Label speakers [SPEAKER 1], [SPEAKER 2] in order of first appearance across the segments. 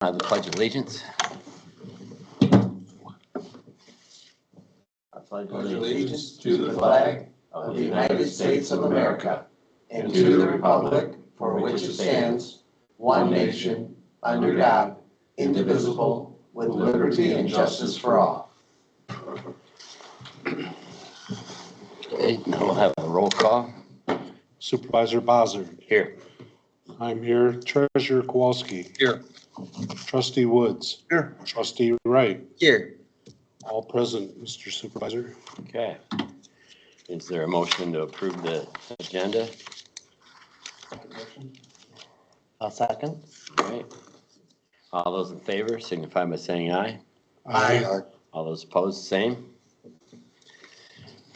[SPEAKER 1] I have the Pledge of Allegiance. I pledge
[SPEAKER 2] allegiance to the flag of the United States of America and to the republic for which it stands, one nation, under God, indivisible, with liberty and justice for all.
[SPEAKER 1] Okay, now we'll have a roll call.
[SPEAKER 3] Supervisor Bozzard.
[SPEAKER 1] Here.
[SPEAKER 3] I'm here. Treasurer Kowalski.
[SPEAKER 4] Here.
[SPEAKER 3] Trustee Woods.
[SPEAKER 4] Here.
[SPEAKER 3] Trustee Wright.
[SPEAKER 4] Here.
[SPEAKER 3] All present, Mr. Supervisor.
[SPEAKER 1] Okay. Is there a motion to approve the agenda?
[SPEAKER 2] I'll second.
[SPEAKER 1] All right. All those in favor signify by saying aye.
[SPEAKER 2] Aye.
[SPEAKER 1] All those opposed, same.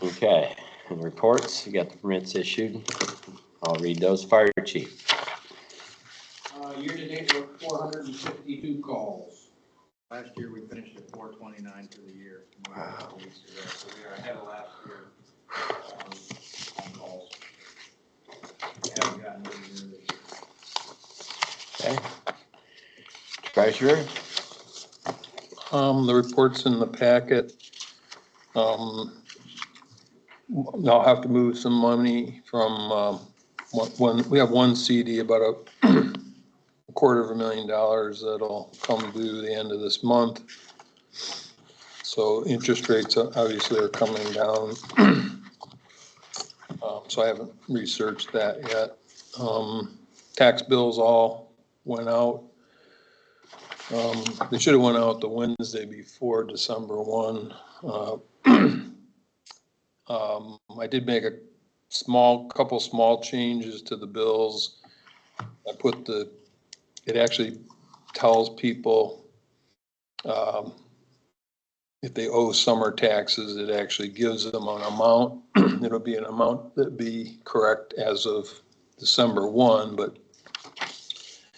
[SPEAKER 1] Okay, and reports, you got the permits issued. I'll read those. Fire chief.
[SPEAKER 5] Year to date, we're 452 calls. Last year, we finished at 429 for the year. Wow. So we are ahead of last year on calls. We haven't gotten to the year this year.
[SPEAKER 1] Okay. Treasurer.
[SPEAKER 4] The report's in the packet. I'll have to move some money from, we have one CD, about a $250,000 that'll come due the end of this month. So interest rates obviously are coming down. So I haven't researched that yet. Tax bills all went out. They should have went out the Wednesday before December 1. I did make a couple small changes to the bills. I put it actually tells people if they owe summer taxes, it actually gives them an amount. It'll be an amount that'd be correct as of December 1, but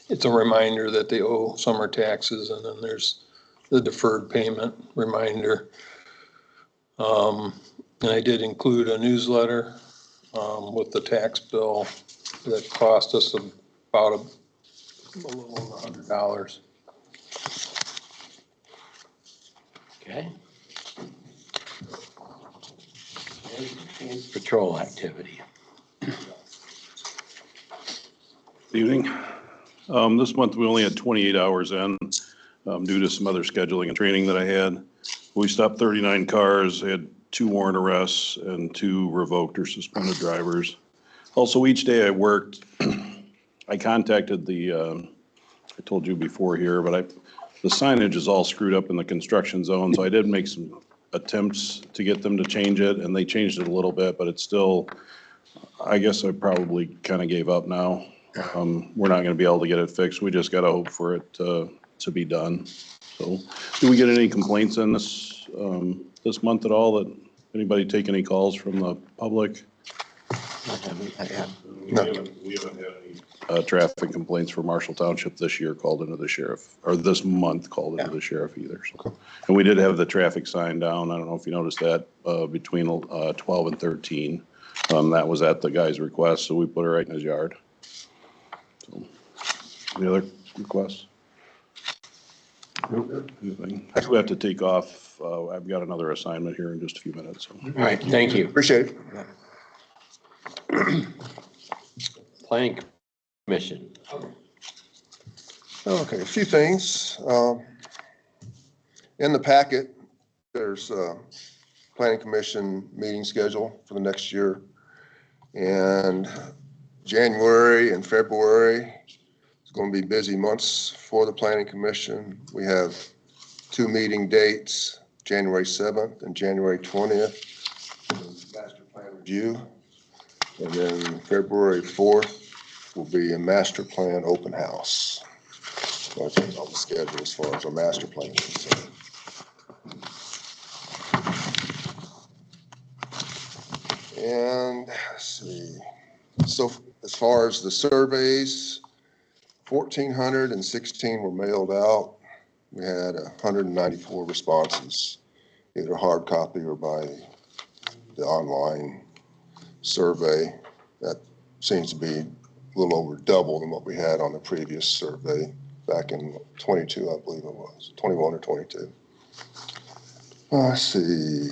[SPEAKER 4] it's a reminder that they owe summer taxes, and then there's the deferred payment reminder. And I did include a newsletter with the tax bill that cost us about a little over $100.
[SPEAKER 1] Okay. Patrol activity.
[SPEAKER 6] Evening. This month we only had 28 hours in due to some other scheduling and training that I had. We stopped 39 cars, had 2 warrant arrests and 2 revoked or suspended drivers. Also, each day I worked, I contacted I told you before here, but the signage is all screwed up in the construction zone, so I did make some attempts to get them to change it, and they changed it a little bit, but it's still, I guess I probably kind of gave up now. We're not going to be able to get it fixed. We just got to hope for it to be done. So, do we get any complaints in this month at all? That anybody take any calls from the public? We haven't had any traffic complaints for Marshall Township this year called into the sheriff, or this month called into the sheriff either. So. And we did have the traffic sign down. I don't know if you noticed that between 12 and 13. That was at the guy's request, so we put it right in his yard. So, any other requests? Nope. I do have to take off. I've got another assignment here in just a few minutes. So.
[SPEAKER 1] All right, thank you.
[SPEAKER 2] Appreciate it.
[SPEAKER 1] Planning Commission.
[SPEAKER 7] Okay, a few things. In the packet, there's a Planning Commission meeting schedule for the next year. And January and February is going to be busy months for the Planning Commission. We have 2 meeting dates, January 7th and January 20th, master plan review. And then February 4th will be a master plan open house. So it's on the schedule as far as our master plan is concerned. And let's see. So as far as the surveys, 1,416 were mailed out. We had 194 responses, either hard copy or by the online survey. That seems to be a little over double than what we had on the previous survey. back in 22, I believe it was, 21 or 22. Let's see.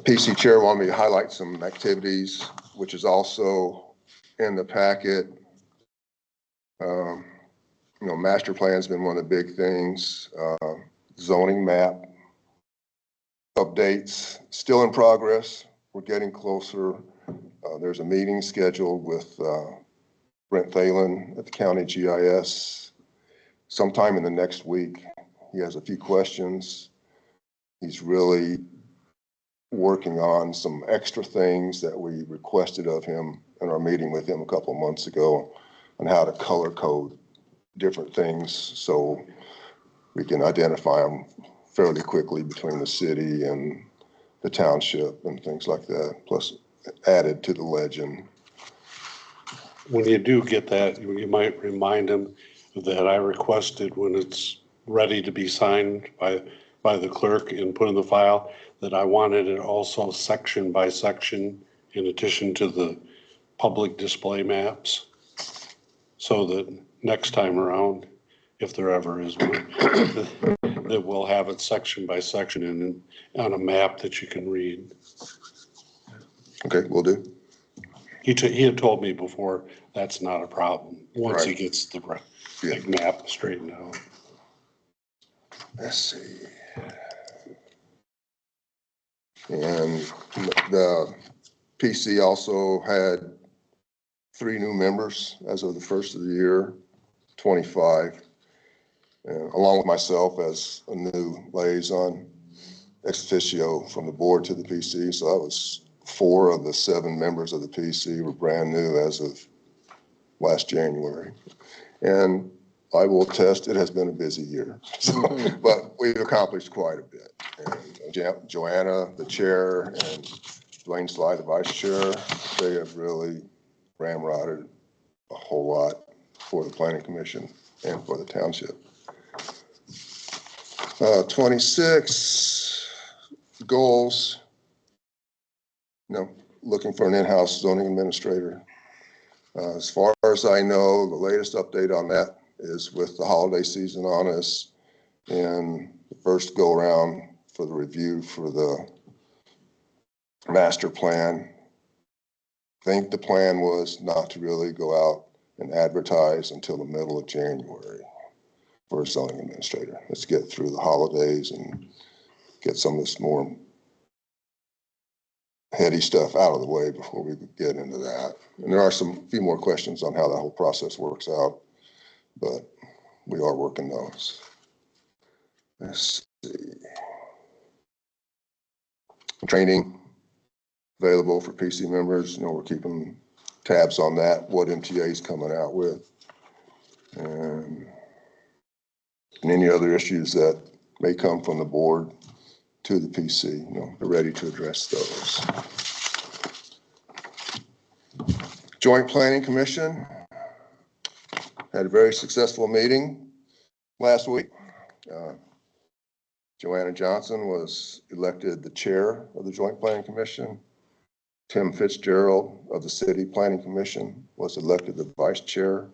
[SPEAKER 7] PC Chair wanted me to highlight some activities, which is also in the packet. Master plan's been one of the big things. Zoning map updates, still in progress. We're getting closer. There's a meeting scheduled with Brent Thalen at the county GIS sometime in the next week. He has a few questions. He's really working on some extra things that we requested of him in our meeting with him a couple of months ago on how to color code different things so we can identify them fairly quickly between the city and the township and things like that, plus added to the legend.
[SPEAKER 3] When you do get that, you might remind him that I requested when it's ready to be signed by the clerk and put in the file, that I wanted it also section by section in addition to the public display maps. So that next time around, if there ever is one, that we'll have it section by section and on a map that you can read.
[SPEAKER 7] Okay, will do.
[SPEAKER 3] He had told me before, that's not a problem, once he
[SPEAKER 7] Right.
[SPEAKER 3] gets the
[SPEAKER 7] Yeah.
[SPEAKER 3] big map straightened out.
[SPEAKER 7] Let's see. And the PC also had 3 new members as of the first of the year, 25, along with myself as a new liaison ex officio from the board to the PC. So that was 4 of the 7 members of the PC were brand new as of last January. And I will attest, it has been a busy year. So, but we've accomplished quite a bit. And Joanna, the chair, and Dwayne Sly, the vice chair, they have really ramrodded a whole lot for the planning commission and for the township. 26 goals. Looking for an in-house zoning administrator. As far as I know, the latest update on that is with the holiday season on us and the first go around for the review for the master plan. I think the plan was not to really go out and advertise until the middle of January for a zoning administrator. Let's get through the holidays and get some of this more heady stuff out of the way before we get into that. And there are few more questions on how that whole process works out, but we are working those. Let's see. Training available for PC members. We're keeping tabs on that, what MTA is coming out with. And any other issues that may come from the board to the PC, they're ready to address those. Joint Planning Commission had a very successful meeting last week. Joanna Johnson was elected the chair of the Joint Planning Commission. Tim Fitzgerald of the City Planning Commission was elected the vice chair.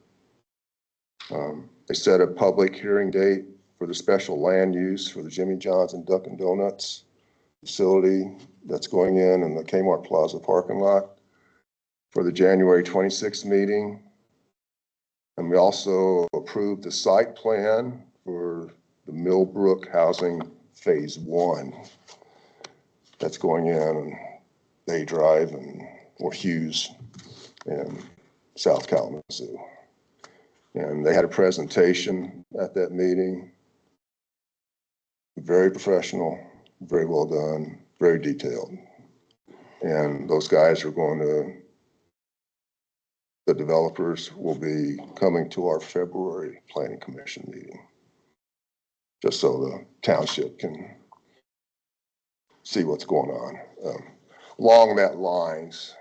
[SPEAKER 7] They set a public hearing date for the special land use for the Jimmy John's and Dunkin' Donuts facility that's going in the Kmart Plaza parking lot for the January 26th meeting. And we also approved the site plan for the Millbrook Housing Phase 1. That's going in on Bay Drive or Hughes in South Kalamazoo. And they had a presentation at that meeting. Very professional, very well done, very detailed. And those guys are the developers will be coming to our February Planning Commission meeting, just so the township can see what's going on. Along that lines,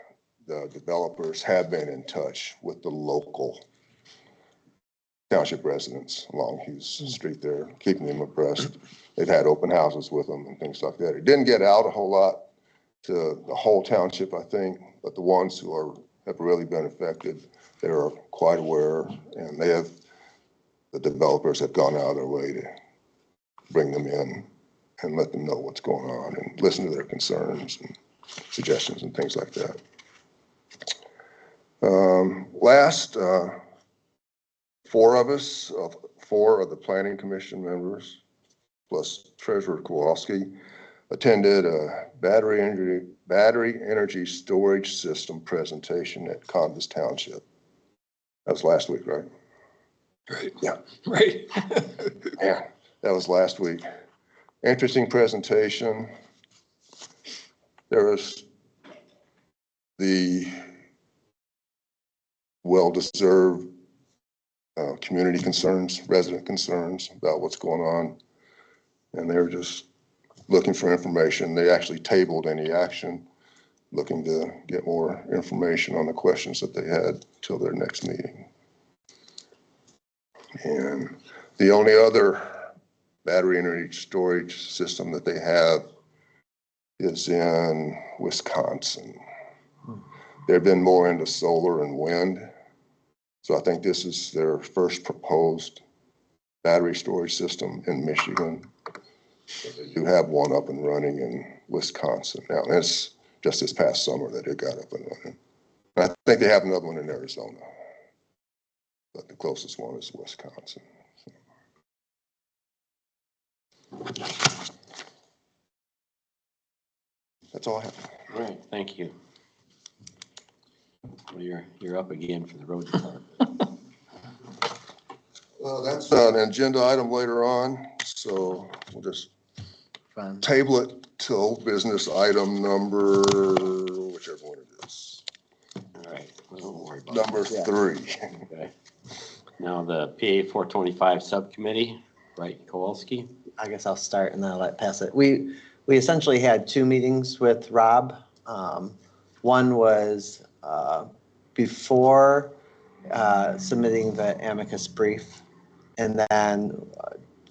[SPEAKER 7] the developers have been in touch with the local township residents along Hughes Street there, keeping them abreast. They've had open houses with them and things like that. It didn't get out a whole lot to the whole township, I think, but the ones who have really been affected, They're quite aware, and the developers have gone out of their way to bring them in and let them know what's going on and listen to their concerns and suggestions and things like that. Last, four of the planning commission members, plus Treasurer Kowalski, attended a battery energy storage system presentation at Convis Township. That was last week, right?
[SPEAKER 4] Right.
[SPEAKER 7] Yeah.
[SPEAKER 4] Right.
[SPEAKER 7] Yeah, that was last week. Interesting presentation. There was the well-deserved community concerns, resident concerns about what's going on. And they were just looking for information. They actually tabled any action, looking to get more information on the questions that they had till their next meeting. And the only other battery energy storage system that they have is in Wisconsin. They've been more into solar and wind. So I think this is their first proposed battery storage system in Michigan. They do have one up and running in Wisconsin. Now, it's just this past summer that it got up and running. And I think they have another one in Arizona, but the closest one is Wisconsin. That's all I have.
[SPEAKER 1] All right, thank you. Well, you're up again for the road department.
[SPEAKER 7] Well, that's an agenda item later on, so we'll just
[SPEAKER 2] Fine.
[SPEAKER 7] table it till business item number, whichever one it is,
[SPEAKER 1] All right, well, don't worry about
[SPEAKER 7] number
[SPEAKER 2] Yeah.
[SPEAKER 7] 3.
[SPEAKER 1] it. Okay. Now the PA 425 subcommittee, right, Kowalski?
[SPEAKER 2] I guess I'll start and then I'll pass it. We essentially had two meetings with Rob. One was before submitting the amicus brief, and then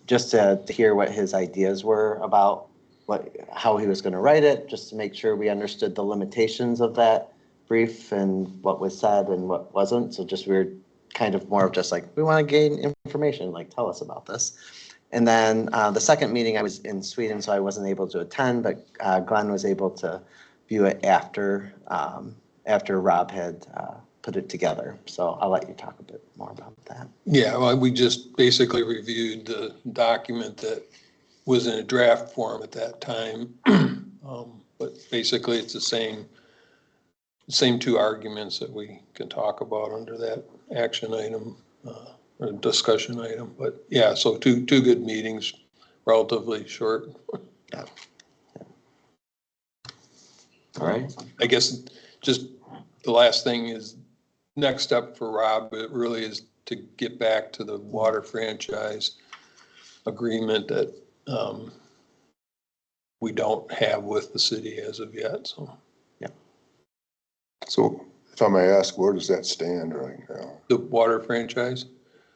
[SPEAKER 2] just to hear what his ideas were about how he was going to write it, just to make sure we understood the limitations of that brief and what was said and what wasn't. So just we're kind of more of just like, we want to gain information, like tell us about this. And then the second meeting, I was in Sweden, so I wasn't able to attend, but Glenn was able to view it after Rob had put it together. So I'll let you talk a bit more about that.
[SPEAKER 4] Yeah, well, we just basically reviewed the document that was in a draft form at that time. But basically, it's the same two arguments that we can talk about under that action item or discussion item. But yeah, so two good meetings, relatively short.
[SPEAKER 1] All right,
[SPEAKER 4] I guess just the last thing is, next step for Rob, it really is to get back to the water franchise agreement that we don't have with the city as of yet, so.
[SPEAKER 7] So if I may ask, where does that stand right now?
[SPEAKER 4] The water franchise?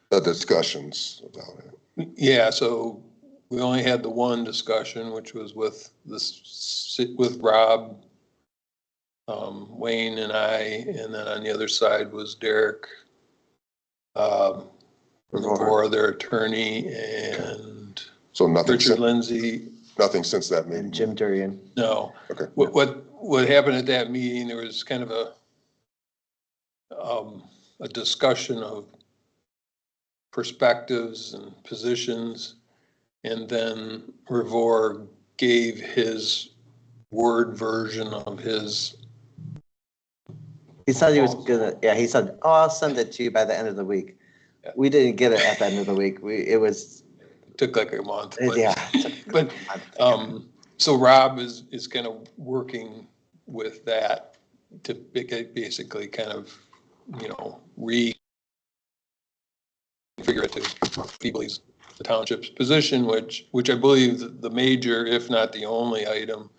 [SPEAKER 7] The discussions about it.
[SPEAKER 4] Yeah, so we only had the one discussion, which was with Rob, Wayne and I, and then on the other side was Derek, or their attorney, and
[SPEAKER 7] So nothing,
[SPEAKER 4] Richard Lindsay.
[SPEAKER 7] nothing since that
[SPEAKER 2] And
[SPEAKER 7] meeting?
[SPEAKER 2] Jim Durian.
[SPEAKER 4] No.
[SPEAKER 7] Okay.
[SPEAKER 4] What happened at that meeting, there was kind of a discussion of perspectives and positions, and then Revor gave his word version of his.
[SPEAKER 2] He said he was gonna, yeah, he said, oh, I'll send it to you by the end of the week.
[SPEAKER 4] Yeah.
[SPEAKER 2] We didn't get it at the end of the week.
[SPEAKER 4] Took like a month. But,
[SPEAKER 2] Yeah.
[SPEAKER 4] But, so Rob is kind of working with that to basically kind of, refigure it to Feebly's, the township's position, which I believe the major, if not the only item,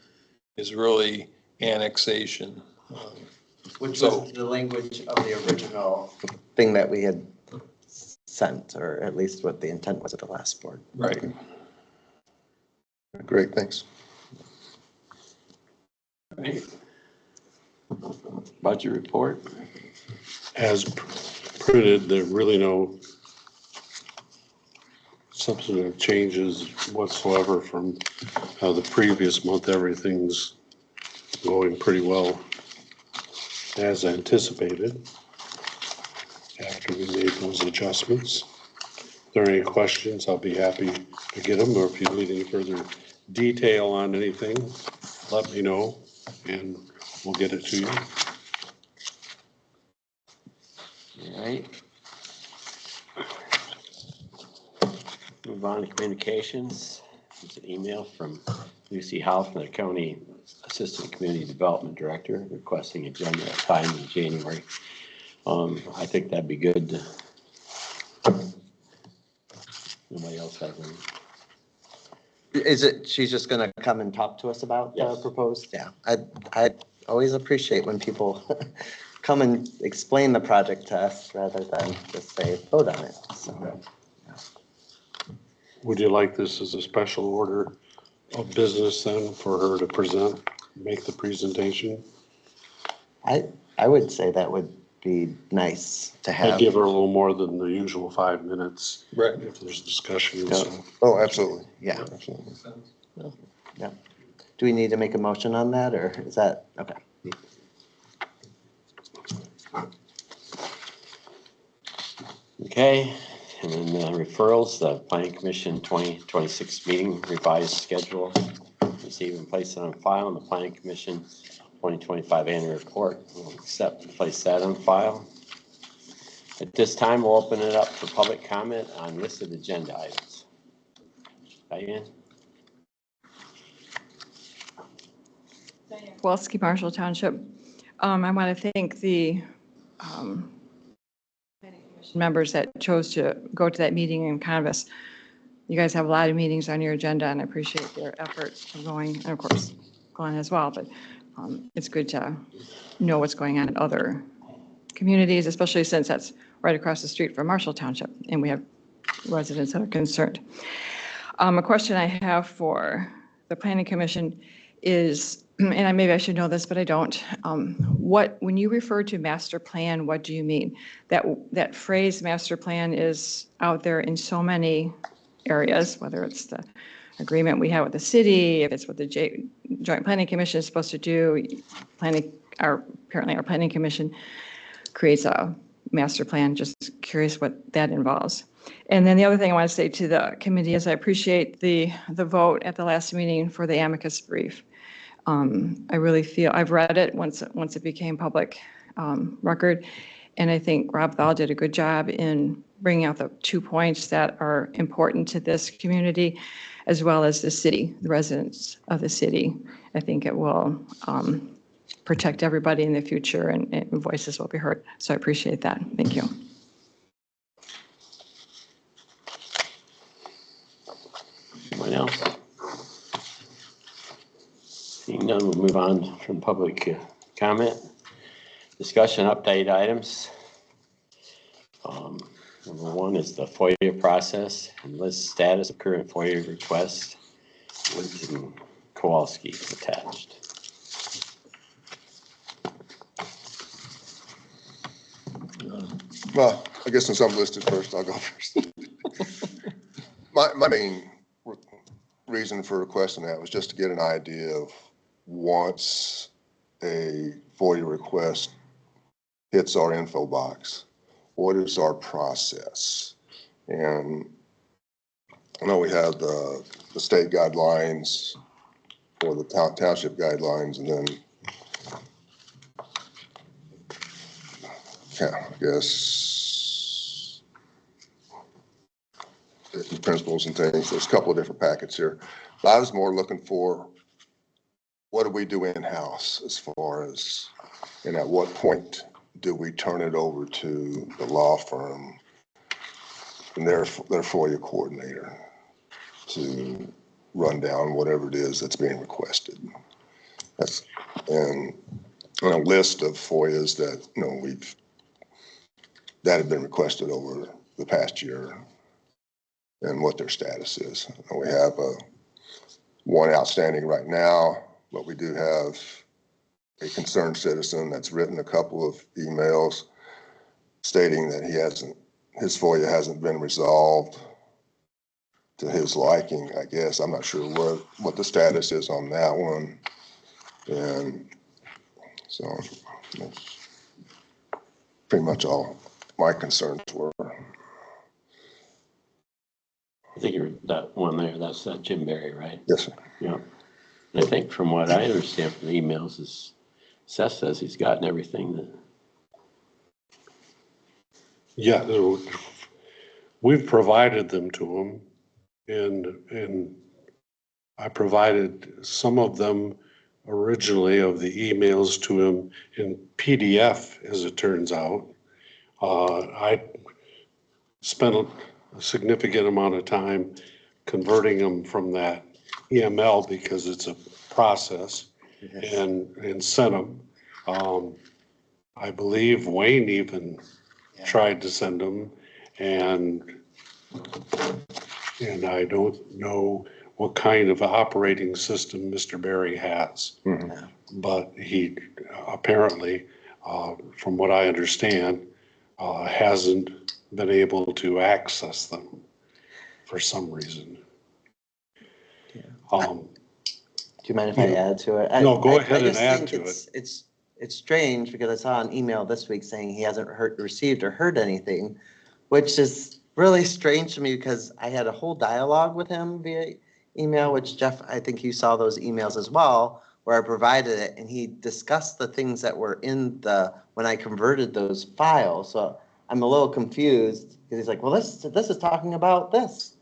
[SPEAKER 4] is really annexation.
[SPEAKER 2] Which
[SPEAKER 4] So-
[SPEAKER 2] was the language of the original thing that we had sent, or at least what the intent was at the last board.
[SPEAKER 4] Right.
[SPEAKER 7] Great, thanks.
[SPEAKER 1] all right. Budget report.
[SPEAKER 3] as printed, there are really no substantive changes whatsoever from the previous month. Everything's going pretty well as anticipated after we made those adjustments. If there are any questions, I'll be happy to get them, or if you need any further detail on anything, let me know and we'll get it to you.
[SPEAKER 1] All right. Move on to communications. It's an email from Lucy Hoffman, the County Assistant Community Development Director, requesting agenda time in January. I think that'd be good. Nobody else has any?
[SPEAKER 2] Is it, she's just gonna come and talk to us about the
[SPEAKER 1] Yes.
[SPEAKER 2] proposed? Yeah, I always appreciate when people come and explain the project to us rather than just say, vote on it, so.
[SPEAKER 3] Would you like this as a special order of business then for her to present, make the presentation?
[SPEAKER 2] I would say that would be nice to
[SPEAKER 3] I'd
[SPEAKER 2] have.
[SPEAKER 3] give her a little more than the usual 5 minutes
[SPEAKER 4] Right.
[SPEAKER 3] if there's discussion and
[SPEAKER 1] Yeah.
[SPEAKER 3] stuff.
[SPEAKER 7] Oh, absolutely.
[SPEAKER 2] Yeah,
[SPEAKER 7] Absolutely.
[SPEAKER 2] yeah. Do we need to make a motion on that, or is that, okay?
[SPEAKER 1] Okay, and then referrals, the Planning Commission 2026 meeting revised schedule. Receive and place it on file, and the Planning Commission 2025 annual report. We'll accept and place that on file. At this time, we'll open it up for public comment on listed agenda items. Diane?
[SPEAKER 8] Kowalski, Marshall Township. I want to thank the planning commission members that chose to go to that meeting in Canvas. You guys have a lot of meetings on your agenda, and I appreciate their efforts for going, and of course, Glenn as well, but it's good to know what's going on in other communities, especially since that's right across the street from Marshall Township, and we have residents that are concerned. A question I have for the planning commission is, and maybe I should know this, but I don't. When you refer to master plan, what do you mean? That phrase master plan is out there in so many areas, whether it's the agreement we have with the city, if it's what the Joint Planning Commission is supposed to do. Apparently our planning commission creates a master plan. Just curious what that involves. And then the other thing I want to say to the committee is I appreciate the vote at the last meeting for the amicus brief. I really feel, I've read it once it became public record, and I think Rob Thal did a good job in bringing out the 2 points that are important to this community, as well as the city, the residents of the city. I think it will protect everybody in the future, and voices will be heard. So I appreciate that. Thank you.
[SPEAKER 1] Anyone else? Seeing none, we'll move on from public comment. Discussion update items. Number one is the FOIA process and list status of current FOIA requests. Woods and Kowalski attached.
[SPEAKER 7] Well, I guess since I'm listed first, I'll go first. My main reason for requesting that was just to get an idea of once a FOIA request hits our info box, what is our process? And I know we have the state guidelines or the township guidelines, and then I guess principles and things. There's a couple of different packets here. But I was more looking for what do we do in-house as far as, and at what point do we turn it over to the law firm and their FOIA coordinator to run down whatever it is that's being requested. That's, and a list of FOIAs that, that have been requested over the past year and what their status is. And we have one outstanding right now, but we do have a concerned citizen that's written a couple of emails stating that his FOIA hasn't been resolved to his liking, I guess. I'm not sure what the status is on that one. And so that's pretty much all my concerns were.
[SPEAKER 1] I think that one there, that's that Jim Berry, right?
[SPEAKER 7] Yes, sir.
[SPEAKER 1] Yeah. And I think from what I understand from the emails is Seth says he's gotten everything that,
[SPEAKER 3] Yeah, we've provided them to him, and I provided some of them originally of the emails to him in PDF, as it turns out. I spent a significant amount of time converting them from that EML because it's a process, and sent them. I believe Wayne even tried to send them, and I don't know what kind of operating system Mr. Berry has.
[SPEAKER 7] Mhm.
[SPEAKER 3] But he apparently, from what I understand, hasn't been able to access them for some reason.
[SPEAKER 2] Do you mind if I add to it?
[SPEAKER 3] No, go ahead
[SPEAKER 2] I
[SPEAKER 3] and
[SPEAKER 2] just
[SPEAKER 3] add
[SPEAKER 2] think
[SPEAKER 3] to it.
[SPEAKER 2] It's strange because I saw an email this week saying he hasn't received or heard anything, which is really strange to me because I had a whole dialogue with him via email, which Jeff, I think you saw those emails as well, where I provided it and he discussed the things that were when I converted those files. So I'm a little confused because he's like, well, this is talking about this.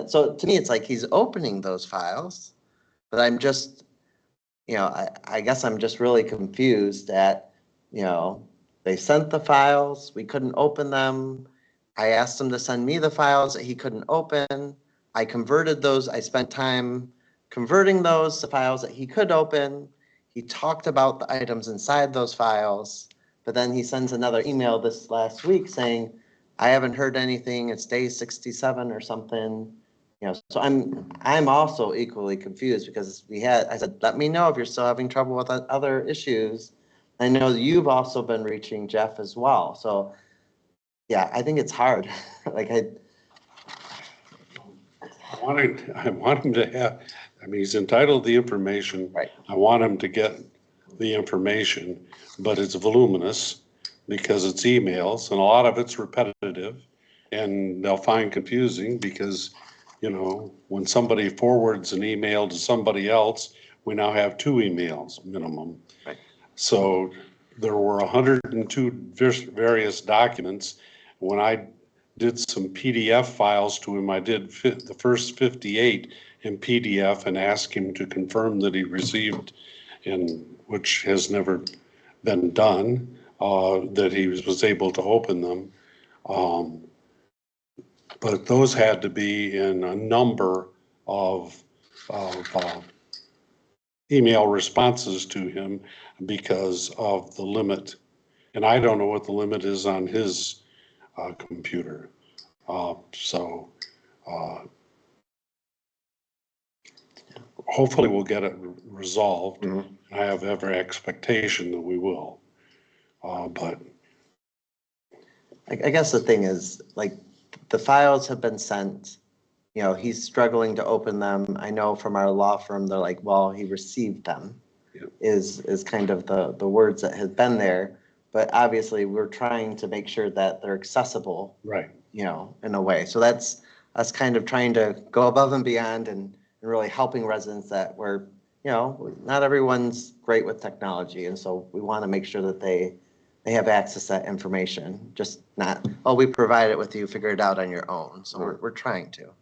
[SPEAKER 2] So to me, it's like he's opening those files, but I'm just, I guess I'm just really confused at, they sent the files, we couldn't open them. I asked him to send me the files that he couldn't open. I converted those. I spent time converting those to files that he could open. He talked about the items inside those files, but then he sends another email this last week saying, I haven't heard anything. It's day 67 or something. So I'm also equally confused because I said, let me know if you're still having trouble with other issues. I know you've also been reaching Jeff as well. So yeah, I think it's hard.
[SPEAKER 3] I want him to have, he's entitled to the information.
[SPEAKER 2] Right.
[SPEAKER 3] I want him to get the information, but it's voluminous because it's emails and a lot of it's repetitive, and they'll find confusing because, when somebody forwards an email to somebody else, we now have 2 emails minimum.
[SPEAKER 2] Right.
[SPEAKER 3] So there were 102 various documents. When I did some PDF files to him, I did the first 58 in PDF and asked him to confirm that he received, which has never been done, that he was able to open them. But those had to be in a number of email responses to him because of the limit. And I don't know what the limit is on his computer. So hopefully we'll get it resolved.
[SPEAKER 7] Mhm.
[SPEAKER 3] I have every expectation that we will. But
[SPEAKER 2] I guess the thing is, like, the files have been sent, he's struggling to open them. I know from our law firm, they're like, well, he received them, is kind of the words that have been there. But obviously, we're trying to make sure that they're accessible,
[SPEAKER 3] right.
[SPEAKER 2] In a way. So that's us kind of trying to go above and beyond and really helping residents that we're, not everyone's great with technology. And so we want to make sure that they have access to that information, just not, oh, we provide it with you, figure it out on your own. So we're trying to.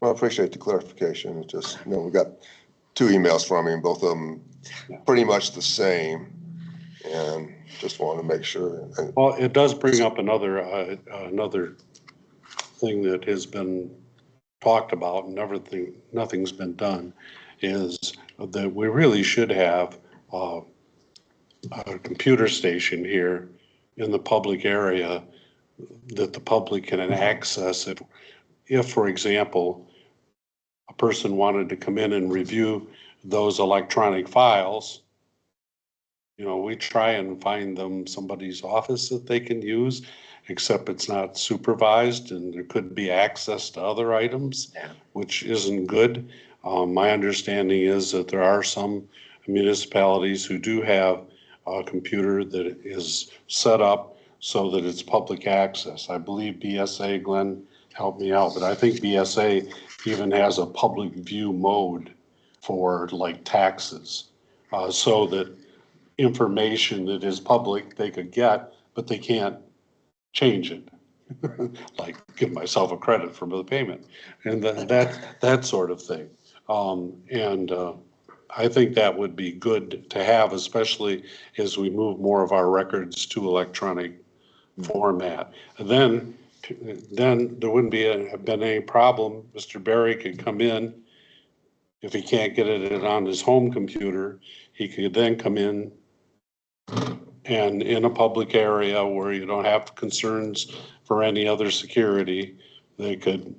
[SPEAKER 7] Well, I appreciate the clarification. It's just, we got 2 emails from him, both of them pretty much the same, and just wanted to make sure.
[SPEAKER 3] Well, it does bring up another thing that has been talked about and nothing's been done, is that we really should have a computer station here in the public area that the public can access it. If, for example, a person wanted to come in and review those electronic files, we try and find them somebody's office that they can use, except it's not supervised and there could be access to other items, which isn't good. My understanding is that there are some municipalities who do have a computer that is set up so that it's public access. I believe BSA, Glenn, help me out, but I think BSA even has a public view mode for like taxes, so that information that is public they could get, but they can't change it. Like give myself a credit for the payment and that sort of thing. And I think that would be good to have, especially as we move more of our records to electronic format. And then there wouldn't have been any problem. Mr. Barry could come in. If he can't get it on his home computer, he could then come in and in a public area where you don't have concerns for any other security, they could,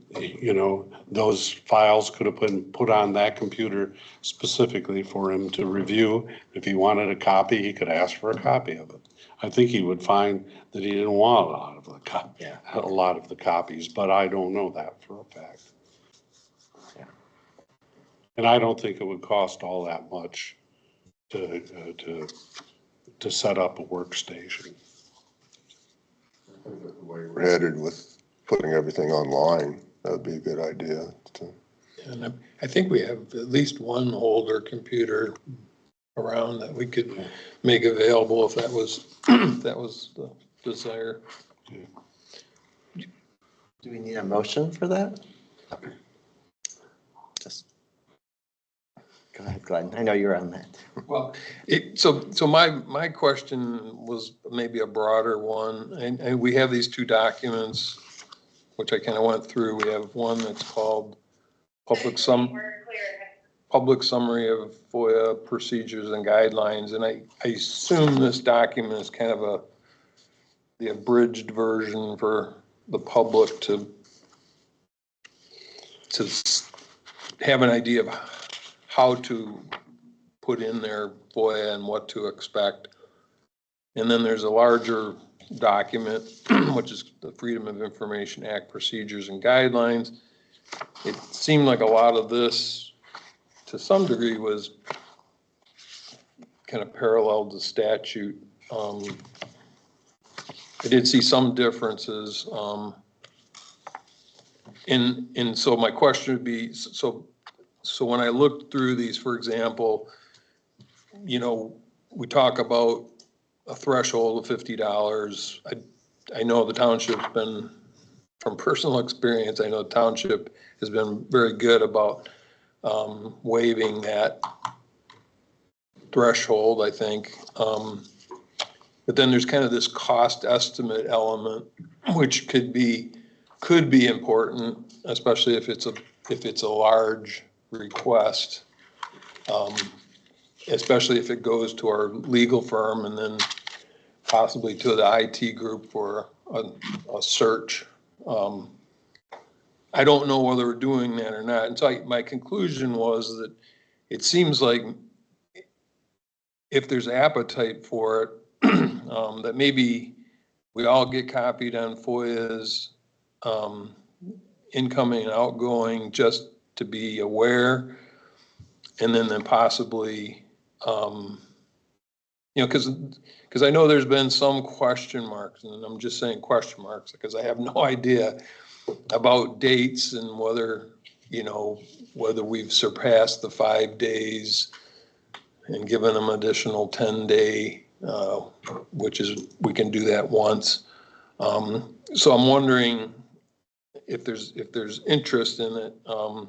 [SPEAKER 3] those files could have been put on that computer specifically for him to review. If he wanted a copy, he could ask for a copy of it. I think he would find that he didn't want a lot of the copies, but I don't know that for a fact. And I don't think it would cost all that much to set up a workstation.
[SPEAKER 7] The way we're headed with putting everything online, that would be a good idea.
[SPEAKER 4] And I think we have at least one older computer around that we could make available if that was, that was the desire.
[SPEAKER 2] Do we need a motion for that? Just go ahead, Glenn. I know you're on that.
[SPEAKER 4] Well, so my question was maybe a broader one, and we have these two documents, which I kind of went through. We have one that's called Public Summary of FOIA Procedures and Guidelines, and I assume this document is kind of the abridged version for the public to have an idea of how to put in their FOIA and what to expect. And then there's a larger document, which is the Freedom of Information Act Procedures and Guidelines. It seemed like a lot of this, to some degree, was kind of paralleled to statute. I did see some differences. And so my question would be, so when I looked through these, for example, we talk about a threshold of $50. I know the township's been, from personal experience, I know the township has been very good about waiving that threshold, I think. But then there's kind of this cost estimate element, which could be important, especially if it's a large request, especially if it goes to our legal firm and then possibly to the IT group for a search. I don't know whether we're doing that or not. And so my conclusion was that it seems like if there's appetite for it, that maybe we all get copied on FOIAs, incoming and outgoing, just to be aware, and then possibly, because I know there's been some question marks, and I'm just saying question marks because I have no idea about dates and whether we've surpassed the 5 days and given them additional 10-day, which is, we can do that once. So I'm wondering if there's interest in it, of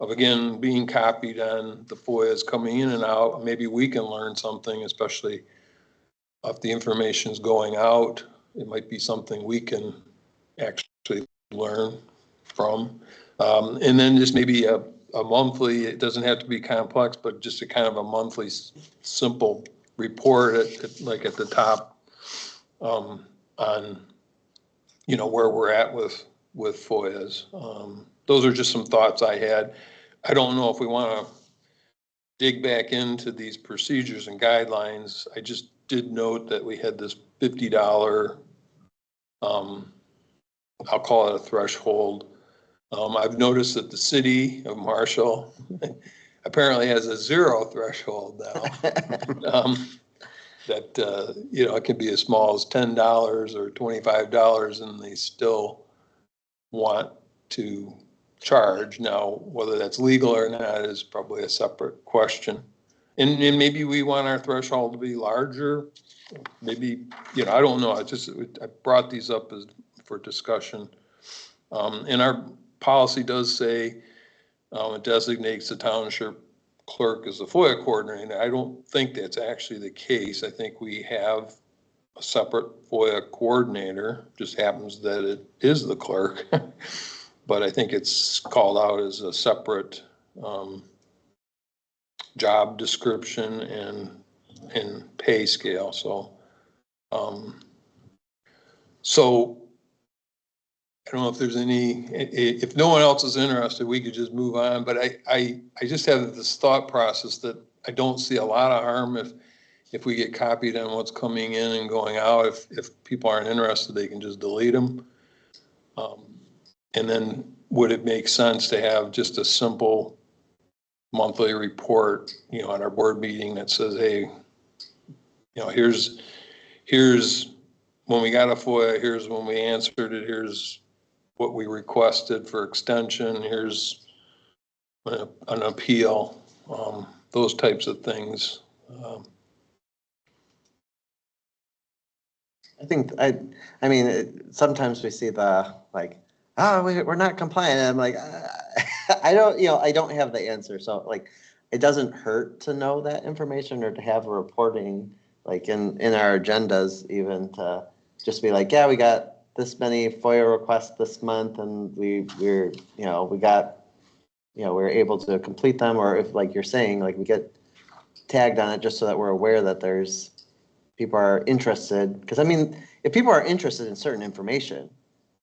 [SPEAKER 4] again, being copied on the FOIAs coming in and out. Maybe we can learn something, especially if the information's going out. It might be something we can actually learn from. And then just maybe a monthly, it doesn't have to be complex, but just a kind of a monthly simple report like at the top, on, where we're at with FOIAs. Those are just some thoughts I had. I don't know if we want to dig back into these procedures and guidelines. I just did note that we had this $50, I'll call it a threshold. I've noticed that the city of Marshall apparently has a 0 threshold now. That, you know, it can be as small as $10 or $25 and they still want to charge. Now, whether that's legal or not is probably a separate question. And maybe we want our threshold to be larger. Maybe, you know, I don't know. I brought these up as for discussion. And our policy does say it designates the township clerk as the FOIA coordinator. I don't think that's actually the case. I think we have a separate FOIA coordinator. Just happens that it is the clerk. But I think it's called out as a separate job description and pay scale. So, so I don't know if there's any, if no one else is interested, we could just move on. But I just have this thought process that I don't see a lot of harm if we get copied on what's coming in and going out. If people aren't interested, they can just delete them. And then would it make sense to have just a simple monthly report, you know, at our board meeting that says, hey, you know, here's when we got a FOIA, here's when we answered it, here's what we requested for extension, here's an appeal, those types of things.
[SPEAKER 2] I think, I mean, sometimes we see the, like, we're not compliant. And I'm like, I don't, you know, I don't have the answer. So like, it doesn't hurt to know that information or to have a reporting, like in our agendas, even to just be like, yeah, we got this many FOIA requests this month and we're, you know, we got, you know, we're able to complete them. Or if, like you're saying, like we get tagged on it just so that we're aware that there's people are interested. Because I mean, if people are interested in certain information,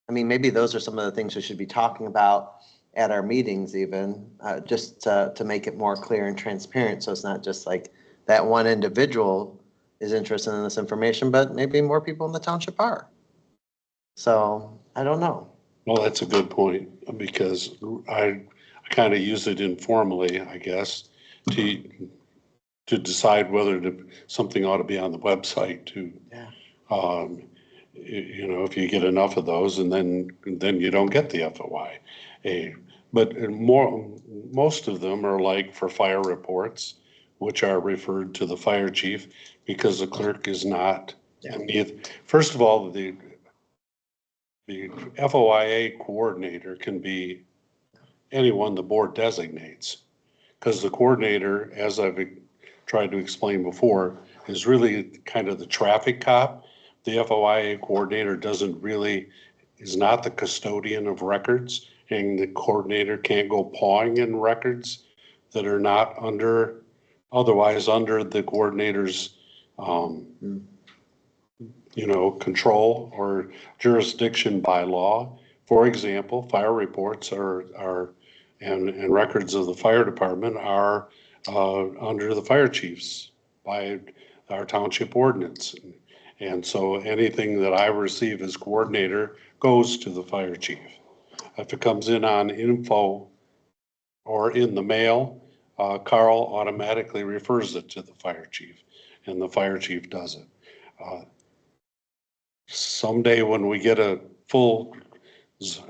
[SPEAKER 2] I mean, maybe those are some of the things we should be talking about at our meetings even, just to make it more clear and transparent. So it's not just like that one individual is interested in this information, but maybe more people in the township are. So I don't know.
[SPEAKER 3] Well, that's a good point, because I kind of use it informally, I guess, to decide whether something ought to be on the website to,
[SPEAKER 2] Yeah.
[SPEAKER 3] you know, if you get enough of those, and then you don't get the FOI. But most of them are like for fire reports, which are referred to the fire chief, because the clerk is not.
[SPEAKER 2] Yeah.
[SPEAKER 3] I mean, first of all, the FOIA coordinator can be anyone the board designates, because the coordinator, as I've tried to explain before, is really kind of the traffic cop. The FOIA coordinator is not the custodian of records, and the coordinator can't go pawing in records that are not otherwise under the coordinator's, you know, control or jurisdiction by law. For example, fire reports and records of the fire department are under the fire chiefs by our township ordinance. And so anything that I receive as coordinator goes to the fire chief. If it comes in on info or in the mail, Carl automatically refers it to the fire chief, and the fire chief does it. Someday when we get a full,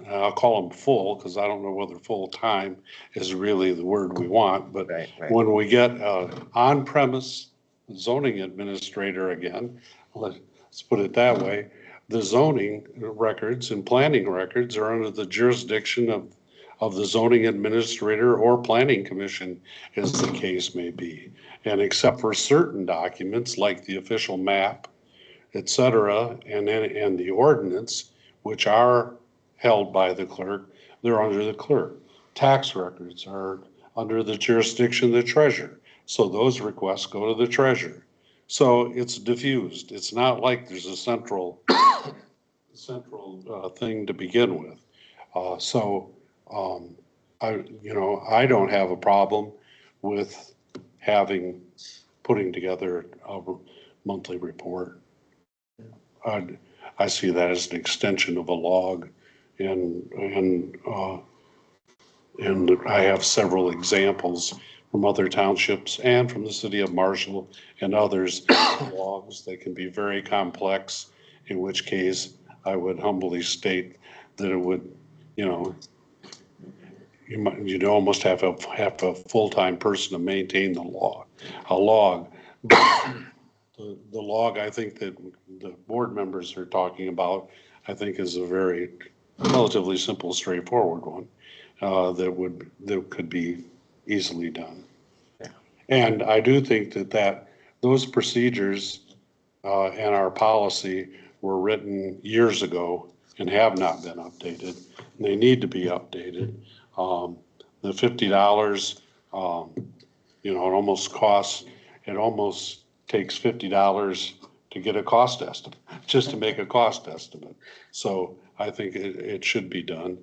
[SPEAKER 3] I'll call them full, because I don't know whether full-time is really the word we want, but
[SPEAKER 2] Right.
[SPEAKER 3] when we get on-premise zoning administrator again, let's put it that way, the zoning records and planning records are under the jurisdiction of the zoning administrator or planning commission, as the case may be. And except for certain documents like the official map, et cetera, and the ordinance, which are held by the clerk, they're under the clerk. Tax records are under the jurisdiction of the treasurer. So those requests go to the treasurer. So it's diffused. It's not like there's a central thing to begin with. I don't have a problem with putting together a monthly report. I see that as an extension of a log, and I have several examples from other townships and from the city of Marshall and others, logs that can be very complex, in which case I would humbly state that it would, you'd almost have a full-time person to maintain a log. The log, I think that the board members are talking about, I think is a very relatively simple, straightforward one, that could be easily done. And I do think that those procedures, and our policy were written years ago and have not been updated. They need to be updated. The $50, it almost takes $50 to get a cost estimate, just to make a cost estimate. So I think it should be done.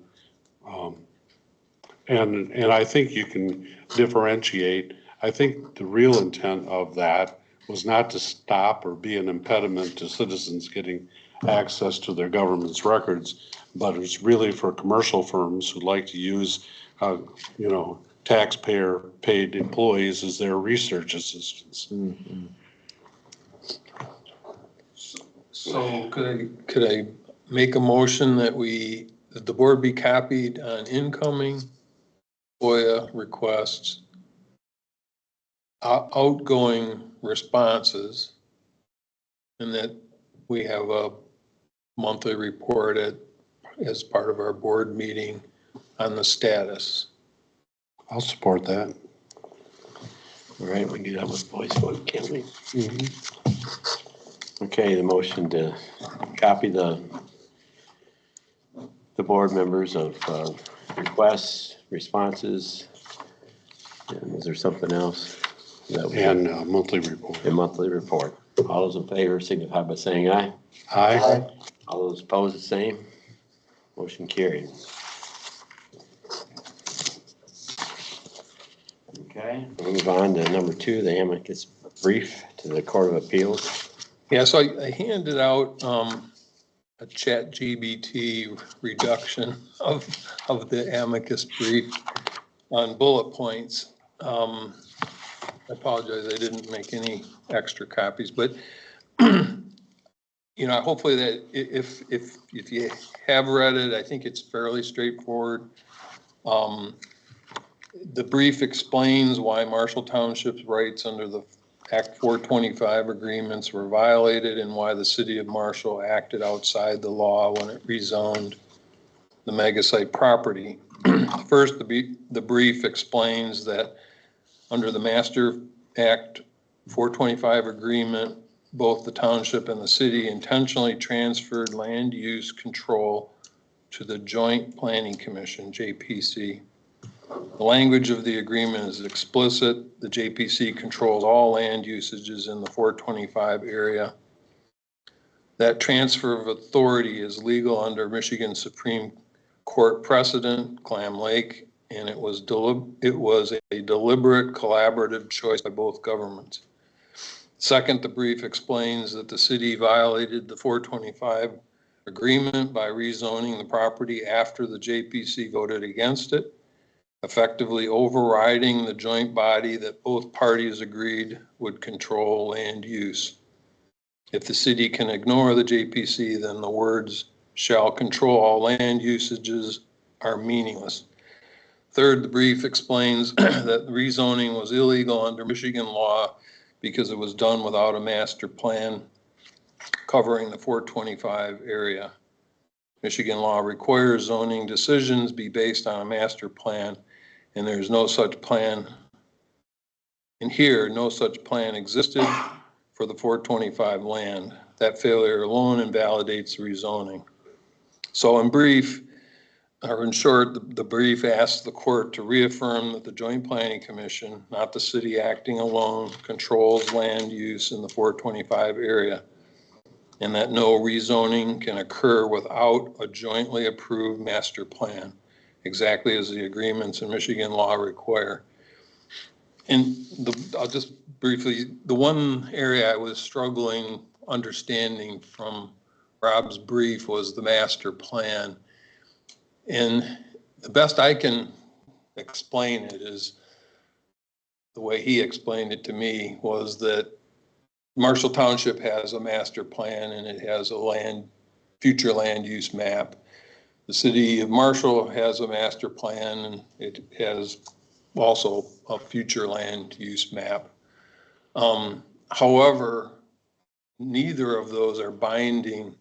[SPEAKER 3] And I think you can differentiate. I think the real intent of that was not to stop or be an impediment to citizens getting access to their government's records, but it's really for commercial firms who like to use, taxpayer-paid employees as their research assistants.
[SPEAKER 4] So could I make a motion that the board be copied on incoming FOIA requests, outgoing responses, and that we have a monthly report as part of our board meeting on the status?
[SPEAKER 3] I'll support that.
[SPEAKER 1] All right, we can do that with voice vote, can't we? Okay, the motion to copy the board members of requests, responses, and is there something else?
[SPEAKER 3] And monthly report.
[SPEAKER 1] A monthly report. All those in favor signify by saying aye.
[SPEAKER 3] Aye.
[SPEAKER 1] All those opposed, the same. Motion carried. Okay, we'll move on to number 2, the amicus brief to the Court of Appeals.
[SPEAKER 4] Yeah, so I handed out a ChatGPT reduction of the amicus brief on bullet points. I apologize, I didn't make any extra copies, but hopefully that if you have read it, I think it's fairly straightforward. The brief explains why Marshall Township's rights under the Act 425 agreements were violated and why the city of Marshall acted outside the law when it rezoned the megasite property. First, the brief explains that under the Master Act 425 agreement, both the township and the city intentionally transferred land use control to the Joint Planning Commission, JPC. The language of the agreement is explicit. The JPC controls all land usages in the 425 area. That transfer of authority is legal under Michigan Supreme Court precedent, Clam Lake, and it was a deliberate collaborative choice by both governments. Second, the brief explains that the city violated the 425 agreement by rezoning the property after the JPC voted against it, effectively overriding the joint body that both parties agreed would control land use. If the city can ignore the JPC, then the words "shall control all land usages" are meaningless. Third, the brief explains that rezoning was illegal under Michigan law because it was done without a master plan covering the 425 area. Michigan law requires zoning decisions be based on a master plan, and there's no such plan. And here, no such plan existed for the 425 land. That failure alone invalidates the rezoning. So in brief, or in short, the brief asks the court to reaffirm that the Joint Planning Commission, not the city acting alone, controls land use in the 425 area, and that no rezoning can occur without a jointly approved master plan, exactly as the agreements in Michigan law require. And I'll just briefly, the one area I was struggling understanding from Rob's brief was the master plan. And the best I can explain it is the way he explained it to me was that Marshall Township has a master plan and it has a future land use map. The city of Marshall has a master plan and it has also a future land use map. However, neither of those are binding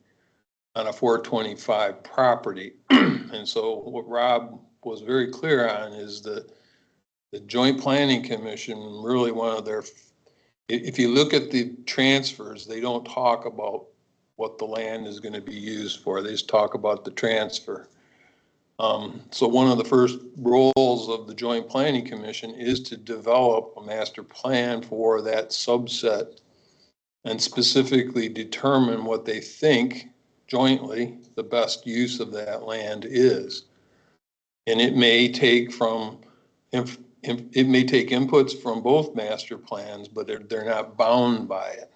[SPEAKER 4] on a 425 property. And so what Rob was very clear on is that the Joint Planning Commission, really one of their, if you look at the transfers, they don't talk about what the land is going to be used for. They just talk about the transfer. So one of the first roles of the Joint Planning Commission is to develop a master plan for that subset and specifically determine what they think jointly the best use of that land is. And it may take inputs from both master plans, but they're not bound by it.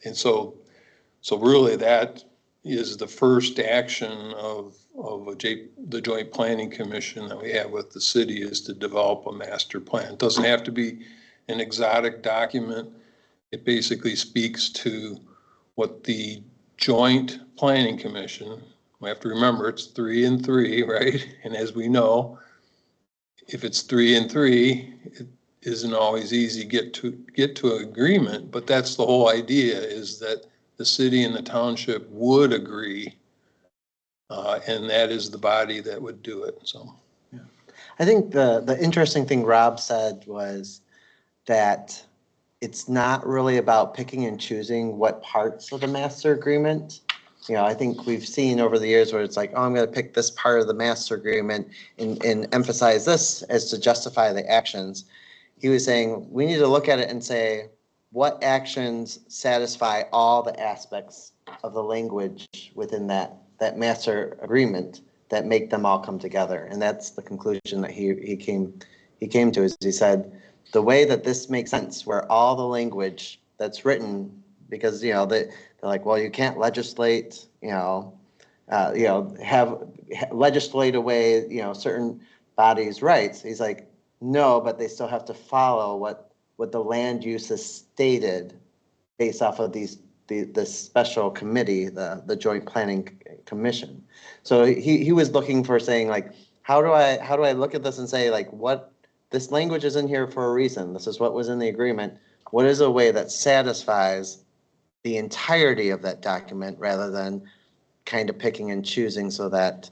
[SPEAKER 4] And so really that is the first action of the Joint Planning Commission that we have with the city, is to develop a master plan. It doesn't have to be an exotic document. It basically speaks to what the Joint Planning Commission, we have to remember it's 3 and 3, right? And as we know, if it's 3 and 3, it isn't always easy to get to an agreement, but that's the whole idea, is that the city and the township would agree, and that is the body that would do it. So
[SPEAKER 2] Yeah. I think the interesting thing Rob said was that it's not really about picking and choosing what parts of the master agreement. You know, I think we've seen over the years where it's like, oh, I'm going to pick this part of the master agreement and emphasize this as to justify the actions. He was saying we need to look at it and say, what actions satisfy all the aspects of the language within that master agreement that make them all come together? And that's the conclusion that he came to, is he said, the way that this makes sense, where all the language that's written, because, you know, they're like, well, you can't legislate, have legislate away, certain bodies' rights. He's like, no, but they still have to follow what the land use is stated based off of the special committee, the Joint Planning Commission. So he was looking for saying, like, how do I look at this and say, like, what, this language is in here for a reason. This is what was in the agreement. What is a way that satisfies the entirety of that document, rather than kind of picking and choosing, so that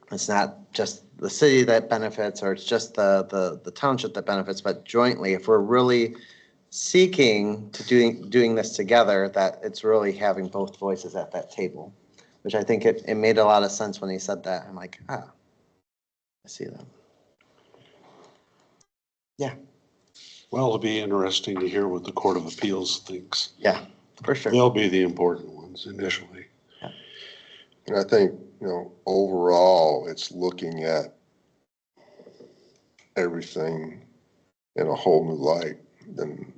[SPEAKER 2] it's not just the city that benefits, or it's just the township that benefits, but jointly, if we're really seeking to doing this together, that it's really having both voices at that table, which I think it made a lot of sense when he said that. I'm like, I see that. Yeah.
[SPEAKER 3] Well, it'll be interesting to hear what the Court of Appeals thinks.
[SPEAKER 2] Yeah, for sure.
[SPEAKER 3] They'll be the important ones initially.
[SPEAKER 7] And I think, overall, it's looking at everything in a whole new light than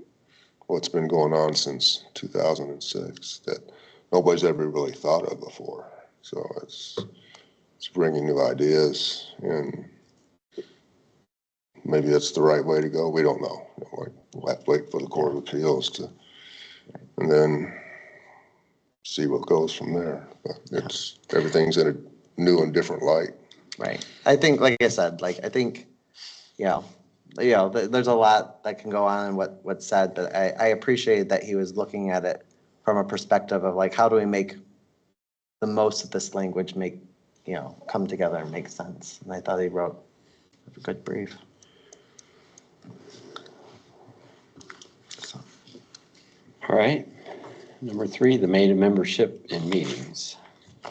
[SPEAKER 7] what's been going on since 2006 that nobody's ever really thought of before. So it's bringing new ideas, and maybe that's the right way to go. We don't know. We'll have to wait for the Court of Appeals and then see what goes from there. But everything's in a new and different light.
[SPEAKER 2] Right. I think, like I said, I think, there's a lot that can go on in what's said, but I appreciated that he was looking at it from a perspective of, like, how do we make the most of this language come together and make sense. And I thought he wrote a good brief.
[SPEAKER 1] All right. Number 3, the May membership and meetings.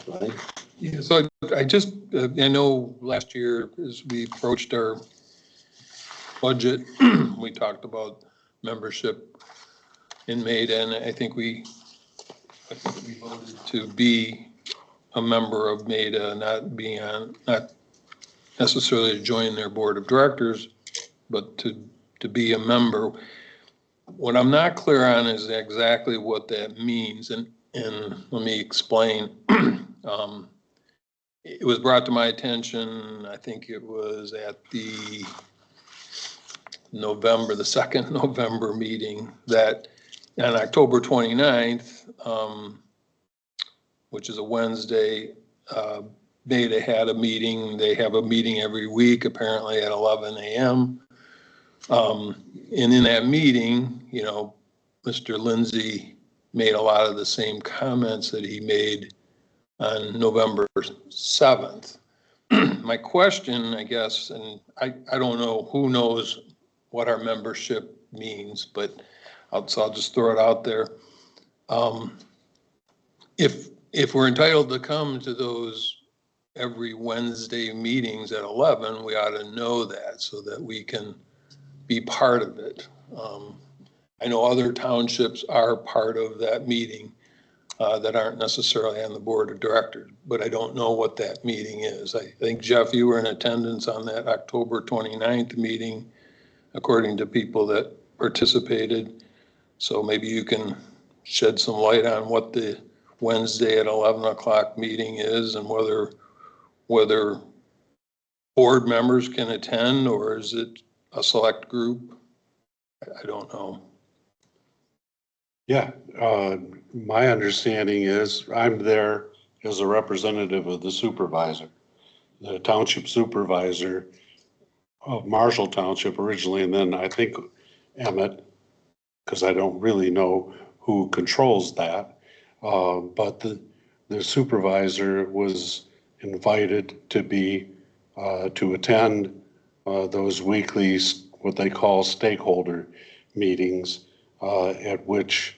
[SPEAKER 1] Right?
[SPEAKER 4] yeah, so I know last year as we approached our budget, we talked about membership in Maida, and I think we voted to be a member of Maida, not necessarily to join their board of directors, but to be a member. What I'm not clear on is exactly what that means, and let me explain. It was brought to my attention, I think it was at the second November meeting, that on October 29th, which is a Wednesday, Beta had a meeting. They have a meeting every week, apparently at 11 a.m. And in that meeting, you know, Mr. Lindsay made a lot of the same comments that he made on November 7th. My question, I guess, and I don't know, who knows what our membership means, but so I'll just throw it out there. If we're entitled to come to those every Wednesday meetings at 11, we ought to know that so that we can be part of it. I know other townships are part of that meeting that aren't necessarily on the board of directors, but I don't know what that meeting is. I think, Jeff, you were in attendance on that October 29th meeting, according to people that participated. So maybe you can shed some light on what the Wednesday at 11 o'clock meeting is, and whether board members can attend, or is it a select group? I don't know.
[SPEAKER 3] Yeah, my understanding is I'm there as a representative of the supervisor, the township supervisor of Marshall Township originally, and then I think Emmett, because I don't really know who controls that. But the supervisor was invited to to attend those weekly, what they call stakeholder meetings, at which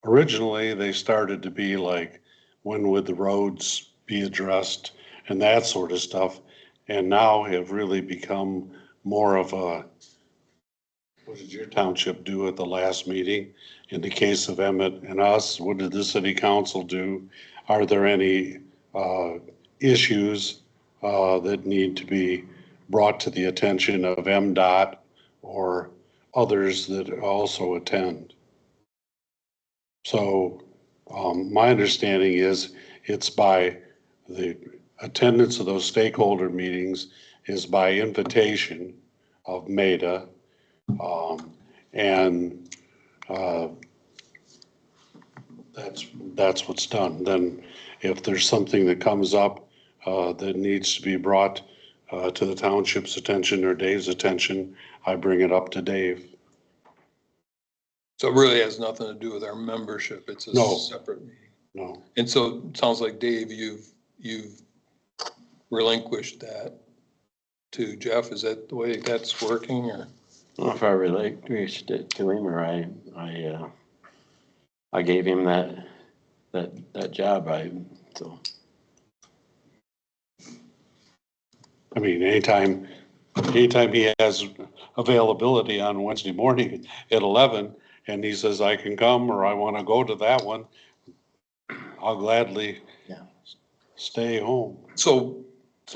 [SPEAKER 3] originally they started to be like, when would the roads be addressed and that sort of stuff, and now have really become more of a, what did your township do at the last meeting? In the case of Emmett and us, what did the city council do? Are there any issues that need to be brought to the attention of MDOT or others that also attend? So my understanding is it's by the attendance of those stakeholder meetings is by invitation of MEDA. And that's what's done. Then if there's something that comes up that needs to be brought to the township's attention or Dave's attention, I bring it up to Dave.
[SPEAKER 4] So it really has nothing to do with our membership. It's a
[SPEAKER 3] No.
[SPEAKER 4] separate meeting.
[SPEAKER 3] No.
[SPEAKER 4] And so it sounds like, Dave, you've relinquished that to Jeff. Is that the way that's working, or?
[SPEAKER 1] I don't know if I relinquished it to him, or I gave him that job. So.
[SPEAKER 3] I mean, anytime he has availability on Wednesday morning at 11 and he says, I can come, or I want to go to that one, I'll gladly stay home.
[SPEAKER 4] So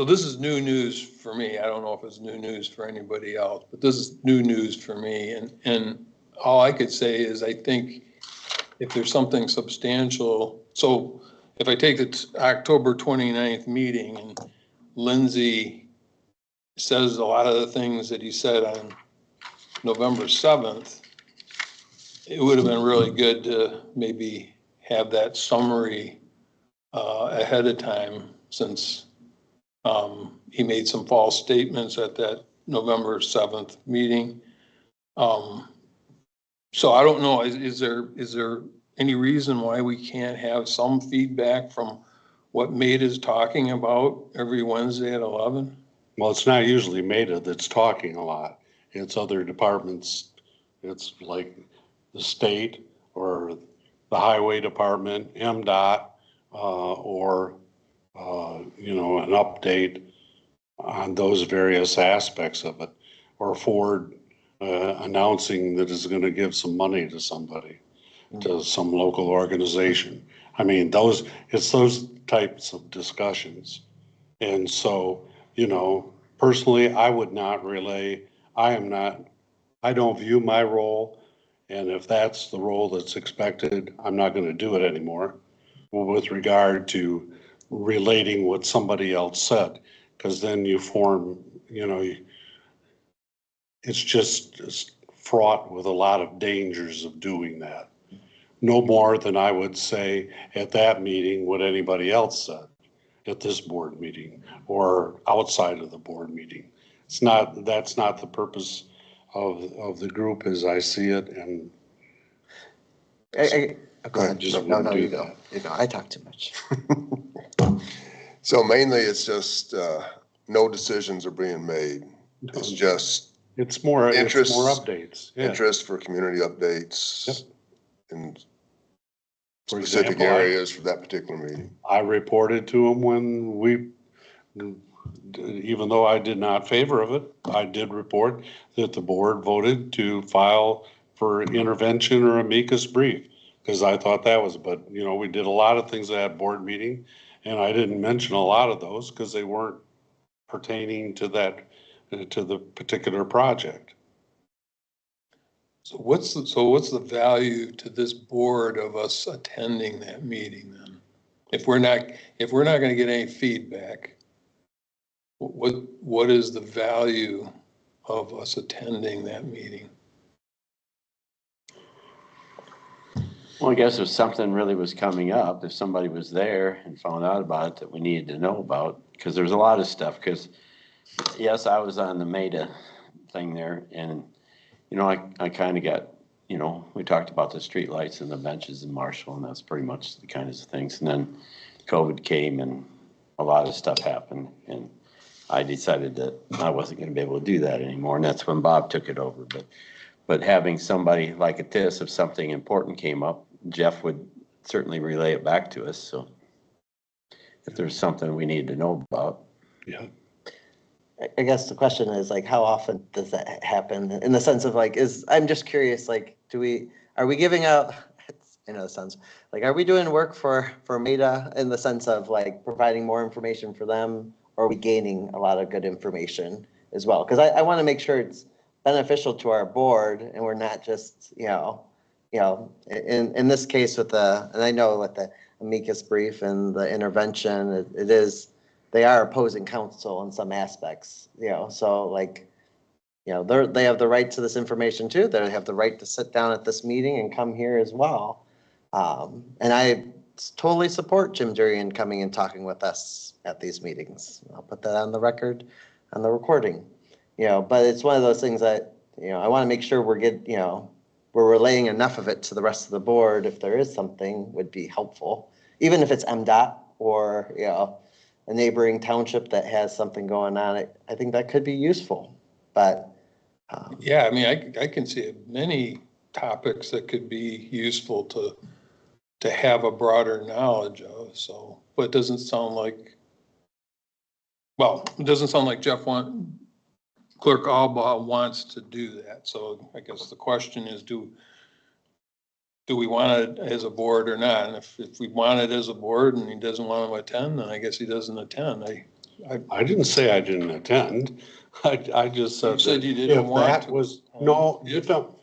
[SPEAKER 4] this is new news for me. I don't know if it's new news for anybody else, but this is new news for me. And all I could say is, I think if there's something substantial, so if I take the October 29th meeting and Lindsay says a lot of the things that he said on November 7th, it would have been really good to maybe have that summary ahead of time, since he made some false statements at that November 7th meeting. So I don't know, is there any reason why we can't have some feedback from what MADA is talking about every Wednesday at 11?
[SPEAKER 3] Well, it's not usually MEDA that's talking a lot. It's other departments. It's like the state or the highway department, MDOT, or, an update on those various aspects of it, or Ford announcing that it's going to give some money to somebody, to some local organization. I mean, it's those types of discussions. And so, personally, I would not relay I am not, I don't view my role, and if that's the role that's expected, I'm not going to do it anymore with regard to relating what somebody else said, because then you form, it's fraught with a lot of dangers of doing that. No more than I would say at that meeting what anybody else said at this board meeting or outside of the board meeting. That's not the purpose of the group as I see it, and
[SPEAKER 2] Go ahead.
[SPEAKER 3] just
[SPEAKER 2] No,
[SPEAKER 3] wouldn't
[SPEAKER 2] no,
[SPEAKER 3] do
[SPEAKER 2] you go.
[SPEAKER 3] that.
[SPEAKER 2] You go. I talk too much.
[SPEAKER 7] So mainly it's just, no decisions are being made. It's just
[SPEAKER 3] It's more
[SPEAKER 7] Interest-
[SPEAKER 3] updates. Yeah.
[SPEAKER 7] interest for community updates
[SPEAKER 3] Yep.
[SPEAKER 7] in
[SPEAKER 3] For
[SPEAKER 7] specific
[SPEAKER 3] example,
[SPEAKER 7] areas for that particular meeting.
[SPEAKER 3] I reported to him when even though I did not favor of it, I did report that the board voted to file for intervention or amicus brief, because I thought that was, but we did a lot of things at that board meeting, and I didn't mention a lot of those because they weren't pertaining to to the particular project.
[SPEAKER 4] So what's the value to this board of us attending that meeting then? If we're not gonna get any feedback, what is the value of us attending that meeting?
[SPEAKER 1] Well, I guess if something really was coming up, if somebody was there and found out about it that we needed to know about, because there's a lot of stuff, because yes, I was on the MEDA thing there, and, I kind of got, we talked about the streetlights and the benches in Marshall, and that's pretty much the kinds of things. And then COVID came and a lot of stuff happened, and I decided that I wasn't going to be able to do that anymore, and that's when Bob took it over. But having somebody like this, if something important came up, Jeff would certainly relay it back to us. So if there's something we need to know about.
[SPEAKER 3] Yeah.
[SPEAKER 2] I guess the question is like, how often does that happen? In the sense of like, I'm just curious, like, are we giving out, it sounds like, are we doing work for MEDA in the sense of like providing more information for them? Or are we gaining a lot of good information as well? Because I want to make sure it's beneficial to our board and we're not just, in this case with and I know with the amicus brief and the intervention, they are opposing counsel in some aspects, so like, they have the right to this information too. They have the right to sit down at this meeting and come here as well. And I totally support Jim Durian coming and talking with us at these meetings. I'll put that on the record, on the recording, but it's one of those things that, I want to make sure we're relaying enough of it to the rest of the board. If there is something would be helpful, even if it's MDOT or, a neighboring township that has something going on, I think that could be useful, but.
[SPEAKER 4] Yeah, I mean, I can see many topics that could be useful to have a broader knowledge of, so, but it doesn't sound like Clerk Albaugh wants to do that, so I guess the question is, do we want it as a board or not? And if we want it as a board and he doesn't want to attend, then I guess he doesn't attend.
[SPEAKER 3] I didn't say I didn't attend. I just said.
[SPEAKER 4] You said
[SPEAKER 3] that
[SPEAKER 4] you didn't
[SPEAKER 3] if
[SPEAKER 4] want
[SPEAKER 3] that
[SPEAKER 4] to.
[SPEAKER 3] was, no, you don't.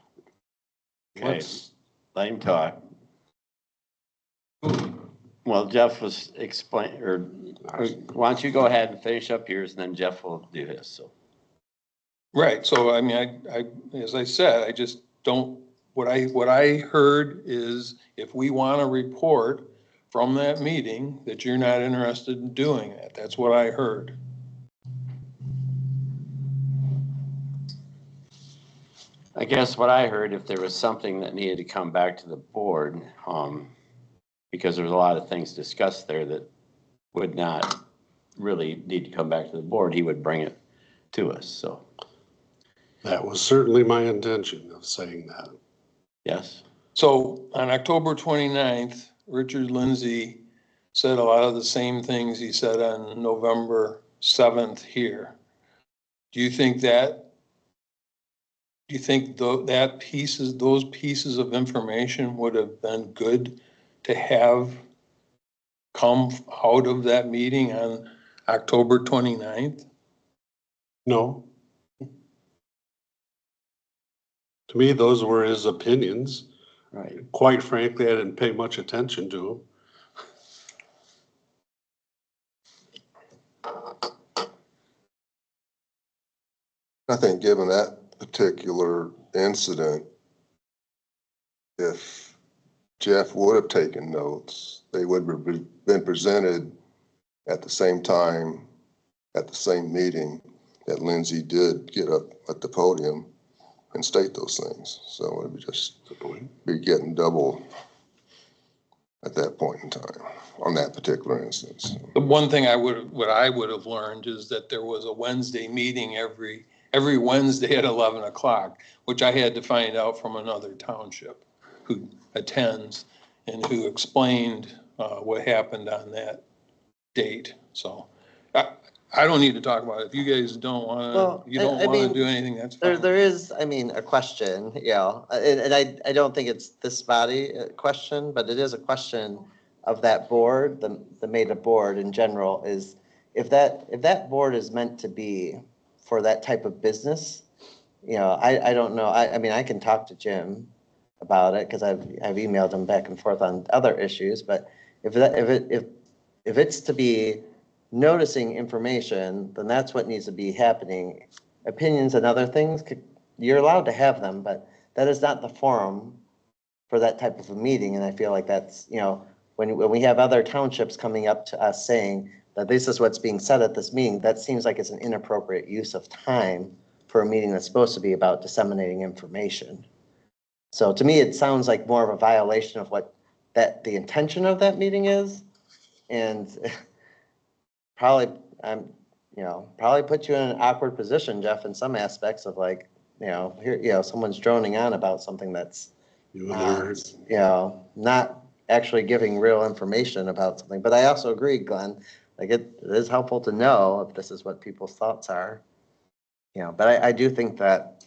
[SPEAKER 1] Okay, let him talk. Well, Jeff was or why don't you go ahead and finish up yours, and then Jeff will do his, so.
[SPEAKER 4] Right, so I mean, I as I said, I just don't, what I heard is if we want a report from that meeting, that you're not interested in doing that. That's what I heard.
[SPEAKER 1] I guess what I heard, if there was something that needed to come back to the board, because there was a lot of things discussed there that would not really need to come back to the board, he would bring it to us, so,
[SPEAKER 3] That was certainly my intention of saying that.
[SPEAKER 1] yes.
[SPEAKER 4] So on October 29th, Richard Lindsay said a lot of the same things he said on November 7th here. Do you think those pieces of information would have been good to have come out of that meeting on October 29th?
[SPEAKER 3] No, To me, those were his opinions.
[SPEAKER 1] Right.
[SPEAKER 3] Quite frankly, I didn't pay much attention to them.
[SPEAKER 7] I think given that particular incident, if Jeff would have taken notes, they would have been presented at the same time, at the same meeting that Lindsay did get up at the podium and state those things. So it would just be getting double at that point in time on that particular instance.
[SPEAKER 4] The one thing what I would have learned is that there was a Wednesday meeting every Wednesday at 11 o'clock, which I had to find out from another township who attends and who explained what happened on that date. So I don't need to talk about it. If you guys don't
[SPEAKER 2] Well,
[SPEAKER 4] want to, you don't
[SPEAKER 2] I
[SPEAKER 4] want to
[SPEAKER 2] mean,
[SPEAKER 4] do anything, that's
[SPEAKER 2] There,
[SPEAKER 4] fine.
[SPEAKER 2] there is, I mean, a question, and I don't think it's this body question, but it is a question of that board, the Meta board in general, is if that board is meant to be for that type of business, I don't know, I mean, I can talk to Jim about it, because I've emailed him back and forth on other issues, but if it's to be noticing information, then that's what needs to be happening. Opinions and other things, you're allowed to have them, but that is not the forum for that type of a meeting. And I feel like that's, when we have other townships coming up to us saying that this is what's being said at this meeting, that seems like it's an inappropriate use of time for a meeting that's supposed to be about disseminating information. So to me, it sounds like more of a violation of what the intention of that meeting is. And probably, probably put you in an awkward position, Jeff, in some aspects of like, here, someone's droning on about something that's not actually giving real information about something. But I also agree, Glenn, like it is helpful to know if this is what people's thoughts are. But I do think that,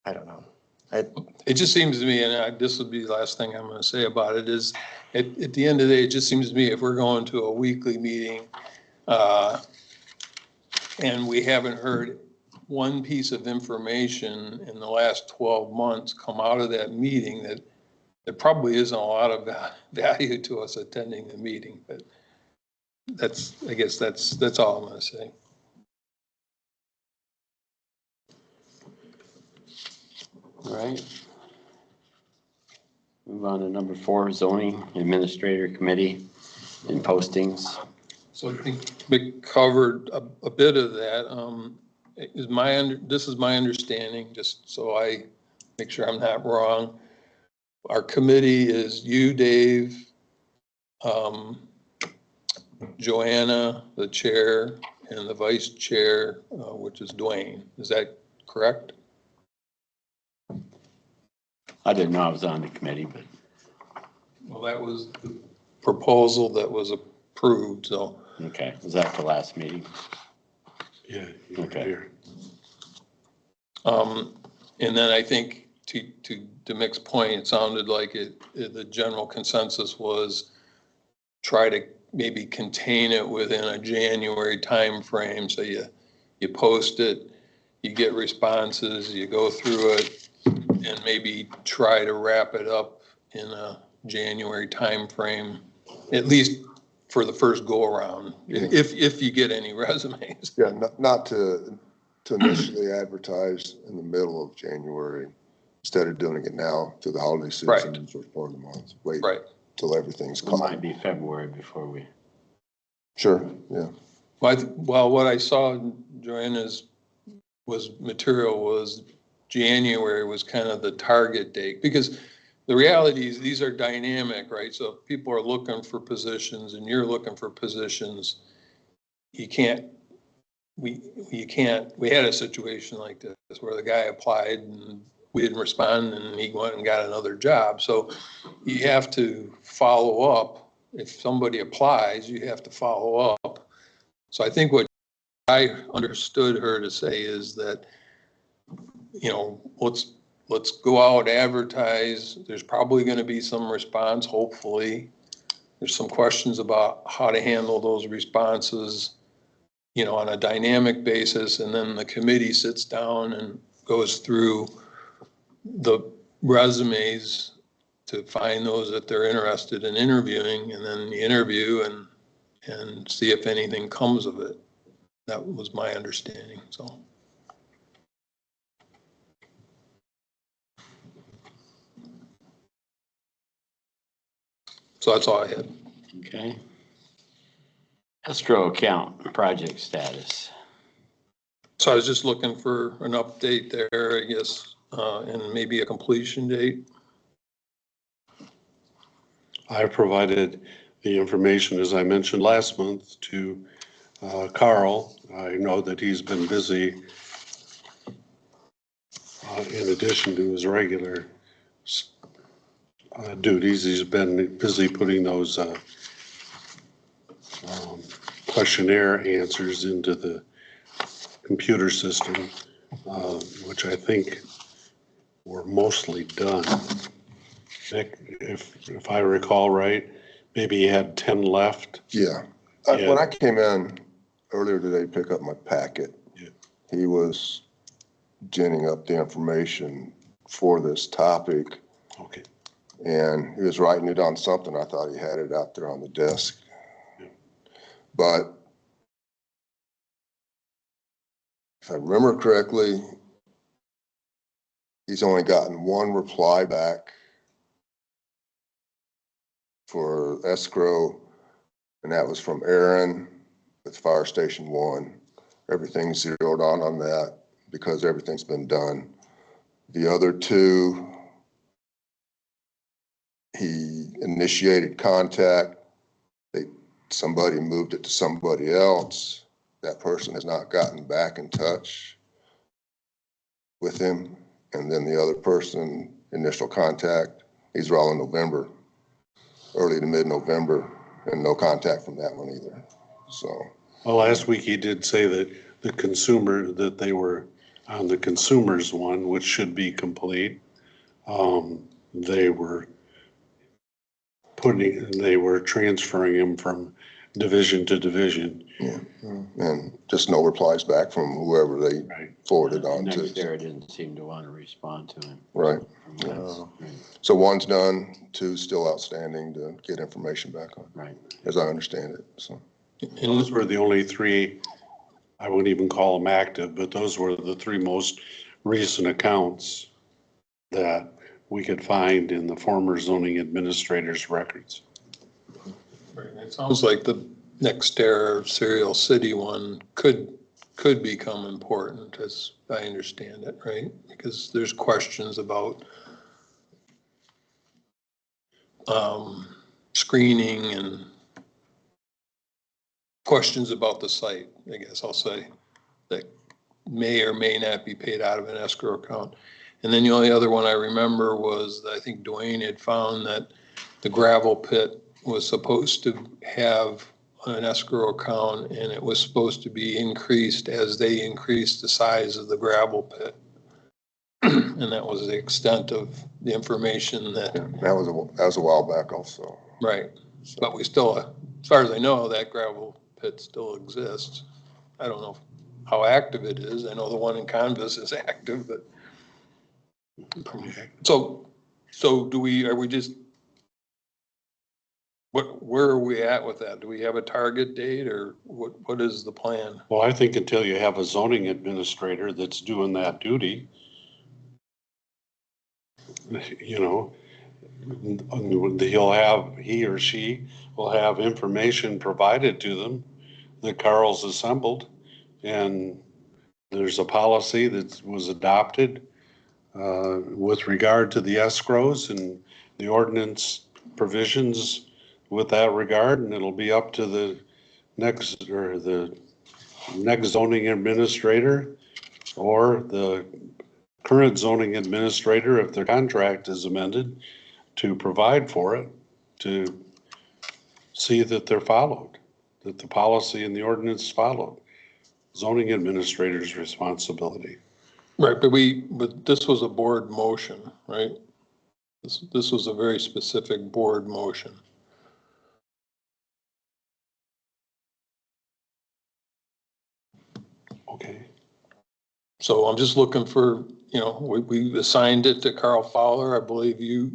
[SPEAKER 2] I don't know.
[SPEAKER 4] It just seems to me, and this would be the last thing I'm going to say about it, is at the end of the day, it just seems to me if we're going to a weekly meeting and we haven't heard one piece of information in the last 12 months come out of that meeting, that there probably isn't a lot of value to us attending the meeting. But I guess that's all I'm going to say.
[SPEAKER 1] All right. Move on to number 4, zoning administrator committee and postings.
[SPEAKER 4] So I think we covered a bit of that. This is my understanding, just so I make sure I'm not wrong. Our committee is you, Dave, Joanna, the chair, and the vice chair, which is Dwayne. Is that correct?
[SPEAKER 1] I didn't know I was on the committee, but
[SPEAKER 4] Well, that was the proposal that was approved, so.
[SPEAKER 1] okay. Was that the last meeting?
[SPEAKER 3] Yeah.
[SPEAKER 1] Okay.
[SPEAKER 3] Here.
[SPEAKER 4] And then I think to Mick's point, it sounded like the general consensus was try to maybe contain it within a January timeframe. So you post it, you get responses, you go through it, and maybe try to wrap it up in a January timeframe, at least for the first go around, if you get any resumes.
[SPEAKER 7] Yeah, not to initially advertise in the middle of January, instead of doing it now to the holiday season
[SPEAKER 4] Right.
[SPEAKER 7] in the first part of the month. Wait
[SPEAKER 4] Right.
[SPEAKER 7] till everything's
[SPEAKER 1] It
[SPEAKER 7] caught.
[SPEAKER 1] might be February before we.
[SPEAKER 7] Sure, yeah.
[SPEAKER 4] Well, what I saw in Joanna's material was January was kind of the target date, because the reality is these are dynamic, right? So if people are looking for positions and you're looking for positions, we had a situation like this where the guy applied and we didn't respond and he went and got another job. So you have to follow up. If somebody applies, you have to follow up. So I think what I understood her to say is that, let's go out, advertise. There's probably going to be some response, hopefully. There's some questions about how to handle those responses, on a dynamic basis. And then the committee sits down and goes through the resumes to find those that they're interested in interviewing, and then the interview and see if anything comes of it. That was my understanding, so. So that's all I had.
[SPEAKER 1] Okay. Escrow account project status.
[SPEAKER 4] So I was just looking for an update there, I guess, and maybe a completion date.
[SPEAKER 3] I provided the information, as I mentioned last month, to Carl. I know that he's been busy in addition to his regular duties. He's been busy putting those questionnaire answers into the computer system, which I think were mostly done. Nick, if I recall right, maybe he had 10 left.
[SPEAKER 7] Yeah.
[SPEAKER 3] Yeah.
[SPEAKER 7] When I came in earlier today to pick up my packet,
[SPEAKER 3] Yeah.
[SPEAKER 7] he was ginning up the information for this topic,
[SPEAKER 3] Okay.
[SPEAKER 7] and he was writing it on something. I thought he had it out there on the desk.
[SPEAKER 3] Yeah.
[SPEAKER 7] But if I remember correctly, he's only gotten one reply back for escrow, and that was from Aaron with Fire Station 1. Everything's zeroed on that because everything's been done. The other two, he initiated contact. Somebody moved it to somebody else. That person has not gotten back in touch with him. And then the other person, initial contact, these are all in November, early to mid-November, and no contact from that one either. So.
[SPEAKER 3] Well, last week he did say that that they were on the consumer's one, which should be complete. They were transferring him from division to division.
[SPEAKER 7] Yeah, and just no replies back from whoever they
[SPEAKER 3] Right.
[SPEAKER 7] forwarded on to.
[SPEAKER 1] NextEra didn't seem to want to respond to him.
[SPEAKER 7] Right.
[SPEAKER 1] Right.
[SPEAKER 7] So one's done, two's still outstanding to get information back on,
[SPEAKER 1] Right.
[SPEAKER 7] as I understand it, so.
[SPEAKER 3] And those were the only three, I wouldn't even call them active, but those were the three most recent accounts that we could find in the former zoning administrator's records.
[SPEAKER 4] Right. It sounds like the NextEra Serial City one could become important, as I understand it, right? Because there's questions about screening and questions about the site, I guess I'll say, that may or may not be paid out of an escrow account. And then the only other one I remember was, I think Dwayne had found that the gravel pit was supposed to have an escrow account, and it was supposed to be increased as they increased the size of the gravel pit. And that was the extent of the information that.
[SPEAKER 7] That was a while back also.
[SPEAKER 4] Right, but we still, as far as I know, that gravel pit still exists. I don't know how active it is. I know the one in Convis is active, but. So are we just, where are we at with that? Do we have a target date, or what is the plan?
[SPEAKER 3] Well, I think until you have a zoning administrator that's doing that duty, you know, he or she will have information provided to them that Carl's assembled, and there's a policy that was adopted with regard to the escrows and the ordinance provisions with that regard, and it'll be up to the next zoning administrator or the current zoning administrator, if their contract is amended, to provide for it, to see that they're followed, that the policy and the ordinance is followed. Zoning administrator's responsibility.
[SPEAKER 4] Right, but this was a board motion, right? This was a very specific board motion.
[SPEAKER 3] Okay.
[SPEAKER 4] So I'm just looking for, we assigned it to Carl Fowler. I believe you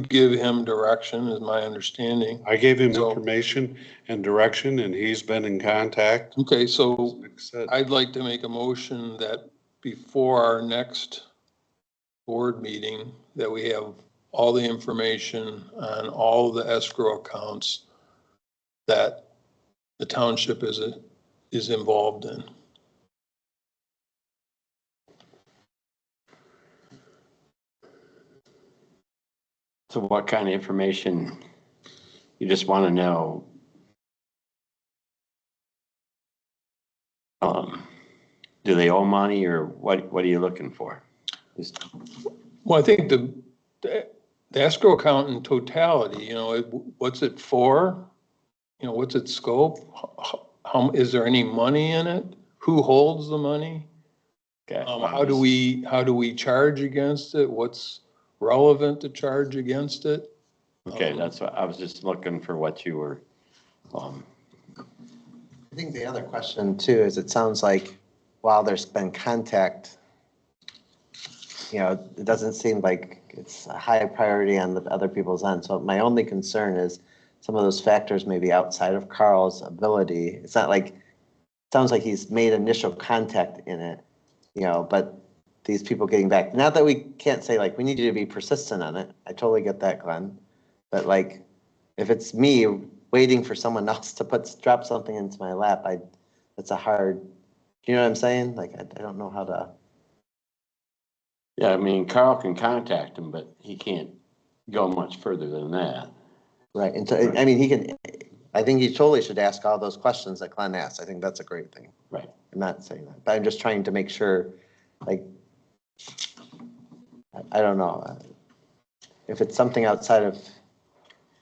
[SPEAKER 4] give him direction, is my understanding.
[SPEAKER 3] I gave him
[SPEAKER 4] So-
[SPEAKER 3] information and direction, and he's been in contact.
[SPEAKER 4] Okay, so
[SPEAKER 3] Like I said,
[SPEAKER 4] I'd like to make a motion that before our next board meeting, that we have all the information on all the escrow accounts that the township is involved in.
[SPEAKER 1] So what kind of information you just want to know? Do they owe money or what are you looking for? Just-
[SPEAKER 4] Well, I think the escrow account in totality, what's it for? What's its scope? Is there any money in it? Who holds the money?
[SPEAKER 1] Okay.
[SPEAKER 4] How do we charge against it? What's relevant to charge against it?
[SPEAKER 1] Okay, that's what, I was just looking for what you were,
[SPEAKER 2] I think the other question too is it sounds like while there's been contact, it doesn't seem like it's a high priority on the other people's end. So my only concern is some of those factors may be outside of Carl's ability. It's not like, it sounds like he's made initial contact in it, but these people getting back, not that we can't say like, we need you to be persistent on it. I totally get that, Glenn. But like, if it's me waiting for someone else to drop something into my lap, that's a hard, you know what I'm saying? Like, I don't know how to.
[SPEAKER 1] yeah, I mean, Carl can contact him, but he can't go much further than that.
[SPEAKER 2] Right, and so, I mean, I think he totally should ask all those questions that Glenn asked. I think that's a great thing.
[SPEAKER 1] Right.
[SPEAKER 2] I'm not saying that, but I'm just trying to make sure, like, I don't know. If it's something outside of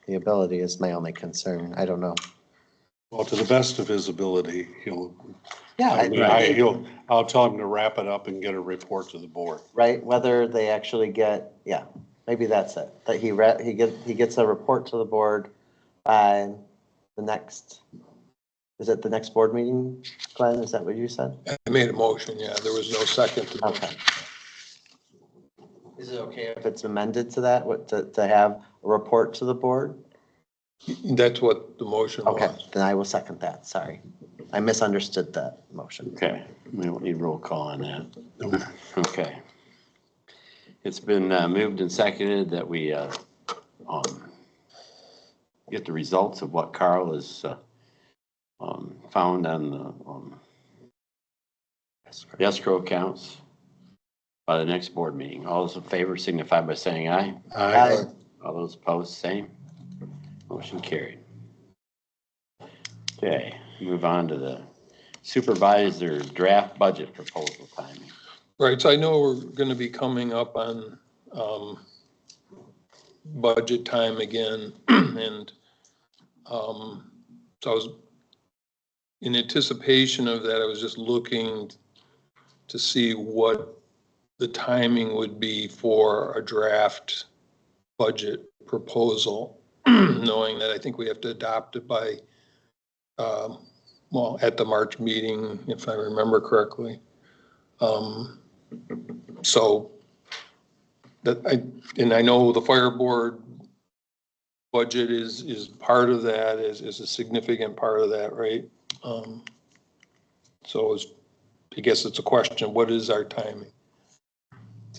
[SPEAKER 2] the ability is my only concern. I don't know.
[SPEAKER 3] well, to the best of his ability,
[SPEAKER 2] Yeah,
[SPEAKER 3] I mean, I'll tell him to wrap it up and get a report to the board.
[SPEAKER 2] right, whether they actually get, yeah, maybe that's it. That he gets a report to the board by the next, is it the next board meeting, Glenn? Is that what you said?
[SPEAKER 4] I made a motion, yeah, there was no second to
[SPEAKER 2] Okay. Is it okay if it's amended to that, to have a report to the board?
[SPEAKER 4] That's what the motion
[SPEAKER 2] Okay,
[SPEAKER 4] was.
[SPEAKER 2] then I will second that, sorry. I misunderstood that motion.
[SPEAKER 1] Okay, we don't need roll call on that. Okay. It's been moved and seconded that we get the results of what Carl has found on the escrow accounts by the next board meeting. All those in favor signify by saying aye.
[SPEAKER 2] Aye.
[SPEAKER 1] All those opposed, same. Motion carried. Okay, move on to the supervisor draft budget proposal timing.
[SPEAKER 4] Right, so I know we're gonna be coming up on, budget time again, and, so I was, in anticipation of that, I was just looking to see what the timing would be for a draft budget proposal, knowing that I think we have to adopt it by, at the March meeting, if I remember correctly. So that I know the fire board budget is part of that, is a significant part of that, right? So I guess it's a question, what is our timing?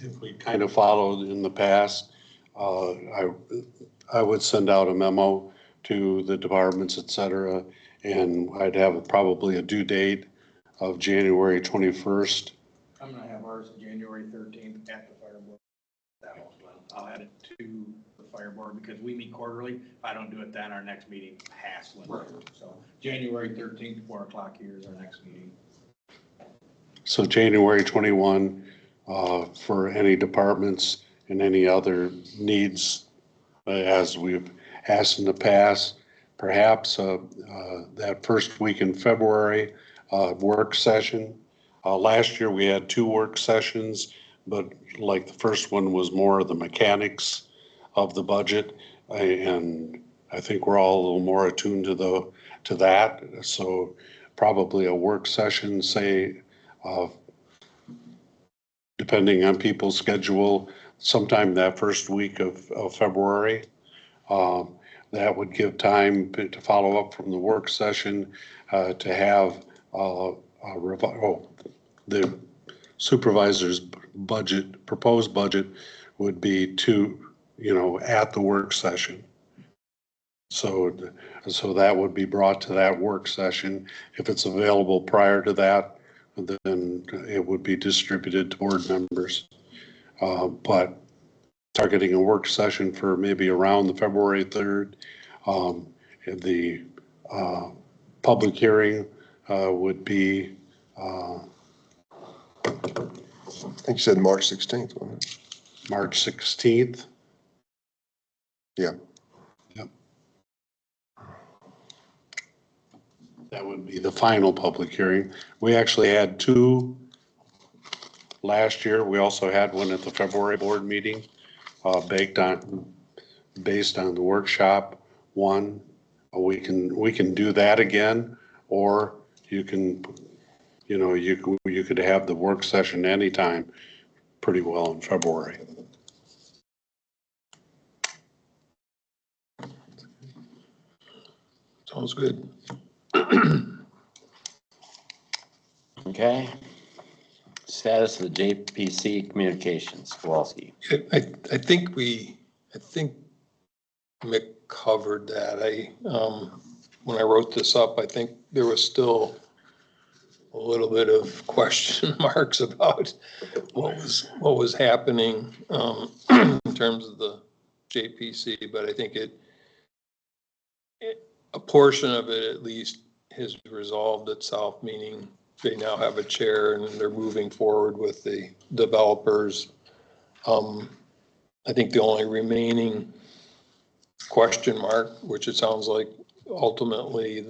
[SPEAKER 3] If we kind of followed in the past, I would send out a memo to the departments, et cetera, and I'd have probably a due date of January 21st.
[SPEAKER 5] I'm gonna have ours January 13th at the fire board. I'll add it to the fire board because we meet quarterly. If I don't do it then, our next meeting past Wednesday. So January 13th, 4 o'clock here is our next meeting.
[SPEAKER 3] So January 21, for any departments and any other needs, as we've asked in the past, perhaps that first week in February, work session. Last year, we had 2 work sessions, but like the first one was more of the mechanics of the budget. And I think we're all a little more attuned to that. So probably a work session, say, depending on people's schedule, sometime that first week of February. That would give time to follow up from the work session, to have the supervisor's budget, proposed budget would be at the work session. So that would be brought to that work session. If it's available prior to that, then it would be distributed to board members. But targeting a work session for maybe around the February 3rd. The public hearing would be,
[SPEAKER 7] I think you said March 16th, wasn't it?
[SPEAKER 3] March 16th.
[SPEAKER 7] Yeah.
[SPEAKER 3] Yep. That would be the final public hearing. We actually had two last year. We also had one at the February board meeting, based on the workshop one. We can do that again, or you could have the work session anytime pretty well in February.
[SPEAKER 4] Sounds good.
[SPEAKER 1] Okay. Status of the JPC communications, Kowalski.
[SPEAKER 4] I think Mick covered that. When I wrote this up, I think there was still a little bit of question marks about what was happening in terms of the JPC, but I think a portion of it at least has resolved itself, meaning they now have a chair and they're moving forward with the developers. I think the only remaining question mark, which it sounds like ultimately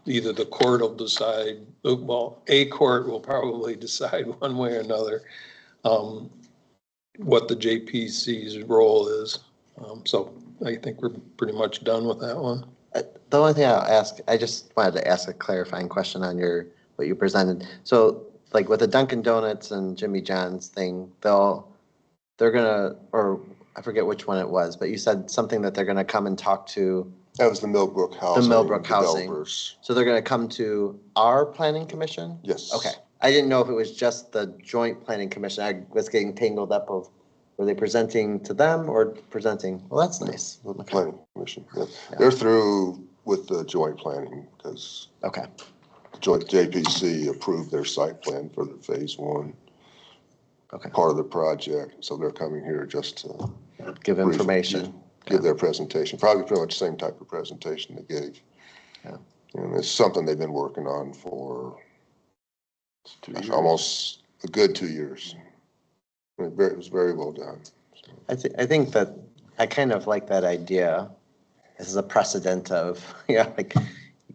[SPEAKER 4] either the court will decide, well, a court will probably decide one way or another, what the JPC's role is. So I think we're pretty much done with that one.
[SPEAKER 2] The only thing I'll ask, I just wanted to ask a clarifying question on what you presented. So like with the Dunkin' Donuts and Jimmy John's thing, they're gonna, or I forget which one it was, but you said something that they're gonna come and talk to.
[SPEAKER 7] That was the Millbrook housing.
[SPEAKER 2] The Millbrook housing.
[SPEAKER 7] Developers.
[SPEAKER 2] So they're gonna come to our planning commission?
[SPEAKER 7] Yes.
[SPEAKER 2] Okay. I didn't know if it was just the joint planning commission. I was getting tangled up of, were they presenting to them or presenting? Well, that's nice.
[SPEAKER 7] The planning commission. Yeah. They're through with the joint planning because
[SPEAKER 2] Okay.
[SPEAKER 7] the joint JPC approved their site plan for the phase one.
[SPEAKER 2] Okay.
[SPEAKER 7] Part of the project. So they're coming here just to
[SPEAKER 2] Give information.
[SPEAKER 7] Give their presentation, probably pretty much the same type of presentation they gave.
[SPEAKER 2] Yeah.
[SPEAKER 7] And it's something they've been working on for almost a good 2 years. It was very well done.
[SPEAKER 2] I think that I kind of like that idea as a precedent of, like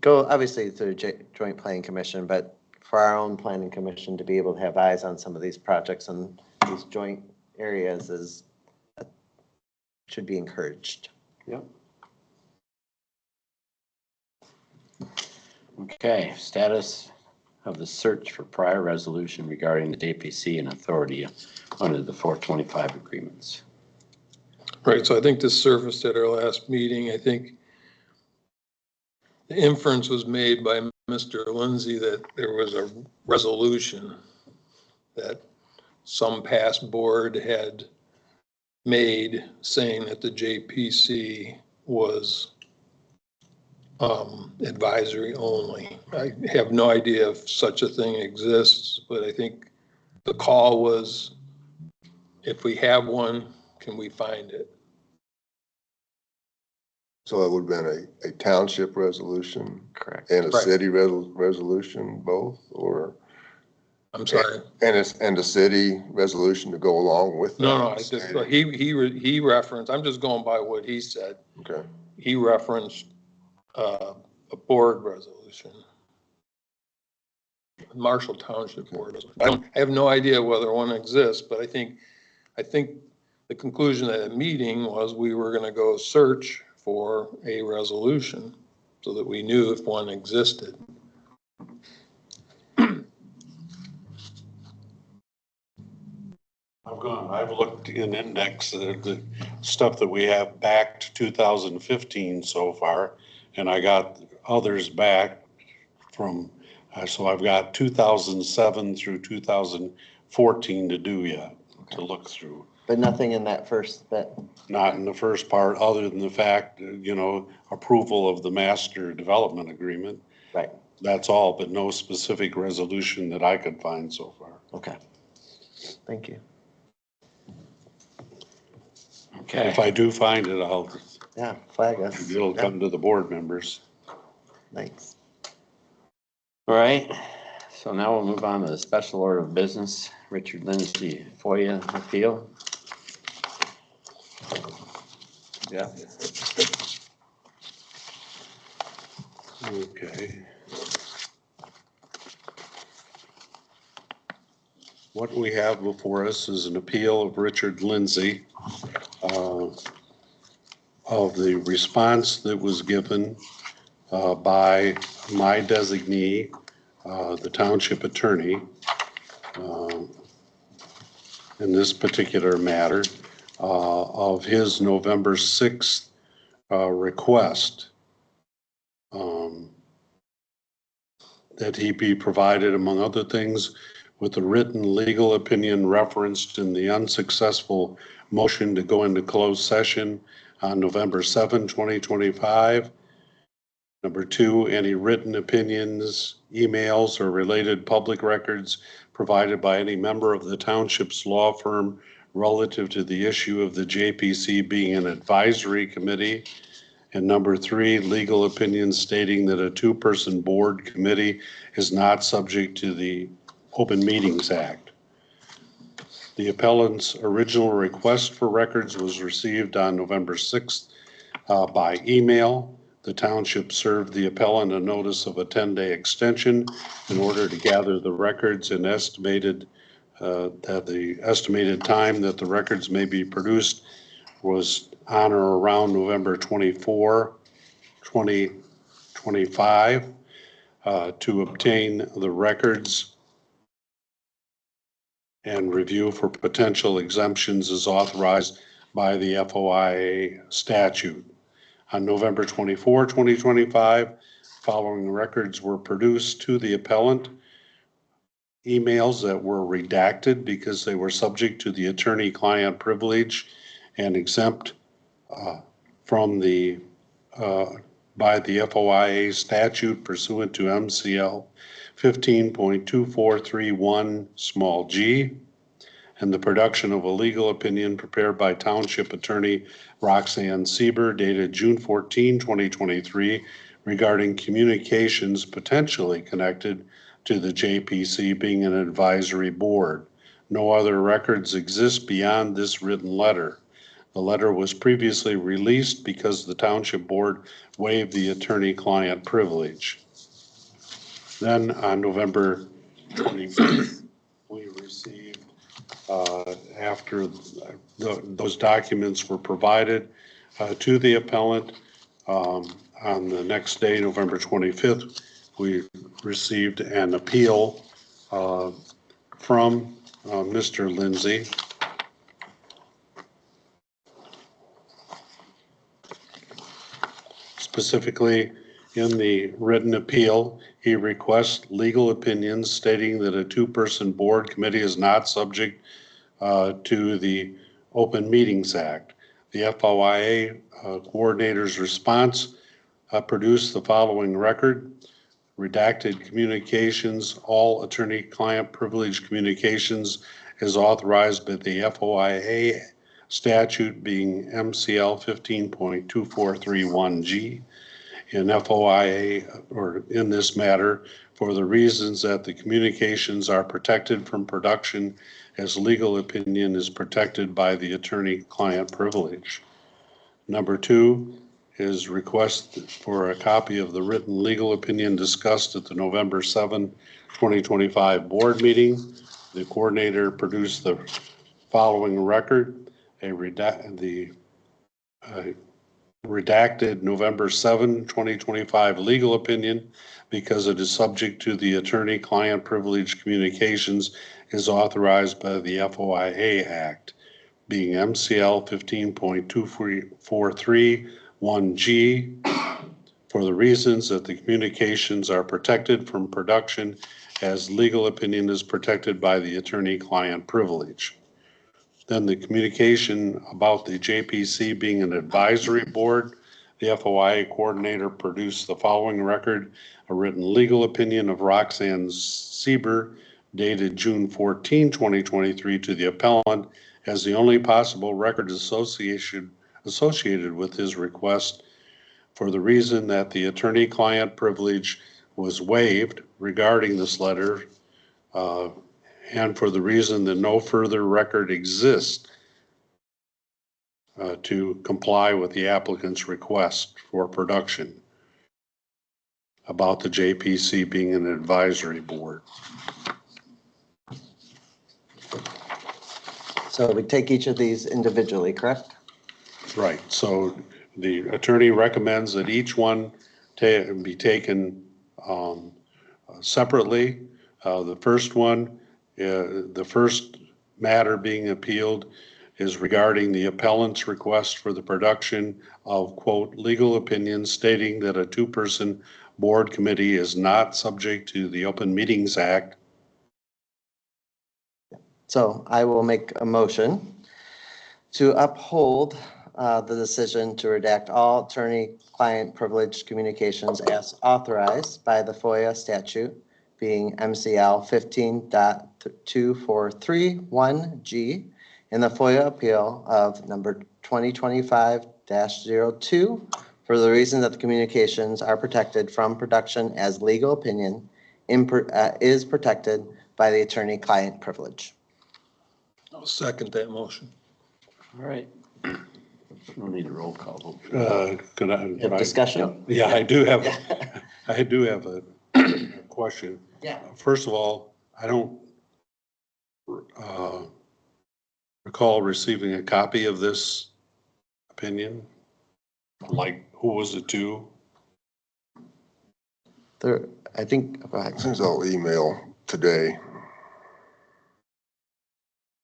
[SPEAKER 2] go obviously through joint planning commission, but for our own planning commission to be able to have eyes on some of these projects and these joint areas should be encouraged.
[SPEAKER 1] Yep. Okay, status of the search for prior resolution regarding the JPC and authority under the 425 agreements.
[SPEAKER 4] Right, so I think this surfaced at our last meeting. I think the inference was made by Mr. Lindsay that there was a resolution that some past board had made saying that the JPC was advisory only. I have no idea if such a thing exists, but I think the call was, if we have one, can we find it?
[SPEAKER 7] So it would have been a township resolution
[SPEAKER 2] Correct.
[SPEAKER 7] and a
[SPEAKER 4] Right.
[SPEAKER 7] city resolution, both, or?
[SPEAKER 4] I'm sorry.
[SPEAKER 7] And a city resolution to go along with that?
[SPEAKER 4] No, he referenced, I'm just going by what he said.
[SPEAKER 7] Okay.
[SPEAKER 4] He referenced a board resolution. Marshall Township Board. I have no idea whether one exists, but I think the conclusion of that meeting was we were gonna go search for a resolution so that we knew if one existed.
[SPEAKER 3] I've looked in index, the stuff that we have back to 2015 so far, and I got others back from, so I've got 2007 through 2014 to do yet, to look through.
[SPEAKER 2] But nothing in that first bit.
[SPEAKER 3] Not in the first part, other than the fact, approval of the master development agreement.
[SPEAKER 2] Right.
[SPEAKER 3] That's all, but no specific resolution that I could find so far.
[SPEAKER 2] Okay. Thank you.
[SPEAKER 1] Okay.
[SPEAKER 3] If I do find it,
[SPEAKER 2] Yeah, flag us.
[SPEAKER 3] it'll come to the board members.
[SPEAKER 2] Thanks.
[SPEAKER 1] All right, so now we'll move on to the special order of business. Richard Lindsay FOIA appeal. Yeah.
[SPEAKER 3] Okay. What we have before us is an appeal of Richard Lindsay of the response that was given by my designee, the township attorney, in this particular matter, of his November 6th request that he be provided, among other things, with a written legal opinion referenced in the unsuccessful motion to go into closed session on November 7, 2025. Number two, any written opinions, emails, or related public records provided by any member of the township's law firm relative to the issue of the JPC being an advisory committee. And number three, legal opinions stating that a two-person board committee is not subject to the Open Meetings Act. The appellant's original request for records was received on November 6th by email. The township served the appellant a notice of a 10-day extension in order to gather the records, and estimated that the estimated time that the records may be produced was on or around November 24, 2025. To obtain the records and review for potential exemptions is authorized by the FOIA statute. On November 24, 2025, following records were produced to the appellant. Emails that were redacted because they were subject to the attorney-client privilege and exempt from the by the FOIA statute pursuant to MCL 15.2431 small g, and the production of a legal opinion prepared by Township Attorney Roxanne Sieber dated June 14, 2023, regarding communications potentially connected to the JPC being an advisory board. No other records exist beyond this written letter. The letter was previously released because the Township Board waived the attorney-client privilege. Then on November 25th, we received, after those documents were provided to the appellant, on the next day, November 25th, we received an appeal from Mr. Lindsay. Specifically, in the written appeal, he requests legal opinions stating that a two-person board committee is not subject to the Open Meetings Act. The FOIA coordinator's response produced the following record: redacted communications, all attorney-client privilege communications is authorized by the FOIA statute being MCL 15.2431G. In FOIA, or in this matter, for the reasons that the communications are protected from production as legal opinion is protected by the attorney-client privilege. Number two is request for a copy of the written legal opinion discussed at the November 7, 2025 board meeting. The coordinator produced the following record: redacted November 7, 2025 legal opinion, because it is subject to the attorney-client privilege communications, is authorized by the FOIA Act. being MCL 15.2431G, for the reasons that the communications are protected from production as legal opinion is protected by the attorney-client privilege. Then the communication about the JPC being an advisory board, the FOIA coordinator produced the following record: a written legal opinion of Roxanne Sieber dated June 14, 2023 to the appellant as the only possible record associated with his request, for the reason that the attorney-client privilege was waived regarding this letter, and for the reason that no further record exists to comply with the applicant's request for production about the JPC being an advisory board.
[SPEAKER 2] So we take each of these individually, correct?
[SPEAKER 3] Right, so the attorney recommends that each one be taken separately. The first one, the first matter being appealed is regarding the appellant's request for the production of, quote, legal opinions stating that a two-person board committee is not subject to the Open Meetings Act.
[SPEAKER 2] So I will make a motion to uphold the decision to redact all attorney-client privileged communications as authorized by the FOIA statute, being MCL 15.2431G, in the FOIA appeal of number 2025-02, for the reason that the communications are protected from production as legal opinion is protected by the attorney-client privilege.
[SPEAKER 4] I'll second that motion.
[SPEAKER 1] All right. No need a roll call.
[SPEAKER 3] Could I?
[SPEAKER 2] You have discussion?
[SPEAKER 3] Yeah, I do have a question.
[SPEAKER 2] Yeah.
[SPEAKER 3] First of all, I don't recall receiving a copy of this opinion. Like, who was it to?
[SPEAKER 2] There, I think, go ahead.
[SPEAKER 7] As soon as I'll email today.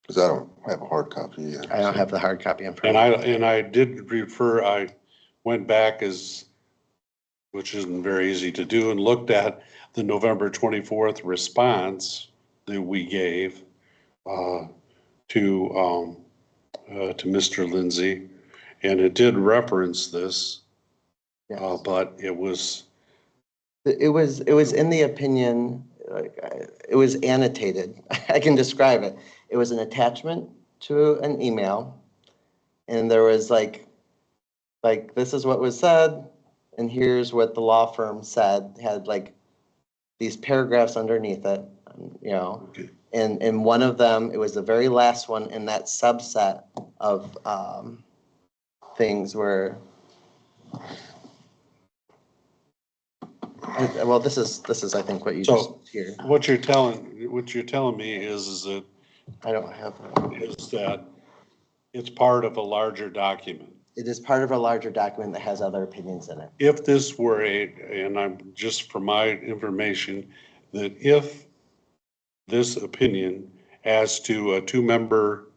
[SPEAKER 7] Because I don't have a hard copy yet.
[SPEAKER 2] I don't have the hard copy in front of me.
[SPEAKER 3] And I did refer, I went back which isn't very easy to do, and looked at the November 24th response that we gave to Mr. Lindsay, and it did reference this,
[SPEAKER 2] Yes.
[SPEAKER 3] but it was
[SPEAKER 2] in the opinion, it was annotated. I can describe it. It was an attachment to an email, and there was like this is what was said, and here's what the law firm said, had like these paragraphs underneath it, you know.
[SPEAKER 3] okay.
[SPEAKER 2] And one of them, it was the very last one in that subset of things where, well, this is I think what you just
[SPEAKER 3] So
[SPEAKER 2] hear.
[SPEAKER 3] what you're telling me is that
[SPEAKER 2] I don't have.
[SPEAKER 3] that it's part of a larger document.
[SPEAKER 2] It is part of a larger document that has other opinions in it.
[SPEAKER 3] If this were and I'm just for my information, that if this opinion as to a two-member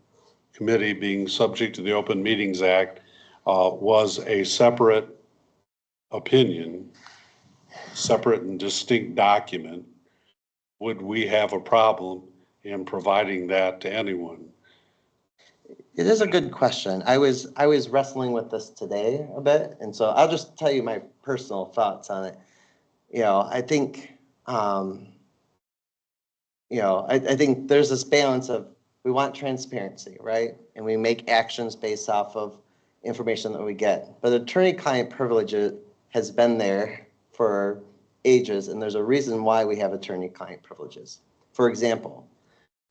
[SPEAKER 3] committee being subject to the Open Meetings Act was a separate opinion, separate and distinct document, would we have a problem in providing that to anyone?
[SPEAKER 2] It is a good question. I was wrestling with this today a bit, and so I'll just tell you my personal thoughts on it. You know, I think, I think there's this balance of we want transparency, right? And we make actions based off of information that we get. But attorney-client privilege has been there for ages, and there's a reason why we have attorney-client privileges. For example,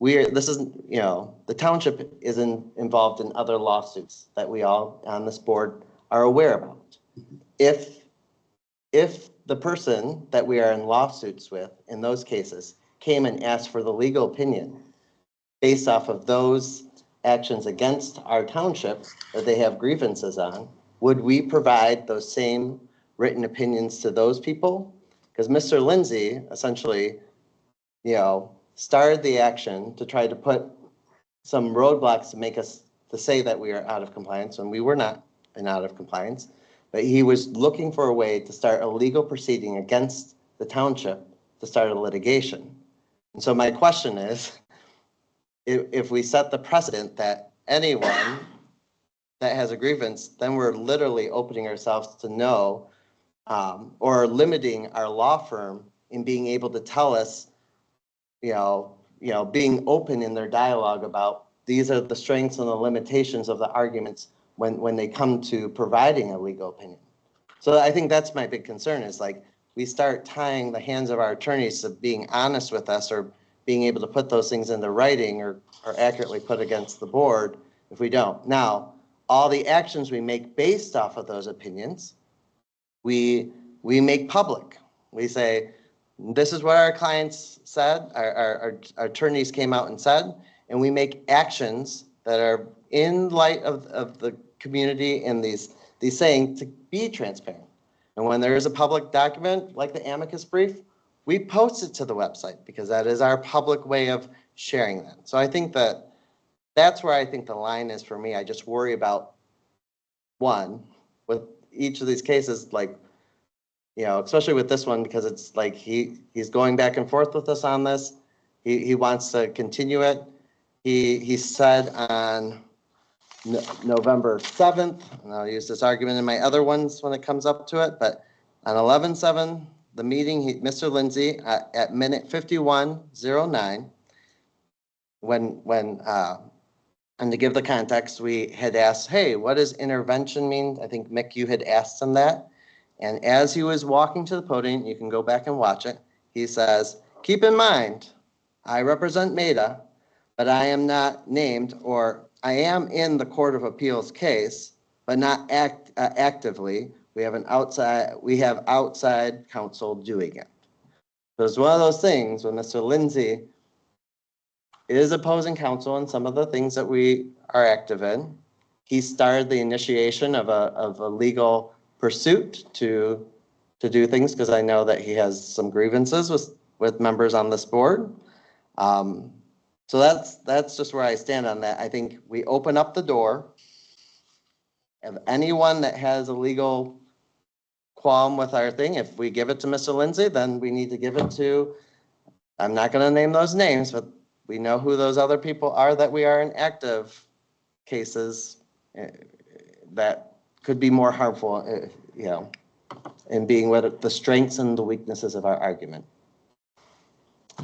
[SPEAKER 2] the township isn't involved in other lawsuits that we all on this board are aware about. If the person that we are in lawsuits with in those cases came and asked for the legal opinion based off of those actions against our township that they have grievances on, would we provide those same written opinions to those people? Because Mr. Lindsay essentially, started the action to try to put some roadblocks to make us to say that we are out of compliance when we were not out of compliance. But he was looking for a way to start a legal proceeding against the township to start a litigation. And so my question is, if we set the precedent that anyone that has a grievance, then we're literally opening ourselves to no, or limiting our law firm in being able to tell us, being open in their dialogue about these are the strengths and the limitations of the arguments when they come to providing a legal opinion. So I think that's my big concern is like, we start tying the hands of our attorneys to being honest with us or being able to put those things into writing or accurately put against the board if we don't. Now, all the actions we make based off of those opinions, we make public. We say, this is what our clients said, our attorneys came out and said, and we make actions that are in light of the community and these saying to be transparent. And when there is a public document like the amicus brief, we post it to the website because that is our public way of sharing that. So I think that's where I think the line is for me. I just worry about one, with each of these cases, like, especially with this one, because it's like he's going back and forth with us on this. He wants to continue it. He said on November 7th, and I'll use this argument in my other ones when it comes up to it, but on 11/7, the meeting, Mr. Lindsay, at minute 51:09, and to give the context, we had asked, hey, what does intervention mean? I think, Mick, you had asked him that. And as he was walking to the podium, you can go back and watch it, he says, keep in mind, I represent Maida, but I am not named, or I am in the Court of Appeals case, but not actively. We have outside counsel doing it. So it's one of those things when Mr. Lindsay is opposing counsel in some of the things that we are active in. He started the initiation of a legal pursuit to do things because I know that he has some grievances with members on this board. So that's just where I stand on that. I think we open up the door of anyone that has a legal qualm with our thing. If we give it to Mr. Lindsay, then we need to give it to, I'm not going to name those names, but we know who those other people are that we are in active cases that could be more harmful, in being what the strengths and the weaknesses of our argument.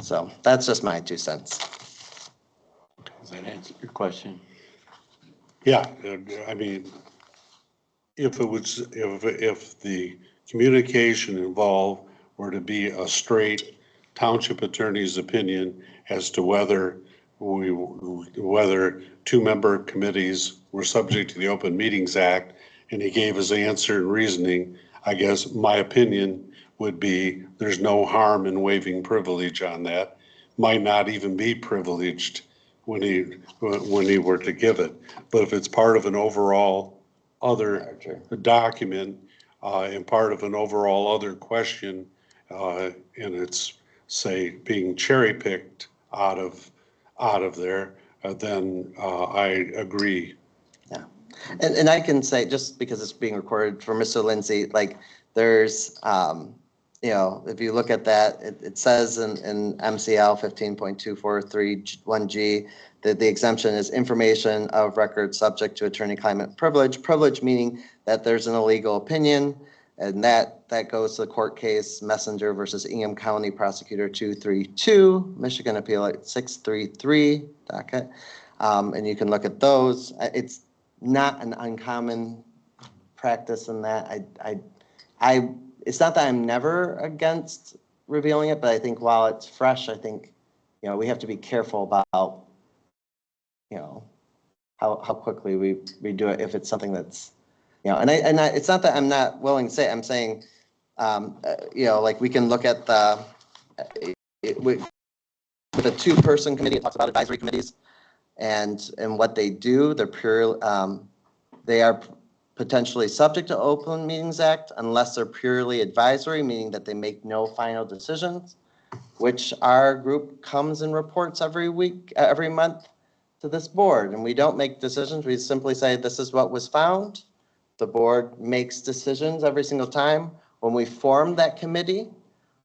[SPEAKER 2] So that's just my 2 cents.
[SPEAKER 1] Does that answer your question?
[SPEAKER 3] Yeah, I mean, if the communication involved were to be a straight township attorney's opinion as to whether 2-member committees were subject to the Open Meetings Act, and he gave his answer and reasoning, I guess my opinion would be there's no harm in waiving privilege on that. Might not even be privileged when he were to give it. But if it's part of an overall other document and part of an overall other question, and it's, say, being cherry picked out of there, then I agree.
[SPEAKER 2] Yeah, and I can say, just because it's being recorded for Mr. Lindsay, like there's, if you look at that, it says in MCL 15.243(1G) that the exemption is information of record subject to attorney-client privilege. Privilege meaning that there's an illegal opinion, and that goes to the court case Messenger versus Ingham County Prosecutor 232, Michigan Appeal at 633 docket. And you can look at those. It's not an uncommon practice in that. It's not that I'm never against revealing it, but I think while it's fresh, I think, we have to be careful about, how quickly we do it if it's something that's, it's not that I'm not willing to say it. I'm saying, like we can look at with a 2-person committee, it talks about advisory committees and what they do. They are potentially subject to Open Meetings Act unless they're purely advisory, meaning that they make no final decisions, which our group comes and reports every month to this board, and we don't make decisions. We simply say, this is what was found. The board makes decisions every single time. When we formed that committee,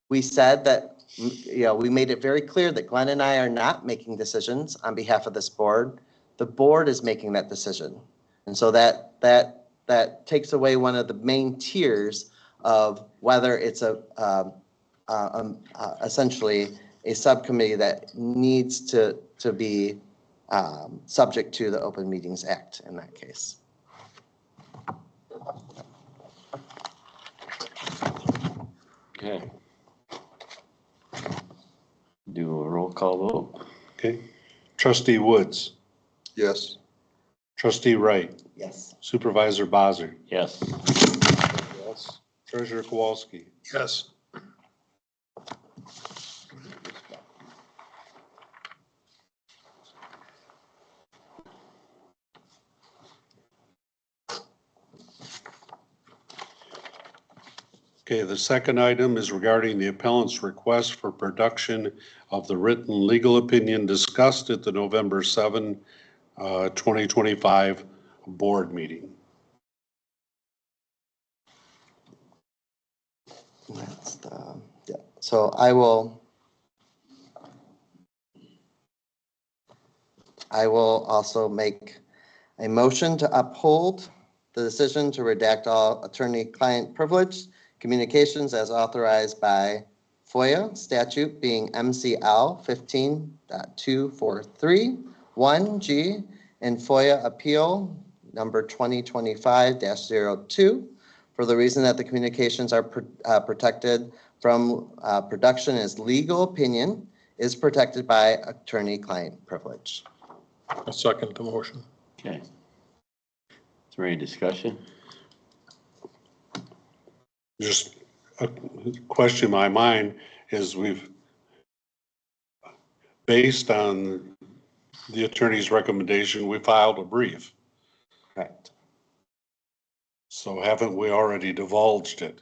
[SPEAKER 2] we said that, we made it very clear that Glenn and I are not making decisions on behalf of this board. The board is making that decision. And so that takes away one of the main tiers of whether it's essentially a subcommittee that needs to be subject to the Open Meetings Act in that case.
[SPEAKER 1] Okay. Do a roll call vote.
[SPEAKER 3] Okay. Trustee Woods,
[SPEAKER 7] Yes.
[SPEAKER 3] trustee Wright,
[SPEAKER 2] Yes.
[SPEAKER 3] supervisor Bazir,
[SPEAKER 1] Yes.
[SPEAKER 3] yes, treasurer Kowalski.
[SPEAKER 4] Yes.
[SPEAKER 3] Okay, the second item is regarding the appellant's request for production of the written legal opinion discussed at the November 7, 2025 board meeting.
[SPEAKER 2] That's the, yeah. So I will also make a motion to uphold the decision to redact all attorney-client privilege communications as authorized by FOIA statute being MCL 15.243(1)G and FOIA appeal number 2025-02 for the reason that the communications are protected from production as legal opinion is protected by attorney-client privilege.
[SPEAKER 4] I second the motion.
[SPEAKER 1] Okay. Is there any discussion?
[SPEAKER 3] Just a question in my mind is based on the attorney's recommendation, we filed a brief.
[SPEAKER 2] Correct.
[SPEAKER 3] So haven't we already divulged it?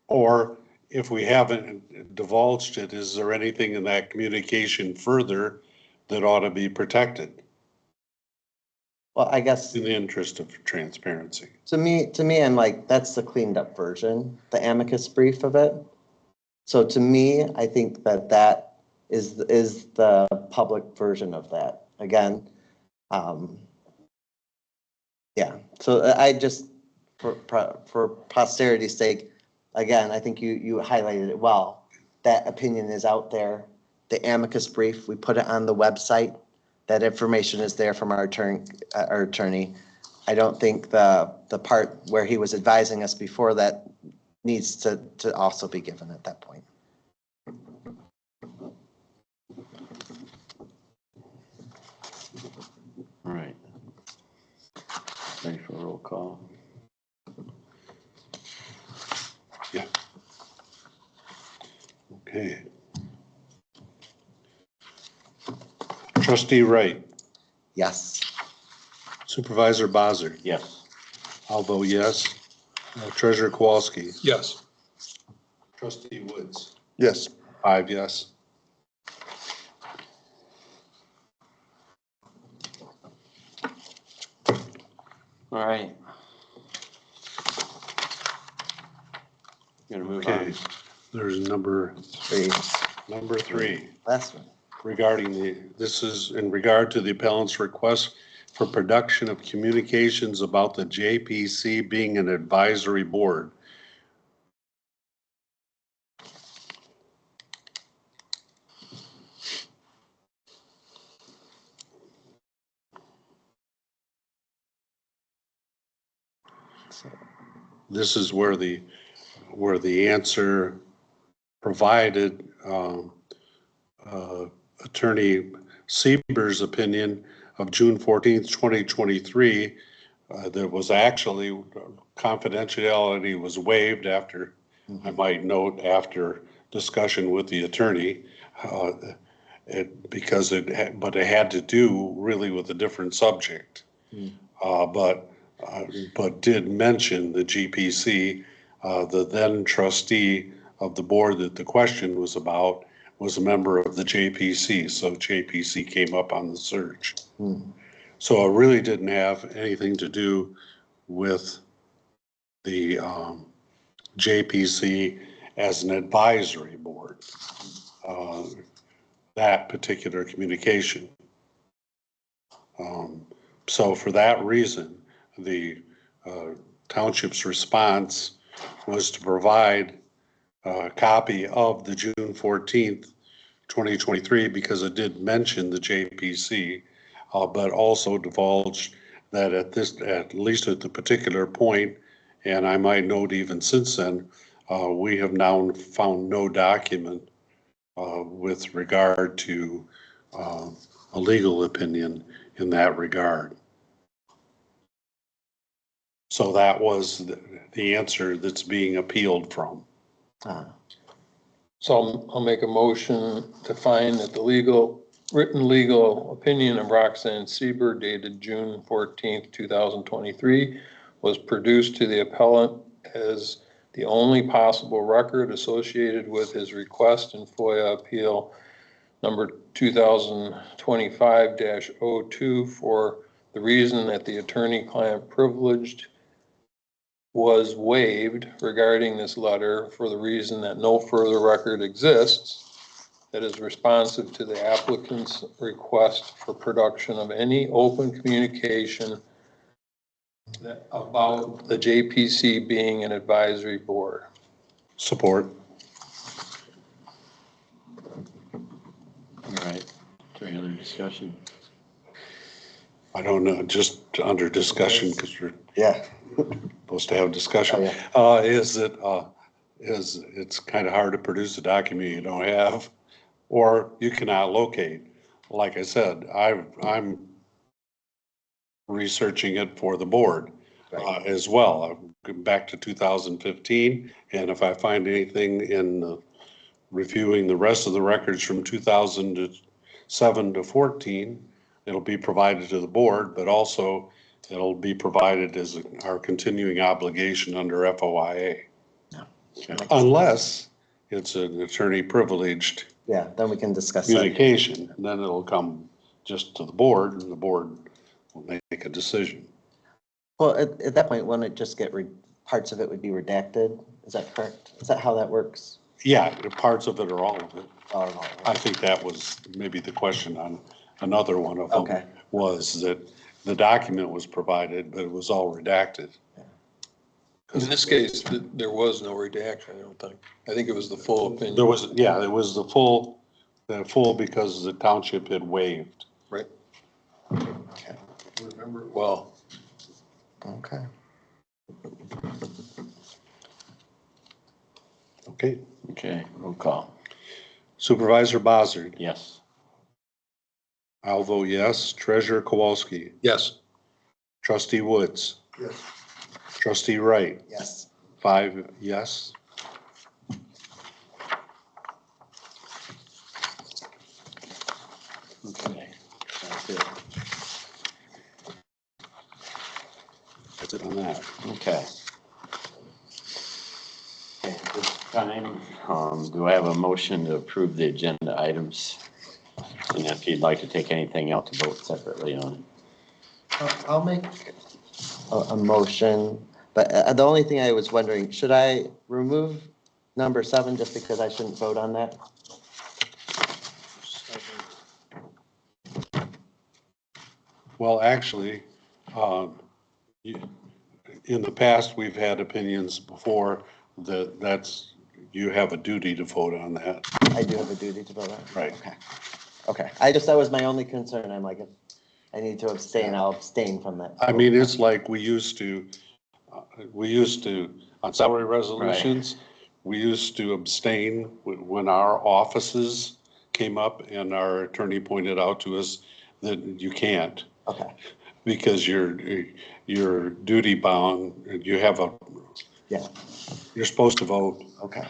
[SPEAKER 3] Or if we haven't divulged it, is there anything in that communication further that ought to be protected
[SPEAKER 2] Well, I guess
[SPEAKER 3] in the interest of transparency?
[SPEAKER 2] to me, I'm like, that's the cleaned up version, the amicus brief of it. So to me, I think that is the public version of that. Again, yeah. So I just, for posterity's sake, again, I think you highlighted it well. That opinion is out there. The amicus brief, we put it on the website. That information is there from our attorney. I don't think the part where he was advising us before that needs to also be given at that point.
[SPEAKER 1] All right. Ready for a roll call?
[SPEAKER 3] Yeah. Okay. Trustee Wright,
[SPEAKER 2] Yes.
[SPEAKER 3] supervisor Bazir,
[SPEAKER 1] Yes.
[SPEAKER 3] I'll vote yes. Treasurer Kowalski,
[SPEAKER 4] Yes.
[SPEAKER 3] trustee Woods,
[SPEAKER 7] Yes.
[SPEAKER 3] 5 yes.
[SPEAKER 1] All right. Gonna move
[SPEAKER 3] Okay,
[SPEAKER 1] on.
[SPEAKER 3] there's number
[SPEAKER 2] 3.
[SPEAKER 3] 3
[SPEAKER 2] Last one.
[SPEAKER 3] regarding this is in regard to the appellant's request for production of communications about the JPC being an advisory board. This is where the answer provided, Attorney Sieber's opinion of June 14th, 2023, that was actually confidentiality was waived after, I might note, after discussion with the attorney, but it had to do really with a different subject. But did mention the GPC, the then trustee of the board that the question was about was a member of the JPC, so JPC came up on the search. So it really didn't have anything to do with the JPC as an advisory board, that particular communication. So for that reason, the township's response was to provide a copy of the June 14th, 2023, because it did mention the JPC, but also divulged that at least at the particular point, and I might note even since then, we have now found no document with regard to a legal opinion in that regard. So that was the answer that's being appealed from.
[SPEAKER 4] So I'll make a motion to find that the written legal opinion of Roxanne Sieber dated June 14th, 2023 was produced to the appellant as the only possible record associated with his request in FOIA appeal number 2025-02 for the reason that the attorney-client privileged was waived regarding this letter for the reason that no further record exists that is responsive to the applicant's request for production of any open communication about the JPC being an advisory board.
[SPEAKER 3] Support.
[SPEAKER 1] All right. Is there any other discussion?
[SPEAKER 3] I don't know, just under discussion, because we're
[SPEAKER 2] Yeah.
[SPEAKER 3] supposed to have discussion. Is it's kind of hard to produce a document you don't have, or you cannot locate. Like I said, I'm researching it for the board as well. I'm going back to 2015, and if I find anything in reviewing the rest of the records from 2007 to 14, it'll be provided to the board, but also it'll be provided as our continuing obligation under FOIA. Unless it's an attorney privileged
[SPEAKER 2] Yeah, then we can discuss that.
[SPEAKER 3] communication, then it'll come just to the board and the board will make a decision.
[SPEAKER 2] Well, at that point, wouldn't it just get, parts of it would be redacted? Is that correct? Is that how that works?
[SPEAKER 3] Yeah, parts of it or all of it.
[SPEAKER 2] Oh,
[SPEAKER 3] I think that was maybe the question on another one of them.
[SPEAKER 2] Okay.
[SPEAKER 3] Was that the document was provided, but it was all redacted.
[SPEAKER 4] In this case, there was no redaction, I don't think. I think it was the full opinion.
[SPEAKER 3] There was, yeah, it was the full because the township had waived.
[SPEAKER 4] Right. Okay. Remember it well.
[SPEAKER 2] Okay.
[SPEAKER 3] Okay.
[SPEAKER 1] Okay, roll call.
[SPEAKER 3] Supervisor Bossard.
[SPEAKER 1] Yes.
[SPEAKER 3] I'll vote yes. Treasurer Kowalski.
[SPEAKER 4] Yes.
[SPEAKER 3] Trustee Woods.
[SPEAKER 7] Yes.
[SPEAKER 3] Trustee Wright.
[SPEAKER 2] Yes.
[SPEAKER 3] 5 yes.
[SPEAKER 1] Okay, that's it.
[SPEAKER 3] That's it on that.
[SPEAKER 1] Okay. Okay, at this time, do I have a motion to approve the agenda items? And if you'd like to take anything out to vote separately on.
[SPEAKER 2] I'll make a motion, but the only thing I was wondering, should I remove number 7 just because I shouldn't vote on that?
[SPEAKER 3] Well, actually, in the past, we've had opinions before that's, you have a duty to vote on that.
[SPEAKER 2] I do have a duty to vote on it?
[SPEAKER 3] Right.
[SPEAKER 2] Okay. Okay. That was my only concern. I'm like, if I need to abstain, I'll abstain from that.
[SPEAKER 3] I mean, it's like we used to, on salary resolutions, we used to abstain when our offices came up and our attorney pointed out to us that you can't.
[SPEAKER 2] Okay.
[SPEAKER 3] Because you're duty bound, you have
[SPEAKER 2] Yeah.
[SPEAKER 3] you're supposed to vote
[SPEAKER 2] Okay.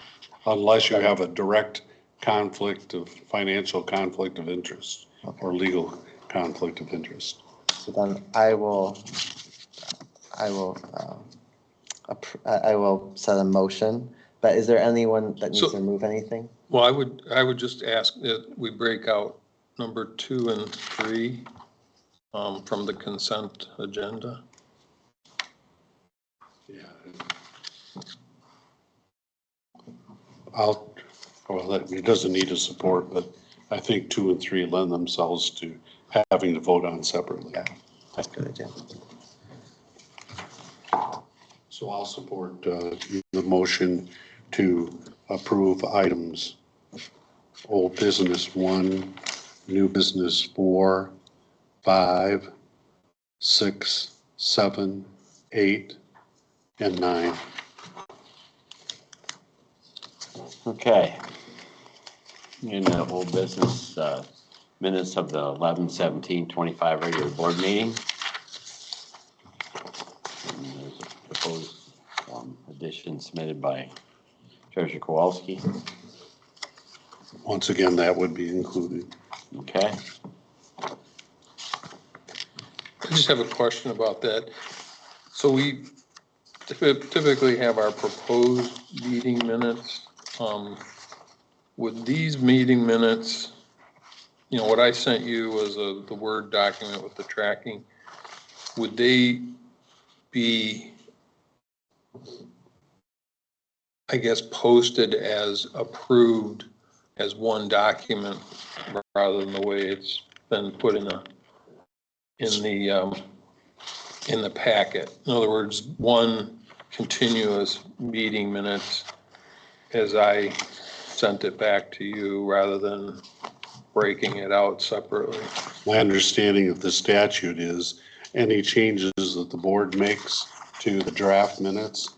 [SPEAKER 3] unless you have a direct financial conflict of interest or legal conflict of interest.
[SPEAKER 2] So then I will set a motion But is there anyone that needs
[SPEAKER 4] So-
[SPEAKER 2] to remove anything?
[SPEAKER 4] Well, I would just ask that we break out number 2 and 3 from the consent agenda.
[SPEAKER 3] Yeah. Well, it doesn't need a support, but I think 2 and 3 lend themselves to having to vote on separately.
[SPEAKER 2] Yeah. That's a good idea.
[SPEAKER 3] So I'll support the motion to approve items old business 1, new business 4, 5, 6, 7, 8, and 9.
[SPEAKER 1] Okay. In the old business, minutes of the 11/17/25 regular board meeting. And there's a proposed addition submitted by Treasurer Kowalski.
[SPEAKER 3] Once again, that would be included.
[SPEAKER 1] Okay.
[SPEAKER 4] I just have a question about that. So we typically have our proposed meeting minutes. Would these meeting minutes, what I sent you was the Word document with the tracking. Would they be, I guess, posted as approved as one document rather than the way it's been put in the packet? In other words, one continuous meeting minutes as I sent it back to you rather than breaking it out separately.
[SPEAKER 3] My understanding of the statute is any changes that the board makes to the draft minutes,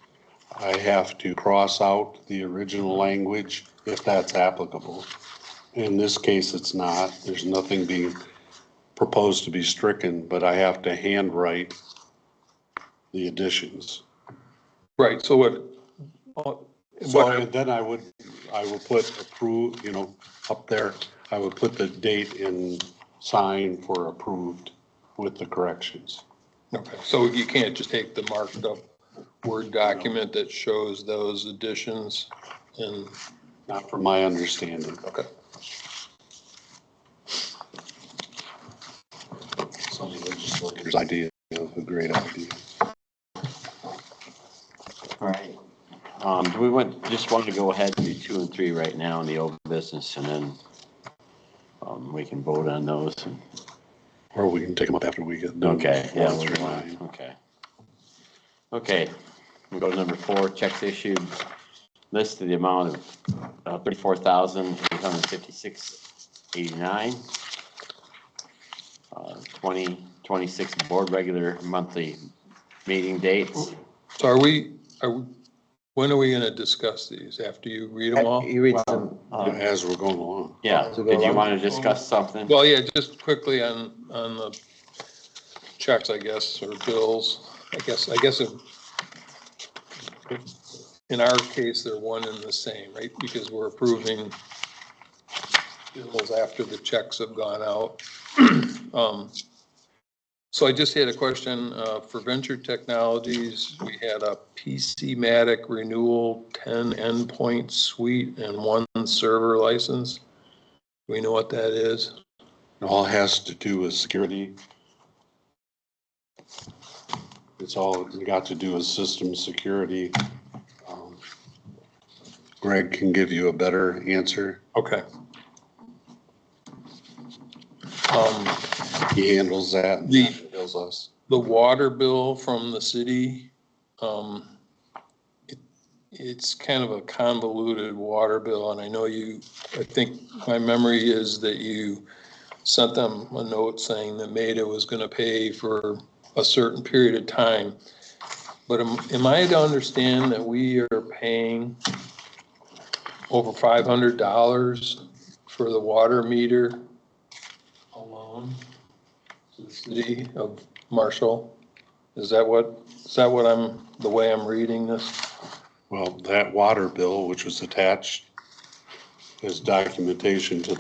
[SPEAKER 3] I have to cross out the original language if that's applicable. In this case, it's not. There's nothing being proposed to be stricken, but I have to handwrite the additions.
[SPEAKER 4] Right, so
[SPEAKER 3] Then I will put approve, up there, I would put the date in sign for approved with the corrections.
[SPEAKER 4] okay, so you can't just take the marked up Word document that shows those additions and,
[SPEAKER 3] Not from my understanding.
[SPEAKER 4] okay.
[SPEAKER 3] Some legislators' idea of a great idea.
[SPEAKER 1] All right. Do we just want to go ahead and do 2 and 3 right now in the old business, and then we can vote on those?
[SPEAKER 3] Or we can take them up after we get done.
[SPEAKER 1] Okay, yeah,
[SPEAKER 3] Four through
[SPEAKER 1] we're fine.
[SPEAKER 3] nine.
[SPEAKER 1] Okay. Okay, we'll go to number 4, checks issued. List of the amount of $34,856.89. 2026 board regular monthly meeting dates.
[SPEAKER 4] So when are we gonna discuss these? After you read them all?
[SPEAKER 2] You read them.
[SPEAKER 3] As we're going along.
[SPEAKER 1] Yeah,
[SPEAKER 2] So go
[SPEAKER 1] did you
[SPEAKER 2] along.
[SPEAKER 1] want to discuss something?
[SPEAKER 4] Well, yeah, just quickly on the checks, I guess, or bills. I guess in our case, they're one and the same, right? Because we're approving bills after the checks have gone out. So I just had a question for Venture Technologies. We had a PC-Matic renewal, 10 endpoint suite and 1 server license. Do we know what that is?
[SPEAKER 3] It all has to do with security. It's all got to do with system security. Greg can give you a better answer.
[SPEAKER 4] Okay.
[SPEAKER 3] He handles that and
[SPEAKER 4] The-
[SPEAKER 3] bills us.
[SPEAKER 4] The water bill from the city, it's kind of a convoluted water bill, and I think my memory is that you sent them a note saying that Maida was gonna pay for a certain period of time. But am I to understand that we are paying over $500 for the water meter alone to the city of Marshall? Is that the way I'm reading this?
[SPEAKER 3] Well, that water bill, which was attached as documentation to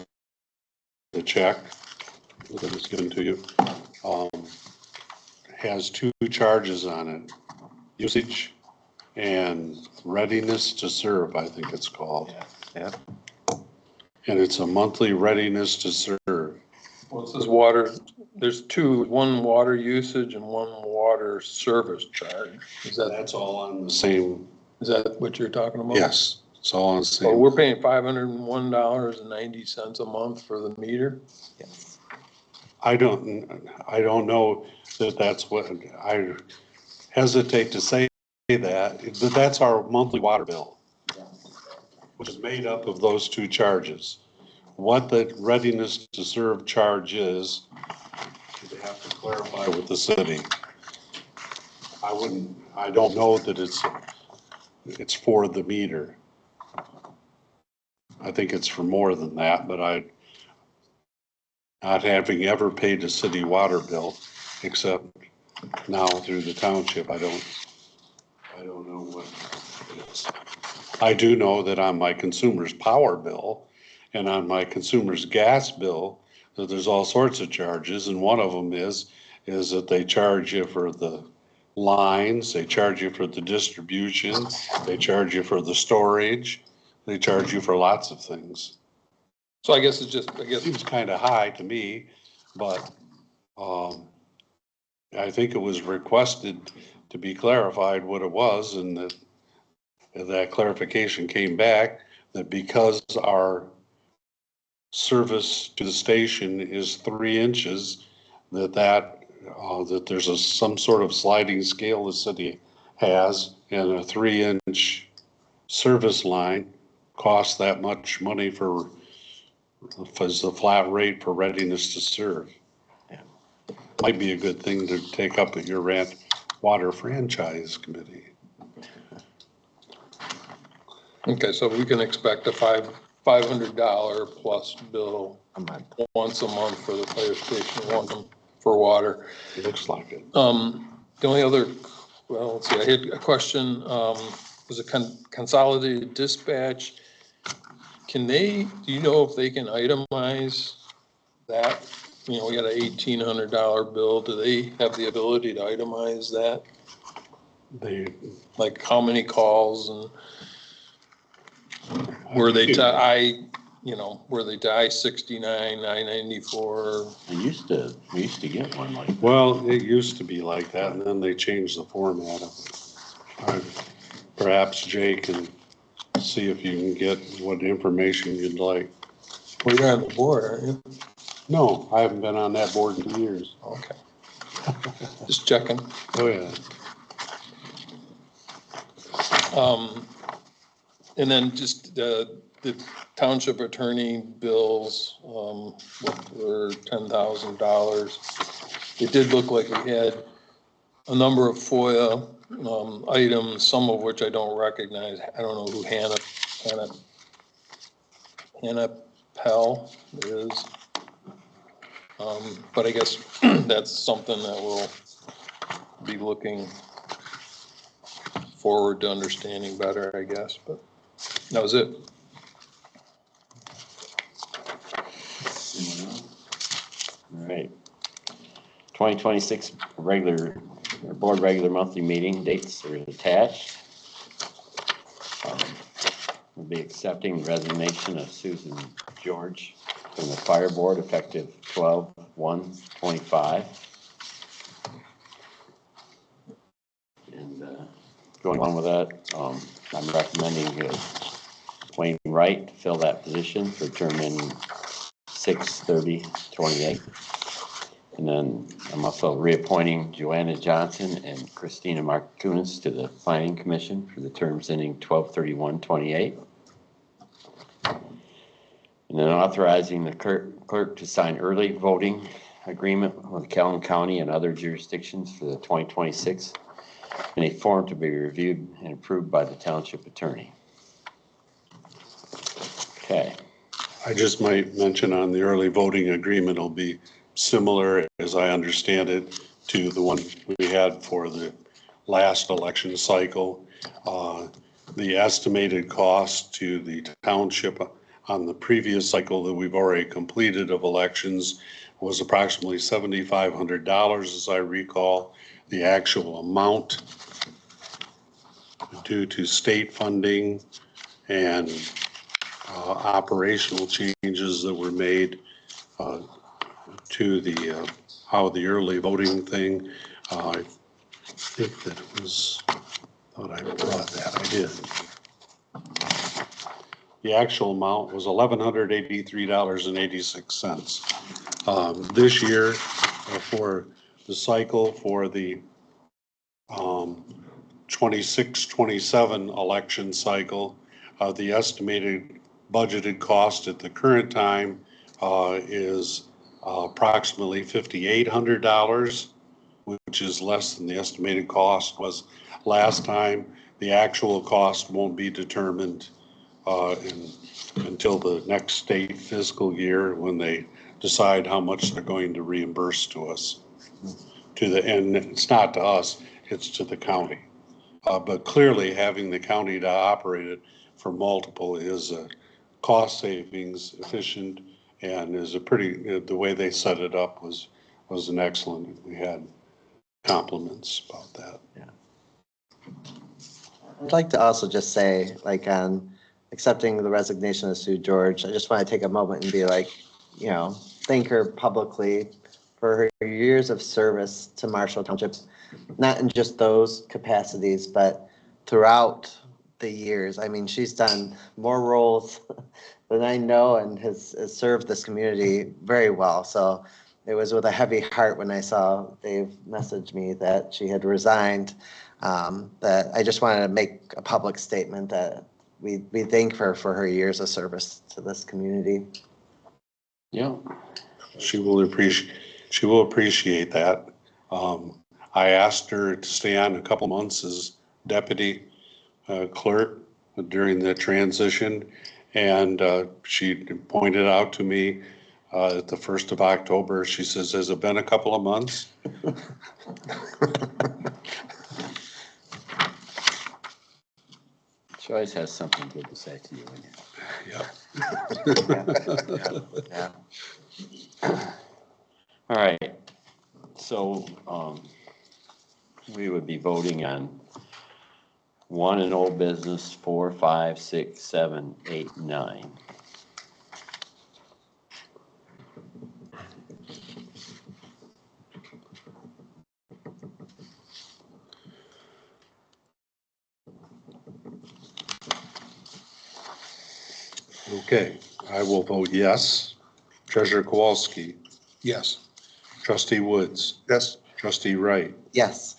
[SPEAKER 3] the check that was given to you, has 2 charges on it. Usage and Readiness to Serve, I think it's called.
[SPEAKER 1] Yeah.
[SPEAKER 3] And it's a monthly Readiness to Serve.
[SPEAKER 4] Well, it says water, there's two, one water usage and one water service charge.
[SPEAKER 3] That's all on the same,
[SPEAKER 4] Is that what you're talking about?
[SPEAKER 3] yes, it's all on the
[SPEAKER 4] So
[SPEAKER 3] same.
[SPEAKER 4] we're paying $501.90 a month for the meter?
[SPEAKER 3] I don't know that that's what, I hesitate to say that, but that's our monthly water bill, which is made up of those two charges. What the Readiness to Serve charge is, they have to clarify with the city. I don't know that it's for the meter. I think it's for more than that, but not having ever paid a city water bill, except now through the township, I don't know what it is. I do know that on my consumer's power bill and on my consumer's gas bill, that there's all sorts of charges, and one of them is that they charge you for the lines, they charge you for the distribution, they charge you for the storage, they charge you for lots of things.
[SPEAKER 4] So I guess it
[SPEAKER 3] Seems kind of high to me, but I think it was requested to be clarified what it was, and that clarification came back that because our service to the station is 3 inches, that there's some sort of sliding scale the city has, and a 3-inch service line costs that much money as the flat rate for Readiness to Serve.
[SPEAKER 1] Yeah.
[SPEAKER 3] Might be a good thing to take up at your water franchise committee.
[SPEAKER 4] Okay, so we can expect a $500 plus bill
[SPEAKER 1] A month.
[SPEAKER 4] once a month for the fire station, once for water.
[SPEAKER 3] It looks like it.
[SPEAKER 4] The only other, well, let's see, I had a question, was a consolidated dispatch. Do you know if they can itemize that? You know, we got an $1,800 bill. Do they have the ability to itemize that? Like how many calls and were they to I-69, I-94?
[SPEAKER 1] We used to get one like that.
[SPEAKER 3] Well, it used to be like that, and then they changed the format of it. Perhaps Jay can see if you can get what information you'd like.
[SPEAKER 4] Well, you're on the board, aren't you?
[SPEAKER 3] No, I haven't been on that board in 2 years.
[SPEAKER 4] Okay. Just checking.
[SPEAKER 3] Oh, yeah.
[SPEAKER 4] And then just the township attorney bills, were $10,000. It did look like we had a number of FOIA items, some of which I don't recognize. I don't know who Hannah Pell is. But I guess that's something that we'll be looking forward to understanding better, I guess, but that was it.
[SPEAKER 1] All right. 2026 board regular monthly meeting dates are attached. We'll be accepting the resignation of Susan George from the fire board effective 12/1/25. And going on with that, I'm recommending Wayne Wright to fill that position for term ending 6/30/28. And then I'm also reappointing Joanna Johnson and Christina Markunis to the Planning Commission for the terms ending 12/31/28. And then authorizing the clerk to sign early voting agreement with Calhoun County and other jurisdictions for the 2026 in a form to be reviewed and approved by the township attorney. Okay.
[SPEAKER 3] I just might mention on the early voting agreement, it'll be similar, as I understand it, to the one we had for the last election cycle. The estimated cost to the township on the previous cycle that we've already completed of elections was approximately $7,500, as I recall. The actual amount due to state funding and operational changes that were made to the how the early voting thing. I think that it was, thought I brought that, I did. The actual amount was $1,183.86. This year, for the cycle for the 26-27 election cycle, the estimated budgeted cost at the current time is approximately $5,800, which is less than the estimated cost was last time. The actual cost won't be determined until the next state fiscal year when they decide how much they're going to reimburse to us. And it's not to us, it's to the county. But clearly having the county to operate it for multiple is a cost savings, efficient, and is a pretty, the way they set it up was an excellent, we had compliments about that.
[SPEAKER 2] I'd like to also just say, like, on accepting the resignation of Sue George, I just want to take a moment and be like, you know, thank her publicly for her years of service to Marshall Township, not in just those capacities, but throughout the years. I mean, she's done more roles than I know and has served this community very well. So it was with a heavy heart when I saw Dave message me that she had resigned, that I just wanted to make a public statement that we thank her for her years of service to this community.
[SPEAKER 1] Yeah.
[SPEAKER 3] She will appreciate that. I asked her to stay on a couple months as deputy clerk during the transition, and she pointed out to me at the 1st of October, she says, has it been a couple of months?
[SPEAKER 1] She always has something good to say to you.
[SPEAKER 3] Yeah.
[SPEAKER 1] All right, so we would be voting on 1 in old business, 4, 5, 6, 7, 8, 9.
[SPEAKER 3] Okay, I will vote yes. Treasurer Kowalski,
[SPEAKER 4] Yes.
[SPEAKER 3] Trustee Woods,
[SPEAKER 7] Yes.
[SPEAKER 3] Trustee Wright,
[SPEAKER 2] Yes.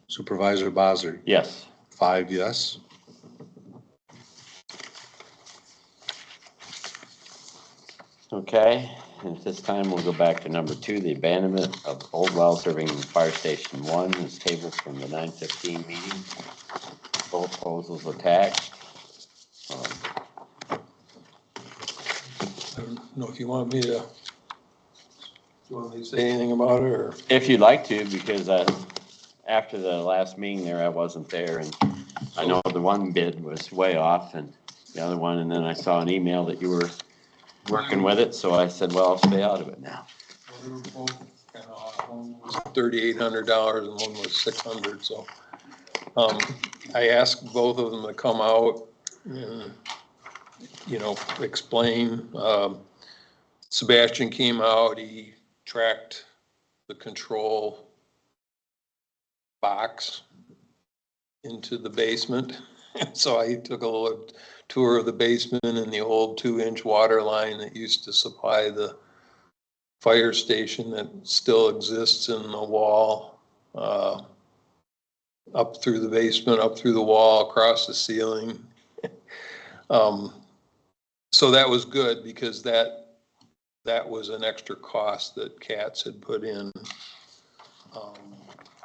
[SPEAKER 3] Supervisor Bossert,
[SPEAKER 1] Yes.
[SPEAKER 3] 5 yes.
[SPEAKER 1] Okay, and at this time, we'll go back to number 2, the abandonment of old well serving Fire Station 1 is tabled from the 9:15 meeting. Both proposals attached.
[SPEAKER 4] I don't know if you want me to say anything about it, or?
[SPEAKER 1] If you'd like to, because after the last meeting there, I wasn't there, and I know the one bid was way off and the other one, and then I saw an email that you were working with it, so I said, well, I'll stay out of it now.
[SPEAKER 4] They were both kind of off. One was $3,800 and one was $600, so. I asked both of them to come out and, you know, explain. Sebastian came out, he tracked the control box into the basement. So I took a little tour of the basement and the old 2-inch water line that used to supply the fire station that still exists in the wall, up through the basement, up through the wall, across the ceiling. So that was good because that was an extra cost that Katz had put in.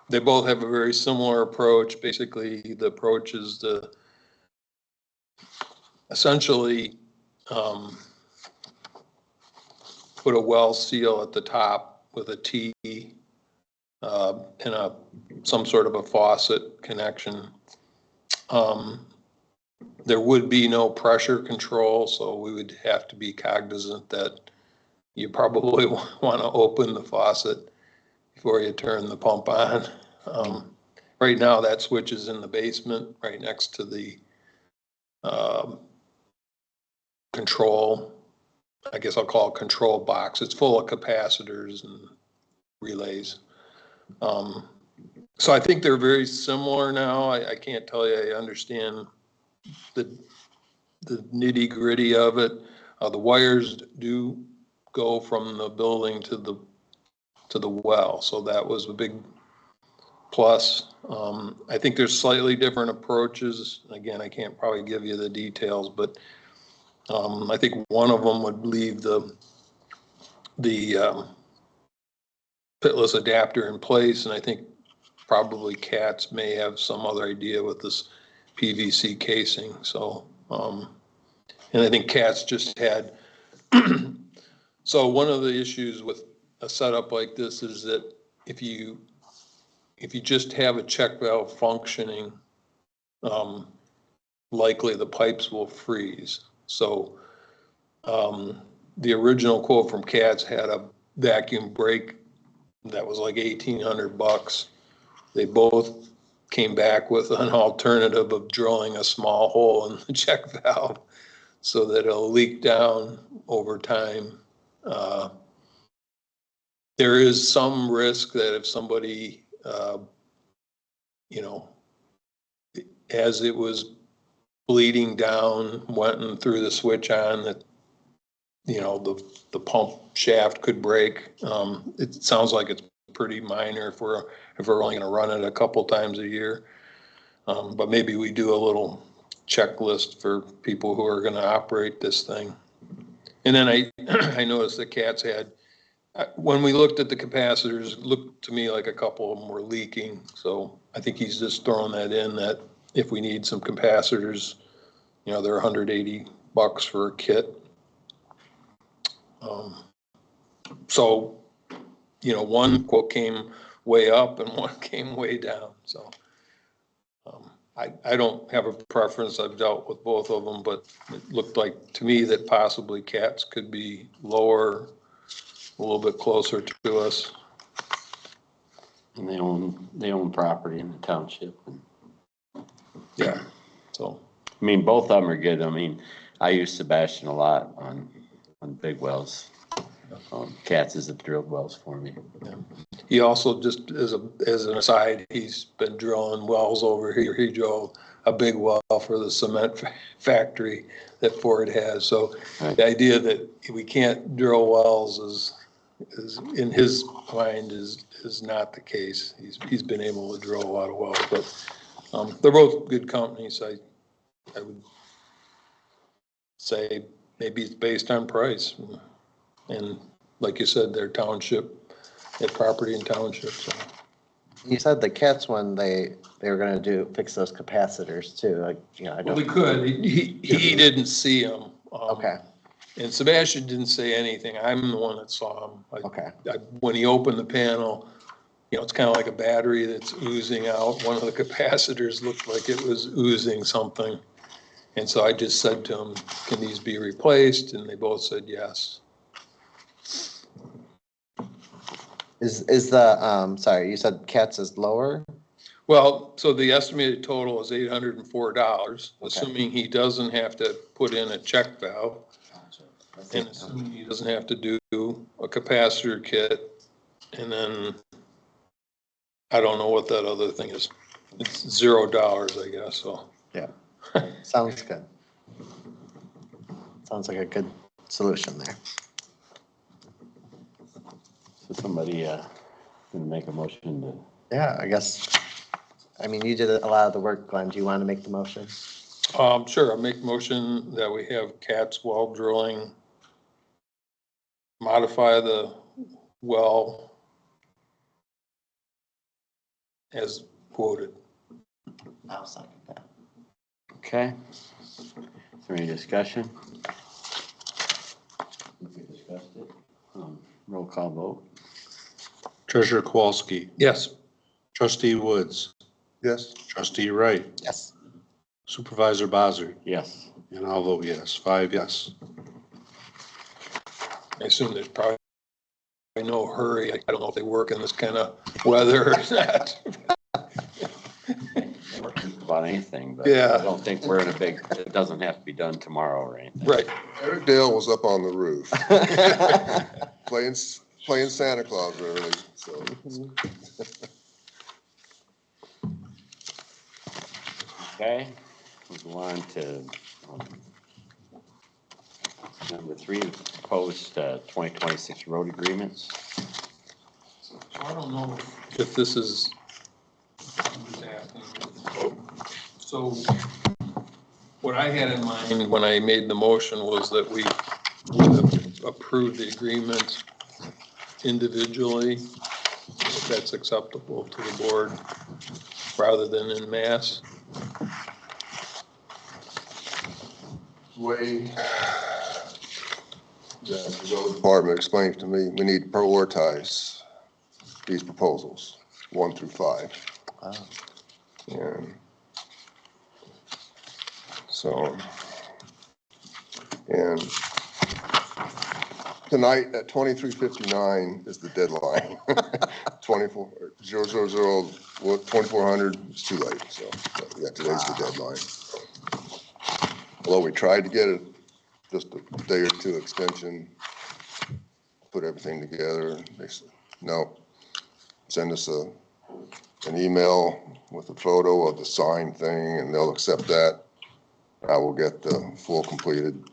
[SPEAKER 4] They both have a very similar approach. Basically, the approach is to essentially put a well seal at the top with a T and some sort of a faucet connection. There would be no pressure control, so we would have to be cognizant that you probably want to open the faucet before you turn the pump on. right now that switch is in the basement, right next to the control, I guess I'll call it control box. It's full of capacitors and relays. So I think they're very similar now. I can't tell you I understand the nitty gritty of it. The wires do go from the building to the well, so that was a big plus. I think there's slightly different approaches. Again, I can't probably give you the details, but I think one of them would leave the pitless adapter in place, and I think probably Cats may have some other idea with this PVC casing. So, and I think Cats just had. So one of the issues with a setup like this is that if you just have a check valve functioning, likely the pipes will freeze. So the original quote from Cats had a vacuum brake that was like $1,800. They both came back with an alternative of drilling a small hole in the check valve so that it'll leak down over time. There is some risk that if somebody, as it was bleeding down, went and threw the switch on, that, the pump shaft could break. It sounds like it's pretty minor if we're only gonna run it a couple times a year. But maybe we do a little checklist for people who are gonna operate this thing. And then I noticed that Cats had, when we looked at the capacitors, it looked to me like a couple of them were leaking. So I think he's just throwing that in, that if we need some capacitors, they're $180 for a kit. So, one quote came way up and one came way down. So I don't have a preference. I've dealt with both of them, but it looked like to me that possibly Cats could be lower, a little bit closer to us.
[SPEAKER 1] And they own property in the township.
[SPEAKER 4] Yeah. So,
[SPEAKER 1] I mean, both of them are good. I mean, I use Sebastian a lot on big wells. Cats has drilled wells for me.
[SPEAKER 4] yeah. He also, just as an aside, he's been drilling wells over here. He drilled a big well for the cement factory that Ford has. So
[SPEAKER 1] Right.
[SPEAKER 4] the idea that we can't drill wells is in his mind is not the case. He's been able to drill a lot of wells, but they're both good companies. I would say maybe it's based on price. And like you said, they're township, they have property in township, so.
[SPEAKER 2] You said the Cats one, they were gonna fix those capacitors too, like, I
[SPEAKER 4] Well,
[SPEAKER 2] don't.
[SPEAKER 4] we could, he didn't see them.
[SPEAKER 2] Okay,
[SPEAKER 4] And Sebastian didn't say anything, I'm the one that saw him.
[SPEAKER 2] okay,
[SPEAKER 4] When he opened the panel, it's kind of like a battery that's oozing out. One of the capacitors looked like it was oozing something. And so I just said to him, can these be replaced? And they both said yes.
[SPEAKER 2] is the, sorry, you said Cats is lower?
[SPEAKER 4] Well, so the estimated total is $804, assuming he doesn't have to put in a check valve. And assuming he doesn't have to do a capacitor kit, and then I don't know what that other thing is. It's $0, I guess, so.
[SPEAKER 2] Yeah, sounds good. Sounds like a good solution there.
[SPEAKER 1] So somebody gonna make a motion to,
[SPEAKER 2] Yeah, I guess, you did a lot of the work, Glenn. Do you want to make the motion?
[SPEAKER 4] Sure, I make motion that we have Cats well drilling, modify the well as quoted.
[SPEAKER 2] I'll second that.
[SPEAKER 1] okay? Is there any discussion? We discussed it. Roll call vote.
[SPEAKER 3] Treasurer Kowalski,
[SPEAKER 4] Yes.
[SPEAKER 3] Trustee Woods,
[SPEAKER 7] Yes,
[SPEAKER 3] Trustee Wright,
[SPEAKER 2] Yes.
[SPEAKER 3] Supervisor Bossert,
[SPEAKER 1] Yes.
[SPEAKER 3] and I'll vote yes, 5 yes.
[SPEAKER 4] I assume there's probably no hurry. I don't know if they work in this kind of weather or not.
[SPEAKER 1] about anything, but
[SPEAKER 4] Yeah.
[SPEAKER 1] I don't think we're in a big, it doesn't have to be done tomorrow or anything.
[SPEAKER 4] Right.
[SPEAKER 7] Eric Dale was up on the roof playing Santa Claus early, so.
[SPEAKER 1] Okay, we'll go on to number 3, proposed 2026 road agreements.
[SPEAKER 4] So I don't know if this is, I'm just asking. So what I had in mind when I made the motion was that we would approve the agreements individually, if that's acceptable to the board, rather than in mass.
[SPEAKER 7] Way the road department explained to me, we need to prioritize these proposals, 1 through 5. And so, and tonight at 23:59 is the deadline. 2400 is too late, so yeah, today's the deadline. Although we tried to get it just a day or two extension, put everything together, they said, no, send us an email with a photo of the sign thing and they'll accept that. I will get the full completed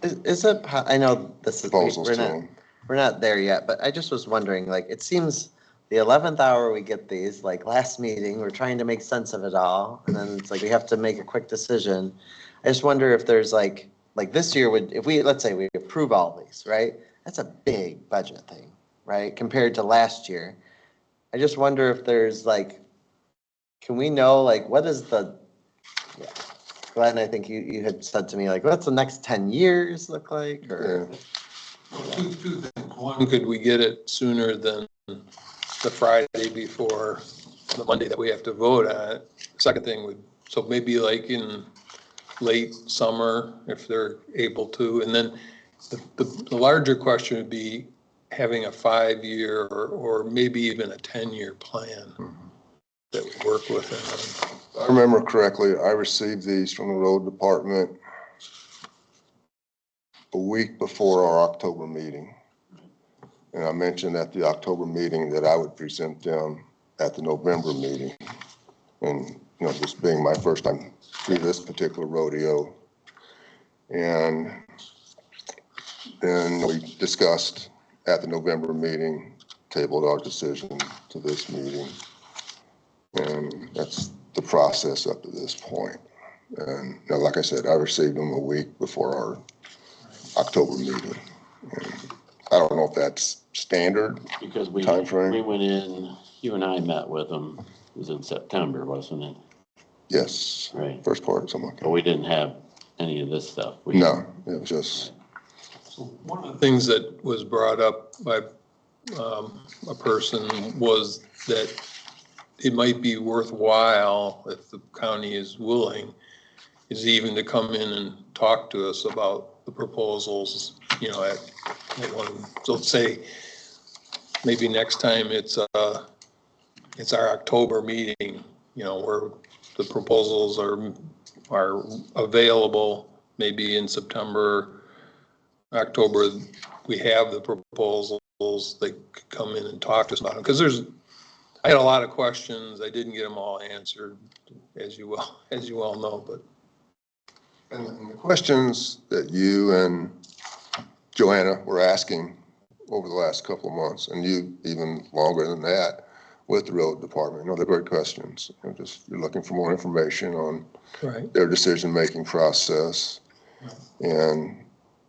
[SPEAKER 2] Is it, I know this is,
[SPEAKER 7] proposals to them.
[SPEAKER 2] we're not there yet, but I just was wondering, like, it seems the 11th hour we get these, like last meeting, we're trying to make sense of it all. And then it's like, we have to make a quick decision. I just wonder if there's like this year would, if we, let's say we approve all these, right? That's a big budget thing, right? Compared to last year. I just wonder if there's like, can we know, like, what is the, yeah. Glenn, I think you had said to me, like, what's the next 10 years look like? Or
[SPEAKER 4] Two things. One, could we get it sooner than the Friday before the Monday that we have to vote on it? Second thing would, so maybe like in late summer, if they're able to. And then the larger question would be having a 5-year or maybe even a 10-year plan that would work with it.
[SPEAKER 7] If I remember correctly, I received these from the road department a week before our October meeting. And I mentioned at the October meeting that I would present them at the November meeting. And, you know, this being my first time through this particular rodeo. And then we discussed at the November meeting, tabled our decision to this meeting. And that's the process up to this point. And you know, like I said, I received them a week before our October meeting. And I don't know if that's standard
[SPEAKER 1] Because we
[SPEAKER 7] timeframe.
[SPEAKER 1] went in, you and I met with them, it was in September, wasn't it?
[SPEAKER 7] Yes.
[SPEAKER 1] Right.
[SPEAKER 7] First part, something like
[SPEAKER 1] But
[SPEAKER 7] that.
[SPEAKER 1] we didn't have any of this stuff.
[SPEAKER 7] No, it was just,
[SPEAKER 4] So one of the things that was brought up by a person was that it might be worthwhile, if the county is willing, is even to come in and talk to us about the proposals, you know, at one, so let's say maybe next time it's our October meeting, you know, where the proposals are available, maybe in September, October, we have the proposals, they could come in and talk to us about them. Because I had a lot of questions, I didn't get them all answered, as you well know, but.
[SPEAKER 7] and the questions that you and Joanna were asking over the last couple of months, and you even longer than that, with the road department, you know, they're great questions. You know, just you're looking for more information on
[SPEAKER 4] Right.
[SPEAKER 7] their decision-making process. And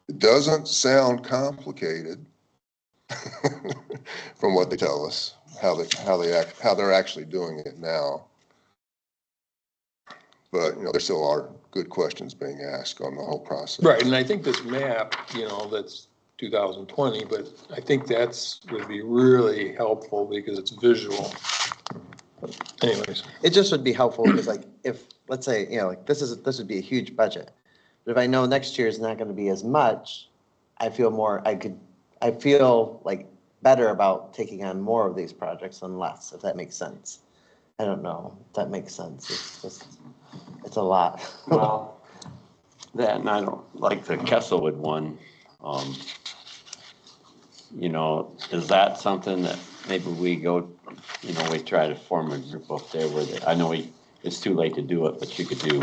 [SPEAKER 7] it doesn't sound complicated from what they tell us, how they're actually doing it now. But, you know, there still are good questions being asked on the whole process.
[SPEAKER 4] Right, and I think this map, you know, that's 2020, but I think would be really helpful because it's visual. But anyways,
[SPEAKER 2] it just would be helpful because, like, if, let's say, you know, like this would be a huge budget. But if I know next year is not going to be as much, I feel like better about taking on more of these projects than less, if that makes sense. I don't know if that makes sense. It's just, It's a lot.
[SPEAKER 1] Well, that, and I don't, like the Kesselwood one, you know, is that something that maybe we go, you know, we try to form a group up there where I know it's too late to do it, but you could do,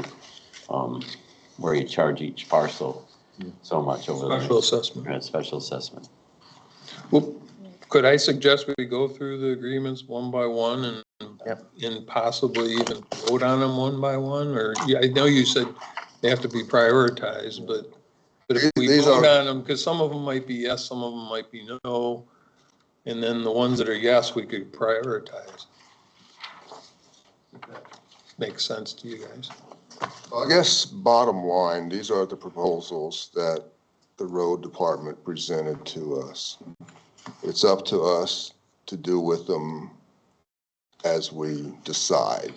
[SPEAKER 1] where you charge each parcel so much over the
[SPEAKER 4] Special assessment.
[SPEAKER 1] Right, special assessment.
[SPEAKER 4] Well, could I suggest we go through the agreements one by one and possibly even vote on them one by one? Or, yeah, I know you said they have to be prioritized, but if we
[SPEAKER 7] These
[SPEAKER 4] vote
[SPEAKER 7] are-
[SPEAKER 4] on them, because some of them might be yes, some of them might be no. And then the ones that are yes, we could prioritize. If that makes sense to you guys.
[SPEAKER 7] I guess bottom line, these are the proposals that the road department presented to us. It's up to us to do with them as we decide.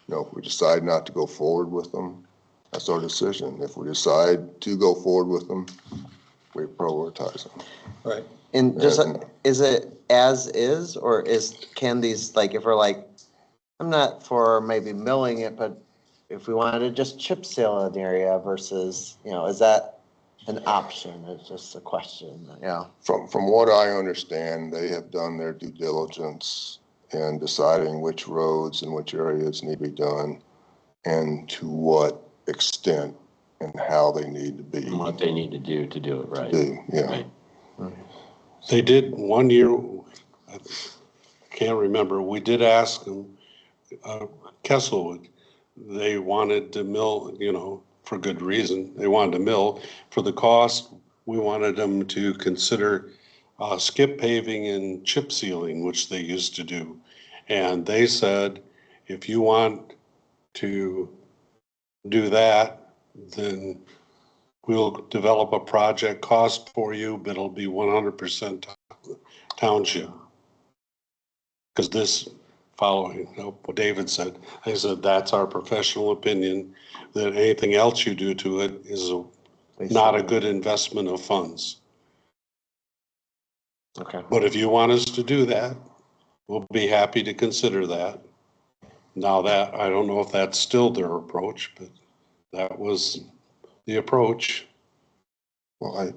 [SPEAKER 7] You know, if we decide not to go forward with them, that's our decision. If we decide to go forward with them, we prioritize them.
[SPEAKER 4] Right.
[SPEAKER 2] And just,
[SPEAKER 7] And-
[SPEAKER 2] is it as is, or can these, like, if we're like, I'm not for maybe milling it, but if we wanted to just chip seal an area versus, you know, is that an option? It's just a question, yeah.
[SPEAKER 7] From what I understand, they have done their due diligence in deciding which roads and which areas need to be done and to what extent and how they need to be.
[SPEAKER 1] And what they need to do it right.
[SPEAKER 7] Yeah.
[SPEAKER 1] Right.
[SPEAKER 3] They did one year, I can't remember, we did ask them, Kesselwood, they wanted to mill, you know, for good reason. They wanted to mill. For the cost, we wanted them to consider skip paving and chip sealing, which they used to do. And they said, if you want to do that, then we'll develop a project cost for you, but it'll be 100% township. Because this, following what David said, I said, that's our professional opinion, that anything else you do to it is not a good investment of funds.
[SPEAKER 2] Okay.
[SPEAKER 3] But if you want us to do that, we'll be happy to consider that. Now that, I don't know if that's still their approach, but that was the approach.
[SPEAKER 7] Well,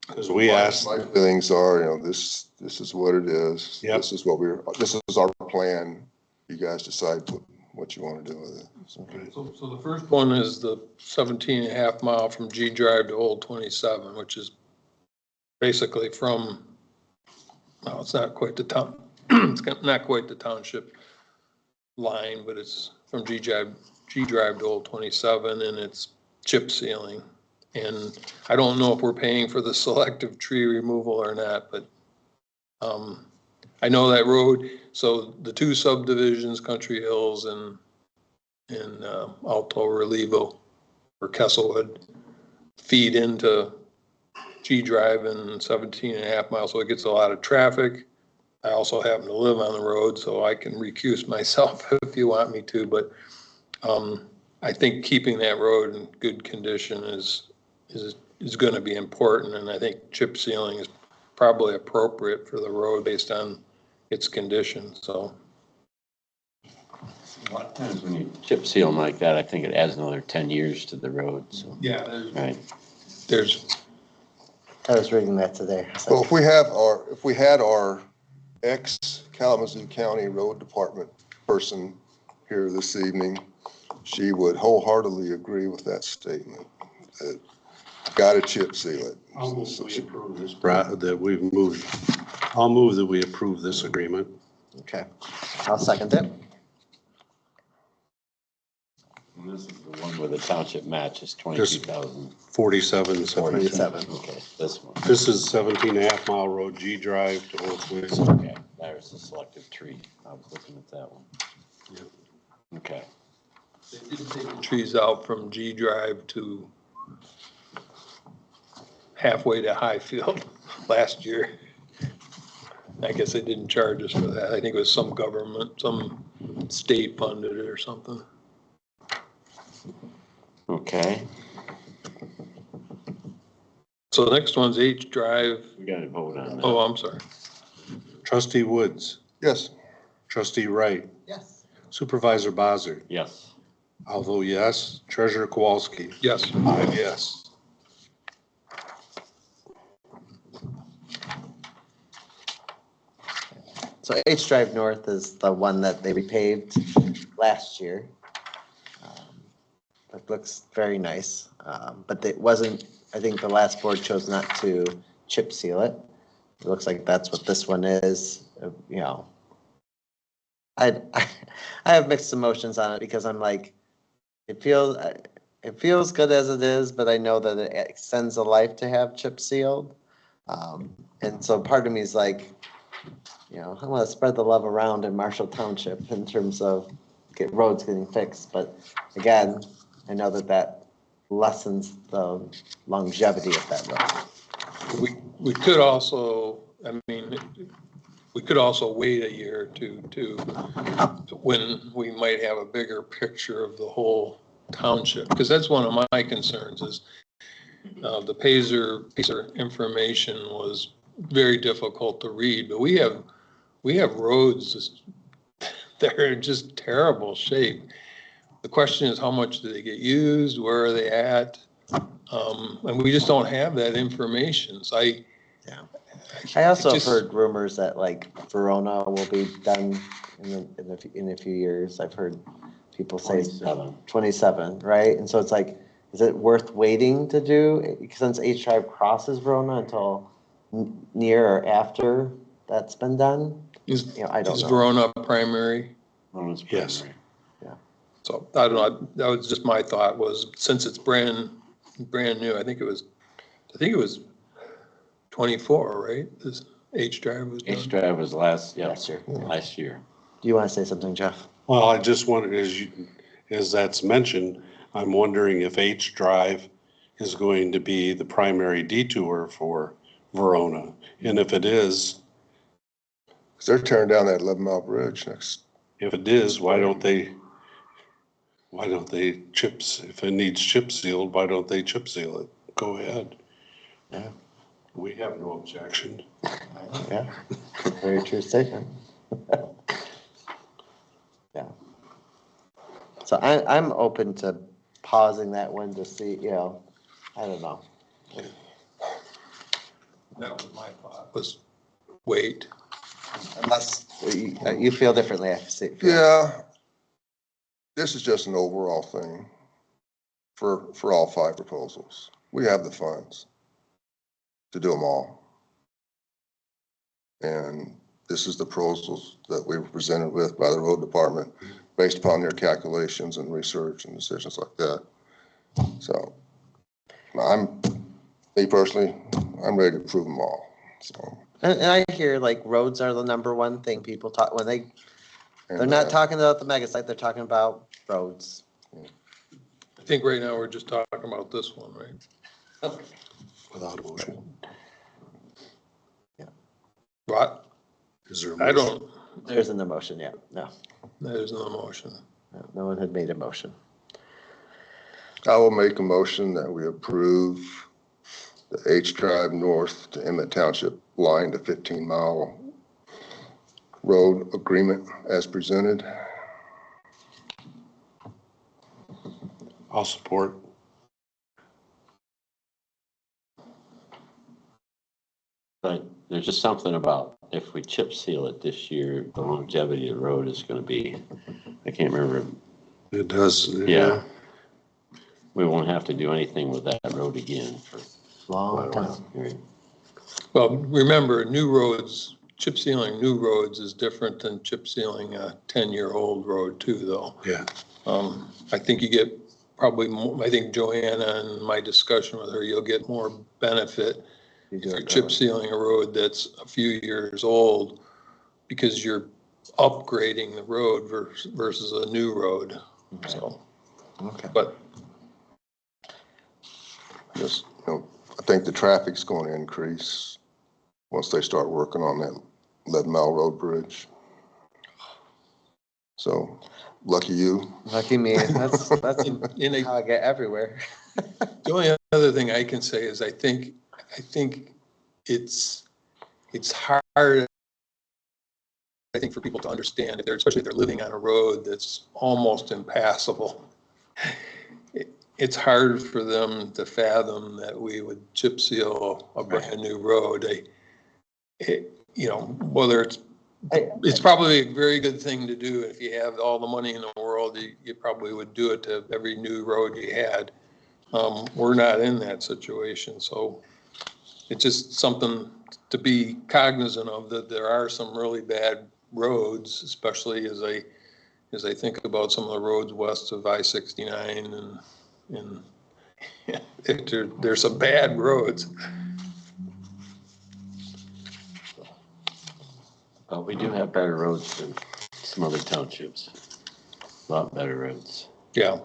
[SPEAKER 3] Because we asked,
[SPEAKER 7] my feelings are, you know, this is what it is.
[SPEAKER 3] Yep.
[SPEAKER 7] This is our plan. You guys decide what you want to do with it.
[SPEAKER 4] So the first one is the 17.5 mile from G Drive to Old 27, which is basically from, well, it's not quite the town, it's not quite the township line, but it's from G Drive to Old 27, and it's chip sealing. And I don't know if we're paying for the selective tree removal or not, but I know that road, so the two subdivisions, Country Hills and Alto Relivo or Kesselwood, feed into G Drive and 17.5 miles, so it gets a lot of traffic. I also happen to live on the road, so I can recuse myself if you want me to, but I think keeping that road in good condition is going to be important, and I think chip sealing is probably appropriate for the road based on its condition, so.
[SPEAKER 1] A lot of times when you chip seal them like that, I think it adds another 10 years to the road, so.
[SPEAKER 4] Yeah.
[SPEAKER 1] Right.
[SPEAKER 2] I was reading that today.
[SPEAKER 7] Well, if we had our ex-Kalamazoo County Road Department person here this evening, she would wholeheartedly agree with that statement, that gotta chip seal it.
[SPEAKER 3] I'll move that we approve this, that we've moved. I'll move that we approve this agreement.
[SPEAKER 2] Okay, I'll second it.
[SPEAKER 1] And this is the one where the township match is 22,000.
[SPEAKER 3] 47,
[SPEAKER 2] 47.
[SPEAKER 1] Okay, this one.
[SPEAKER 3] This is 17.5 mile road, G Drive to Old Twist.
[SPEAKER 1] Okay, there's the selective tree. I was looking at that one. Okay.
[SPEAKER 4] They did take the trees out from G Drive to halfway to Highfield last year. I guess they didn't charge us for that. I think it was some government, some state funded it or something.
[SPEAKER 1] Okay,
[SPEAKER 4] So the next one's H Drive.
[SPEAKER 1] we got to vote on that.
[SPEAKER 4] Oh, I'm sorry.
[SPEAKER 3] Trustee Woods,
[SPEAKER 7] Yes,
[SPEAKER 3] trustee Wright,
[SPEAKER 2] Yes.
[SPEAKER 3] supervisor Bazar,
[SPEAKER 1] Yes.
[SPEAKER 3] I'll vote yes. Treasurer Kowalski.
[SPEAKER 4] Yes.
[SPEAKER 3] Yes.
[SPEAKER 2] So H Drive North is the one that they repaved last year. It looks very nice, but it wasn't, I think the last board chose not to chip seal it. It looks like that's what this one is, you know. I have mixed emotions on it because I'm like, it feels good as it is, but I know that it extends the life to have chip sealed. And so part of me is like, you know, I want to spread the love around in Marshall Township in terms of roads getting fixed. But again, I know that lessens the longevity of that road.
[SPEAKER 4] We could also, I mean, we could also wait a year or two to when we might have a bigger picture of the whole township, because that's one of my concerns is the Pacer information was very difficult to read, but we have roads that are in just terrible shape. The question is, how much do they get used? Where are they at? And we just don't have that information. So
[SPEAKER 2] I also have heard rumors that like Verona will be done in a few years. I've heard people say 27, right? And so it's like, is it worth waiting to do since H Drive crosses Verona until near or after that's been done?
[SPEAKER 4] Is
[SPEAKER 2] I don't know.
[SPEAKER 4] Verona primary?
[SPEAKER 3] Yes.
[SPEAKER 4] So I don't know. That was just my thought was since it's brand new, I think it was 24, right? This H Drive was done.
[SPEAKER 1] H Drive was last
[SPEAKER 2] year.
[SPEAKER 1] last year.
[SPEAKER 2] Do you want to say something, Jeff?
[SPEAKER 3] Well, I just wondered, as that's mentioned, I'm wondering if H Drive is going to be the primary detour for Verona. And if it is,
[SPEAKER 7] Because they're tearing down that 11-mile bridge next.
[SPEAKER 3] if it is, why don't they chips, if it needs chip sealed, why don't they chip seal it? Go ahead.
[SPEAKER 2] Yeah.
[SPEAKER 3] We have no objection.
[SPEAKER 2] Yeah, very true statement. Yeah. So I'm open to pausing that one to see, I don't know.
[SPEAKER 4] That was my thought, was wait.
[SPEAKER 2] Unless you feel differently, I see.
[SPEAKER 7] Yeah. This is just an overall thing for all 5 proposals. We have the funds to do them all. And this is the proposals that we were presented with by the road department based upon their calculations and research and decisions like that. So me personally, I'm ready to approve them all. So.
[SPEAKER 2] And I hear like roads are the number one thing people talk when they're not talking about the mega site, they're talking about roads.
[SPEAKER 4] I think right now we're just talking about this one, right?
[SPEAKER 3] Without a motion.
[SPEAKER 2] Yeah.
[SPEAKER 4] What?
[SPEAKER 3] Is there a
[SPEAKER 4] I
[SPEAKER 3] motion?
[SPEAKER 4] don't,
[SPEAKER 2] There isn't a motion yet. No.
[SPEAKER 4] there's no motion.
[SPEAKER 2] No one had made a motion.
[SPEAKER 7] I will make a motion that we approve the H Drive North to Emmett Township line to 15-mile road agreement as presented.
[SPEAKER 3] I'll support.
[SPEAKER 1] But there's just something about if we chip seal it this year, the longevity of the road is going to be, I can't remember.
[SPEAKER 3] It does.
[SPEAKER 1] Yeah. We won't have to do anything with that road again for
[SPEAKER 2] Long
[SPEAKER 1] a
[SPEAKER 2] time.
[SPEAKER 1] while.
[SPEAKER 4] Well, remember, new roads, chip sealing new roads is different than chip sealing a 10-year-old road too, though.
[SPEAKER 3] Yeah.
[SPEAKER 4] I think you get probably more, I think Joanna and my discussion with her, you'll get more benefit if you're chip sealing a road that's a few years old because you're upgrading the road versus a new road.
[SPEAKER 2] Okay.
[SPEAKER 4] So,
[SPEAKER 2] Okay.
[SPEAKER 4] but
[SPEAKER 7] Just, I think the traffic's going to increase once they start working on that 11-mile road bridge. So lucky you.
[SPEAKER 2] Lucky me. That's how I get everywhere.
[SPEAKER 4] the only other thing I can say is I think it's hard, I think, for people to understand, especially if they're living on a road that's almost impassable it's hard for them to fathom that we would chip seal a brand new road. You know, whether it's probably a very good thing to do. If you have all the money in the world, you probably would do it to every new road you had. We're not in that situation, so it's just something to be cognizant of, that there are some really bad roads, especially as I think about some of the roads west of I-69 and there's some bad roads.
[SPEAKER 1] But we do have better roads than some other townships. A lot better roads.
[SPEAKER 4] Yeah.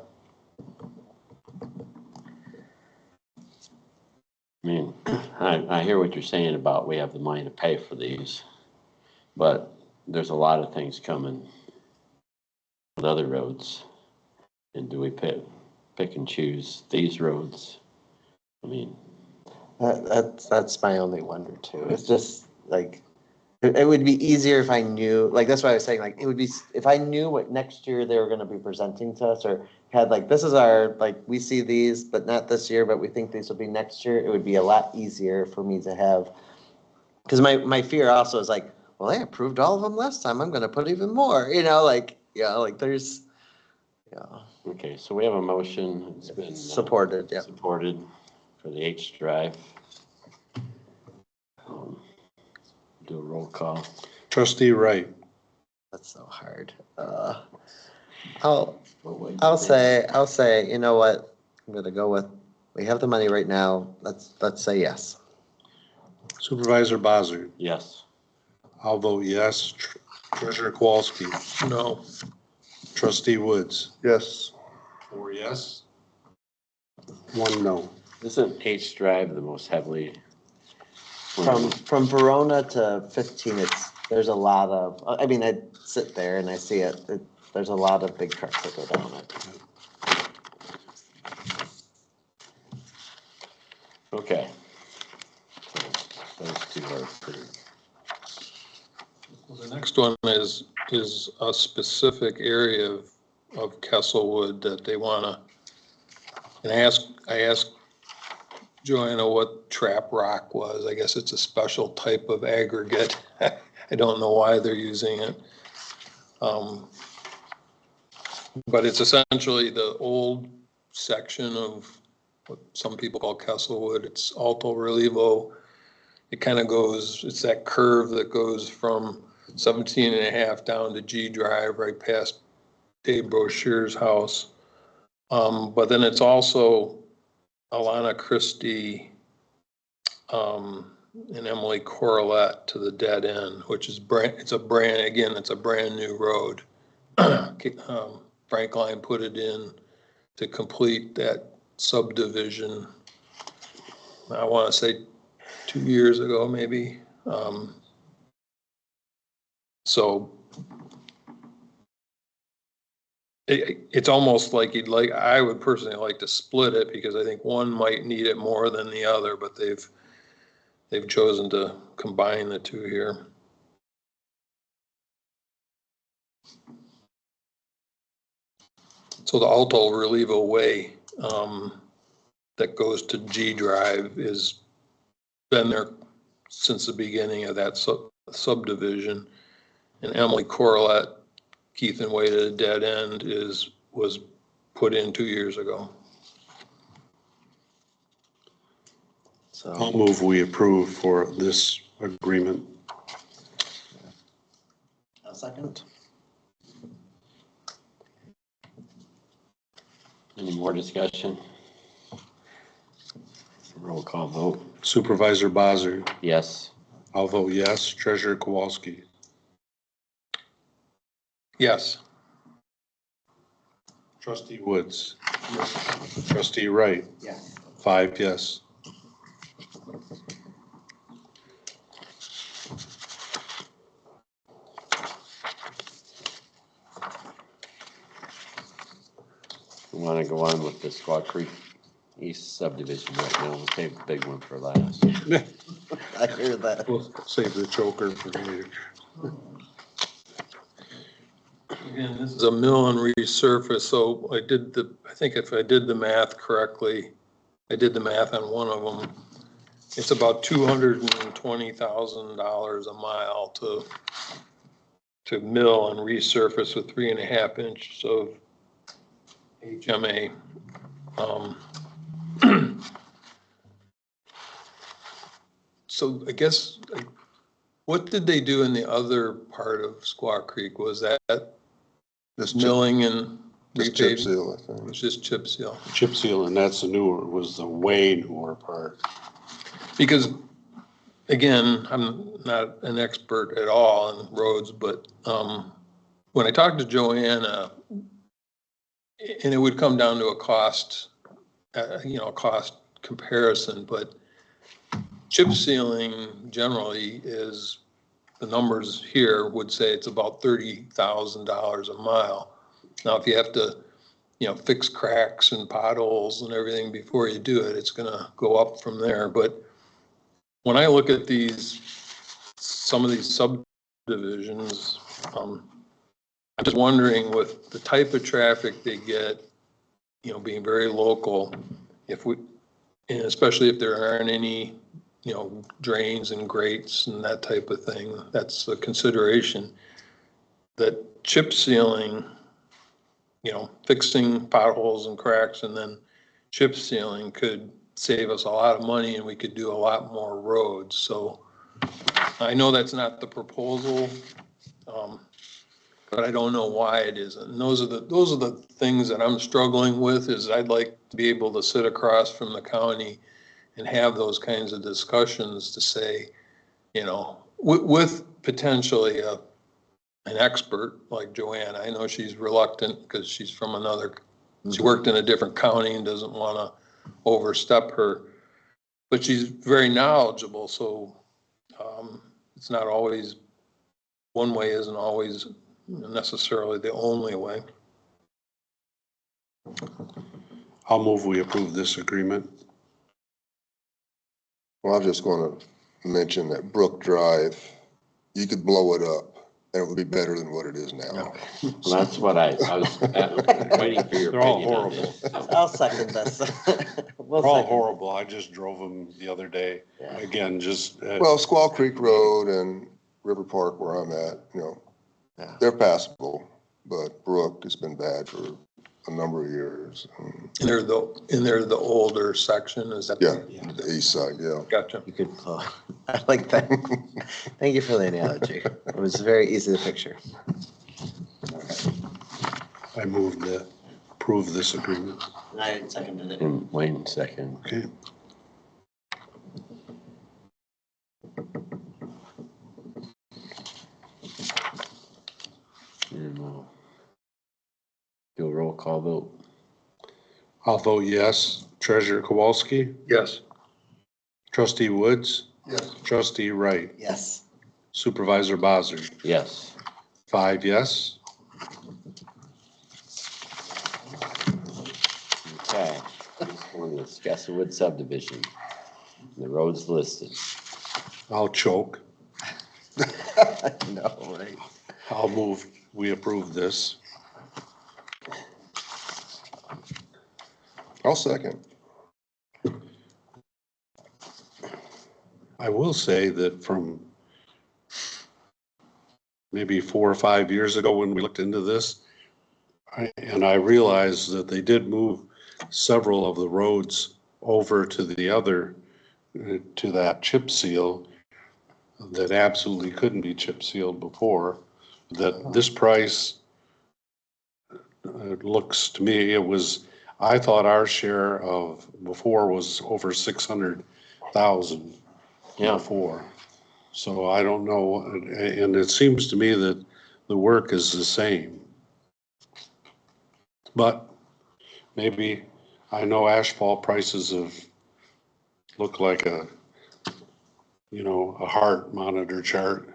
[SPEAKER 1] I mean, I hear what you're saying about we have the money to pay for these, but there's a lot of things coming with other roads. And do we pick and choose these roads? I mean,
[SPEAKER 2] That's my only wonder too. It's just like, it would be easier if I knew, like, that's why I was saying, like, it would be, if I knew what next year they were gonna be presenting to us, or had like, this is our, like, we see these, but not this year, but we think these will be next year, it would be a lot easier for me to have. Cause my fear also is like, well, they approved all of them last time, I'm gonna put even more, like, like there's,
[SPEAKER 1] okay, so we have a motion. It's been
[SPEAKER 2] supported, yeah.
[SPEAKER 1] supported for the H drive. Do a roll call.
[SPEAKER 3] Trustee Wright,
[SPEAKER 2] That's so hard. I'll say, you know what? I'm gonna go with, we have the money right now. Let's say yes.
[SPEAKER 3] Supervisor Bazar,
[SPEAKER 1] Yes.
[SPEAKER 3] I'll vote yes. Treasurer Kowalski,
[SPEAKER 4] No.
[SPEAKER 3] Trustee Woods,
[SPEAKER 7] Yes.
[SPEAKER 3] 4 yes, 1 no.
[SPEAKER 1] Isn't H drive the most heavily?
[SPEAKER 2] From Verona to 15, there's a lot of, I mean, I sit there and I see it, there's a lot of big trucks that go down it.
[SPEAKER 1] Okay. So those two are approved.
[SPEAKER 4] Well, the next one is a specific area of Kesselwood that they wanna, and I asked Joanna what trap rock was. I guess it's a special type of aggregate. I don't know why they're using it. But it's essentially the old section of what some people call Kesselwood. It's Alto Relievo. It kind of goes, it's that curve that goes from 17 and a half down to G Drive, right past Dave Brochure's house. But then it's also Alana Christie and Emily Corlett to the dead end, which is it's a brand new road. Frank Line put it in to complete that subdivision. I want to say 2 years ago, maybe. So it's almost like I would personally like to split it, because I think one might need it more than the other, but they've chosen to combine the two here. So the Alto Relievo Way that goes to G Drive is been there since the beginning of that subdivision. And Emily Corlett, Keith and Way to the dead end was put in 2 years ago.
[SPEAKER 3] I'll
[SPEAKER 2] So,
[SPEAKER 3] move we approve for this agreement.
[SPEAKER 2] a second.
[SPEAKER 1] Any more discussion? Roll call vote.
[SPEAKER 3] Supervisor Bazar,
[SPEAKER 1] Yes.
[SPEAKER 3] I'll vote yes. Treasurer Kowalski,
[SPEAKER 4] Yes.
[SPEAKER 3] Trustee Woods, Trustee Wright,
[SPEAKER 2] Yes.
[SPEAKER 3] 5 yes.
[SPEAKER 1] We want to go on with the Squaw Creek East subdivision right now. We'll save the big one for last.
[SPEAKER 2] I hear that.
[SPEAKER 3] We'll save the choker for later.
[SPEAKER 4] Again, this is a mill and resurface, so I think if I did the math correctly, I did the math on one of them. It's about $220,000 a mile to mill and resurface with 3.5 inches of HMA. So I guess, what did they do in the other part of Squaw Creek? Was that
[SPEAKER 7] This chip,
[SPEAKER 4] milling and
[SPEAKER 7] this chip
[SPEAKER 4] repaving?
[SPEAKER 7] seal, I
[SPEAKER 4] It
[SPEAKER 7] think.
[SPEAKER 4] was just chip seal.
[SPEAKER 3] Chip seal, and that's the newer, was the way newer part.
[SPEAKER 4] Because, again, I'm not an expert at all on roads, but when I talked to Joanna, and it would come down to a cost, a cost comparison, but chip sealing generally is, the numbers here would say it's about $30,000 a mile. Now, if you have to, fix cracks and potholes and everything before you do it, it's gonna go up from there. But when I look at some of these subdivisions, I'm just wondering, with the type of traffic they get, being very local, and especially if there aren't any, drains and grates and that type of thing, that's a consideration. That chip sealing, fixing potholes and cracks and then chip sealing could save us a lot of money, and we could do a lot more roads. So I know that's not the proposal, but I don't know why it isn't. And those are the things that I'm struggling with, is I'd like to be able to sit across from the county and have those kinds of discussions to say, with potentially an expert like Joanne. I know she's reluctant because she's from she worked in a different county and doesn't want to overstep her, but she's very knowledgeable. So it's not always, one way isn't always necessarily the only way.
[SPEAKER 3] I'll move we approve this agreement.
[SPEAKER 7] Well, I was just gonna mention that Brook Drive, you could blow it up and it would be better than what it is now.
[SPEAKER 1] Well, that's what I was waiting for your
[SPEAKER 3] They're all
[SPEAKER 1] opinion on
[SPEAKER 3] horrible.
[SPEAKER 1] this. So,
[SPEAKER 2] I'll second this. We'll
[SPEAKER 3] They're all
[SPEAKER 2] second.
[SPEAKER 3] horrible. I just drove them the other day.
[SPEAKER 2] Yeah.
[SPEAKER 3] Again, just,
[SPEAKER 7] Well, Squaw Creek Road and River Park where I'm at,
[SPEAKER 2] Yeah.
[SPEAKER 7] they're passable, but Brook has been bad for a number of years.
[SPEAKER 4] And they're the older section, is that?
[SPEAKER 7] Yeah, the east side, yeah.
[SPEAKER 4] Gotcha.
[SPEAKER 2] You could, I like that. Thank you for the analogy. It was very easy to picture.
[SPEAKER 3] I moved to approve this agreement.
[SPEAKER 2] I seconded it.
[SPEAKER 1] and Wayne second.
[SPEAKER 3] Okay.
[SPEAKER 1] And we'll do a roll call vote.
[SPEAKER 3] I'll vote yes. Treasurer Kowalski,
[SPEAKER 4] Yes.
[SPEAKER 3] Trustee Woods,
[SPEAKER 7] Yes.
[SPEAKER 3] Trustee Wright,
[SPEAKER 2] Yes.
[SPEAKER 3] Supervisor Bossard.
[SPEAKER 1] Yes.
[SPEAKER 3] 5 yes.
[SPEAKER 1] Okay. Just want to discuss the Wood subdivision. The roads listed.
[SPEAKER 3] I'll choke.
[SPEAKER 2] No, right.
[SPEAKER 3] I'll move we approve this.
[SPEAKER 7] I'll second.
[SPEAKER 3] I will say that from maybe 4 or 5 years ago when we looked into this, I realized that they did move several of the roads over to the other, to that chip seal that absolutely couldn't be chip sealed before. That this price, it looks to me, I thought our share of before was over 600,000 before. So I don't know, and it seems to me that the work is the same. But maybe, I know asphalt prices have looked like a heart monitor chart.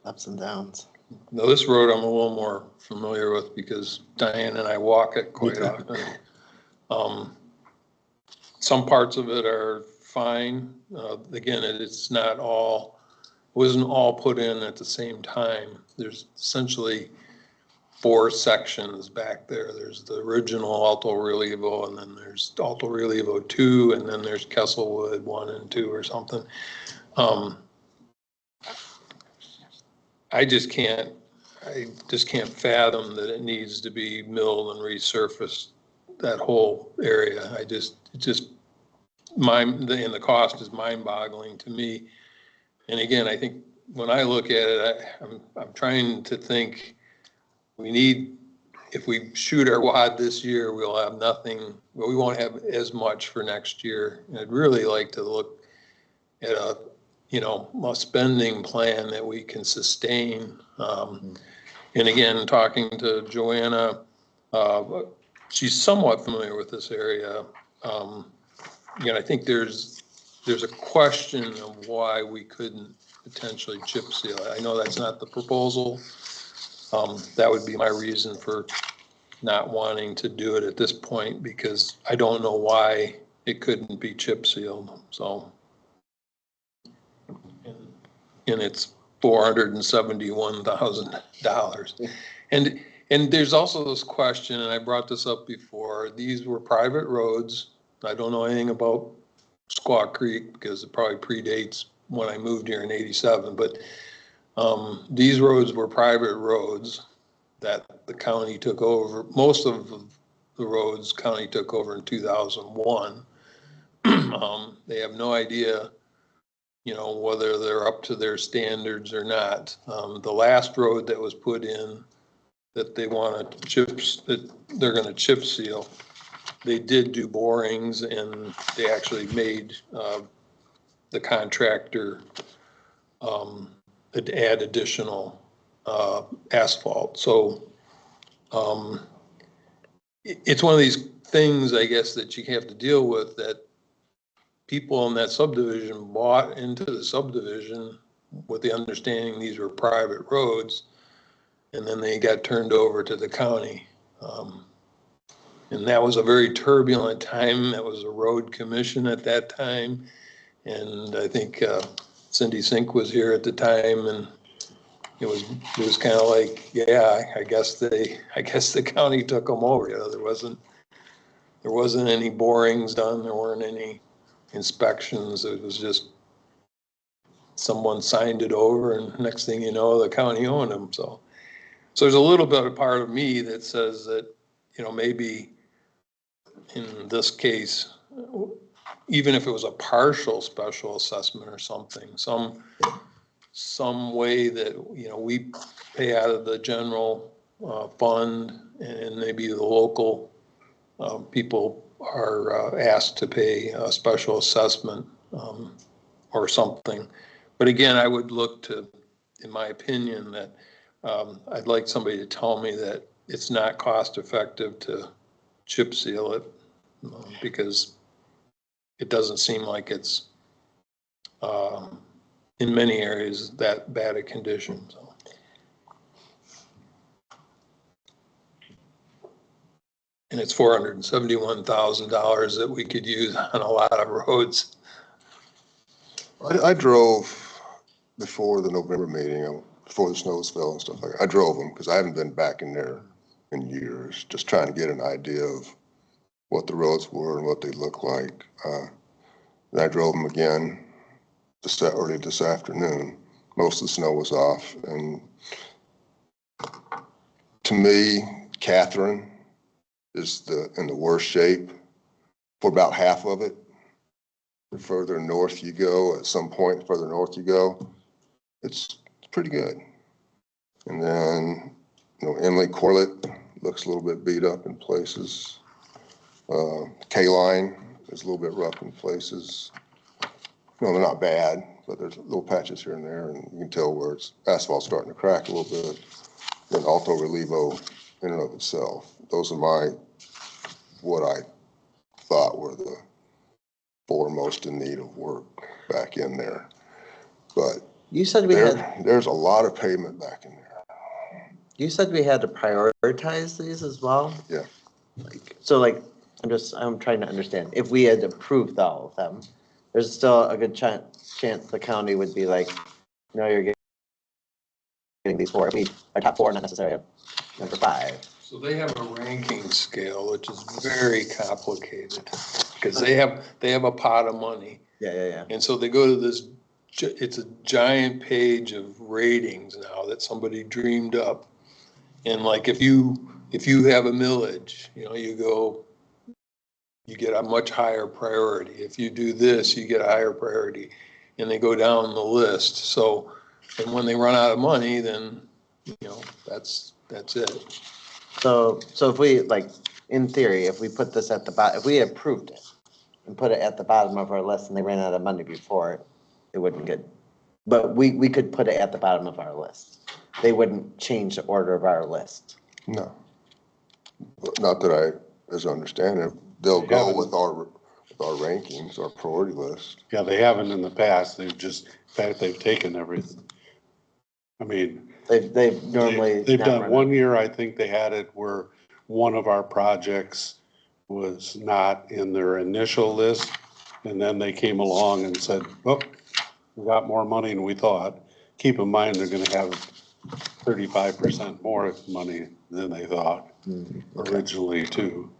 [SPEAKER 2] Ups and downs.
[SPEAKER 4] Now, this road I'm a little more familiar with because Diane and I walk it quite often. Some parts of it are fine. Again, it's not all, wasn't all put in at the same time. There's essentially 4 sections back there. There's the original Alto Relievo, and then there's Alto Relievo 2, and then there's Kesselwood 1 and 2 or something. I just can't fathom that it needs to be milled and resurfaced, that whole area. And the cost is mind-boggling to me. And again, I think when I look at it, I'm trying to think, if we shoot our wad this year, we'll have nothing, well, we won't have as much for next year. And I'd really like to look at a spending plan that we can sustain. And again, talking to Joanna, she's somewhat familiar with this area. I think there's a question of why we couldn't potentially chip seal it. I know that's not the proposal. That would be my reason for not wanting to do it at this point, because I don't know why it couldn't be chip sealed. So, and it's $471,000. And there's also this question, and I brought this up before, these were private roads. I don't know anything about Squaw Creek because it probably predates when I moved here in '87, but these roads were private roads that the county took over. Most of the roads county took over in 2001. They have no idea, whether they're up to their standards or not. The last road that was put in that they want to that they're going to chip seal, they did do borings, and they actually made the contractor add additional asphalt. So it's one of these things, I guess, that you have to deal with, that people in that subdivision bought into the subdivision with the understanding these were private roads, and then they got turned over to the county. And that was a very turbulent time. That was a road commission at that time. And I think Cindy Sink was here at the time, and it was kind of like, yeah, I guess the county took them over. There wasn't any borings done. There weren't any inspections. It was just someone signed it over, and next thing you know, the county owned them. So there's a little bit of part of me that says that, maybe in this case, even if it was a partial special assessment or something, some way that, we pay out of the general fund, and maybe the local people are asked to pay a special assessment or something. But again, I would look to, in my opinion, that I'd like somebody to tell me that it's not cost effective to chip seal it, because it doesn't seem like it's in many areas that bad a condition. So. And it's $471,000 that we could use on a lot of roads.
[SPEAKER 7] I drove before the November meeting, before the snows fell and stuff like that. I drove them because I haven't been back in there in years, just trying to get an idea of what the roads were and what they look like. And I drove them again early this afternoon. Most of the snow was off, and to me, Catherine is in the worst shape for about half of it. The further north you go, at some point further north you go, it's pretty good. And then, Emily Corlett looks a little bit beat up in places. K-line is a little bit rough in places. They're not bad, but there's little patches here and there, and you can tell where asphalt's starting to crack a little bit. Then Alto Relievo in and of itself. Those are what I thought were the 4 most in need of work back in there. But
[SPEAKER 2] You said
[SPEAKER 7] there's a lot of pavement back in there.
[SPEAKER 2] you said we had to prioritize these as well?
[SPEAKER 7] Yeah.
[SPEAKER 2] I'm trying to understand. If we had approved all of them, there's still a good chance the county would be like, no, you're getting these four. We are top four, not necessarily number five.
[SPEAKER 4] So they have a ranking scale, which is very complicated, because they have a pot of money.
[SPEAKER 2] Yeah.
[SPEAKER 4] And so they go to this, it's a giant page of ratings now that somebody dreamed up. And like, if you have a millage, you get a much higher priority. If you do this, you get a higher priority. And they go down the list. So, and when they run out of money, then, that's it.
[SPEAKER 2] So if we, like, in theory, if we put this at the bottom, if we approved it and put it at the bottom of our list and they ran out of money before it wouldn't get, but we could put it at the bottom of our list. They wouldn't change the order of our list.
[SPEAKER 7] No. Not that I, as I understand it, they'll
[SPEAKER 3] They
[SPEAKER 7] go
[SPEAKER 3] haven't.
[SPEAKER 7] with our rankings, our priority list.
[SPEAKER 3] Yeah, they haven't in the past. They've just, in fact, they've taken everything. I mean,
[SPEAKER 2] They've normally.
[SPEAKER 3] they've
[SPEAKER 2] not
[SPEAKER 3] done
[SPEAKER 2] run
[SPEAKER 3] one year, I think they had it where one of our projects was not in their initial list. And then they came along and said, oh, we got more money than we thought. Keep in mind, they're gonna have 35% more money than they thought originally too.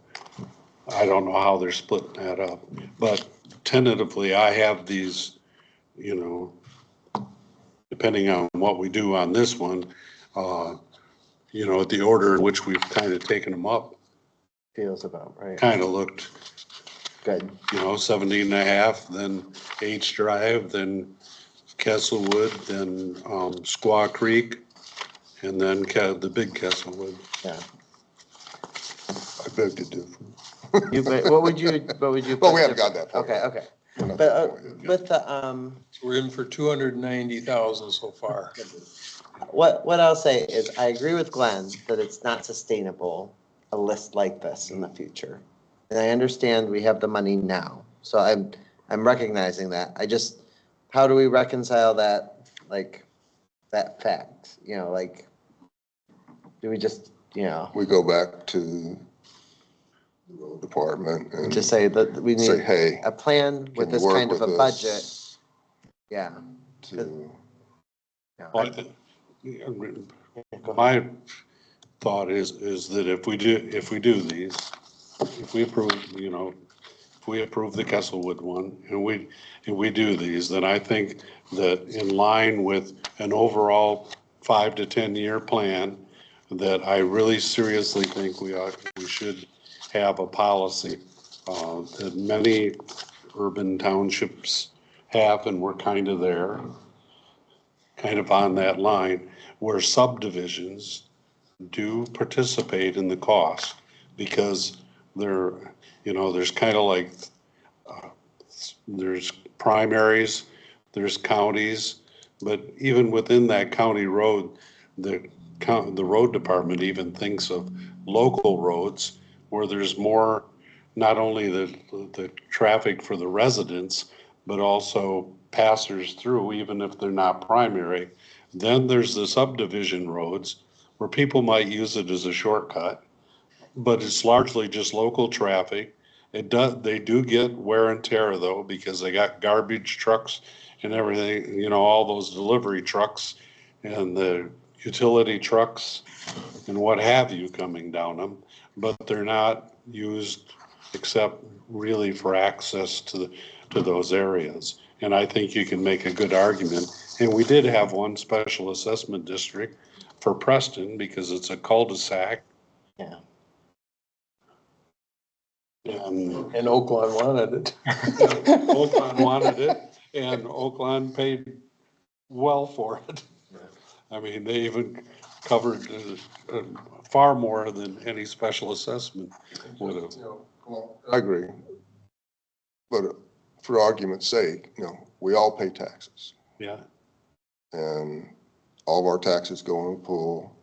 [SPEAKER 3] I don't know how they're splitting that up, but tentatively, I have these, depending on what we do on this one, the order in which we've kind of taken them up,
[SPEAKER 2] Feels about right.
[SPEAKER 3] kind of looked,
[SPEAKER 2] Good.
[SPEAKER 3] 17.5, then H Drive, then Castlewood, then Squaw Creek, and then the big Castlewood.
[SPEAKER 2] Yeah.
[SPEAKER 7] I beg to differ.
[SPEAKER 2] What would you?
[SPEAKER 7] Well, we haven't got that far.
[SPEAKER 2] Okay.
[SPEAKER 7] We're not
[SPEAKER 2] But
[SPEAKER 7] that far yet.
[SPEAKER 2] with the
[SPEAKER 4] So we're in for 290,000 so far.
[SPEAKER 2] what I'll say is I agree with Glenn that it's not sustainable, a list like this in the future. And I understand we have the money now. So I'm recognizing that. How do we reconcile that, like, that fact? Do we just,
[SPEAKER 7] We go back to the road department and
[SPEAKER 2] just say that we
[SPEAKER 7] say,
[SPEAKER 2] need
[SPEAKER 7] hey,
[SPEAKER 2] a plan with
[SPEAKER 7] can you
[SPEAKER 2] this
[SPEAKER 7] work
[SPEAKER 2] kind of
[SPEAKER 7] with
[SPEAKER 2] a
[SPEAKER 7] us
[SPEAKER 2] budget? Yeah.
[SPEAKER 7] to,
[SPEAKER 3] Well, my thought is that if we do these, if we approve the Castlewood one and we do these, then I think that in line with an overall 5 to 10 year plan, that I really seriously think we should have a policy that many urban townships have, and we're kind of there, kind of on that line, where subdivisions do participate in the cost, because there's kind of like, there's primaries, there's counties, but even within that county road, the road department even thinks of local roads where there's more, not only the traffic for the residents, but also passers through, even if they're not primary. Then there's the subdivision roads where people might use it as a shortcut, but it's largely just local traffic. They do get wear and tear though, because they got garbage trucks and everything, all those delivery trucks and the utility trucks and what have you coming down them, but they're not used except really for access to those areas. And I think you can make a good argument. And we did have one special assessment district for Preston because it's a cul-de-sac.
[SPEAKER 2] Yeah.
[SPEAKER 3] And
[SPEAKER 4] Oakland wanted it.
[SPEAKER 3] Oakland wanted it, and Oakland paid well for it. I mean, they even covered far more than any special assessment would have.
[SPEAKER 7] well, I agree. But for argument's sake, we all pay taxes.
[SPEAKER 3] Yeah,
[SPEAKER 7] And all of our taxes go in a pool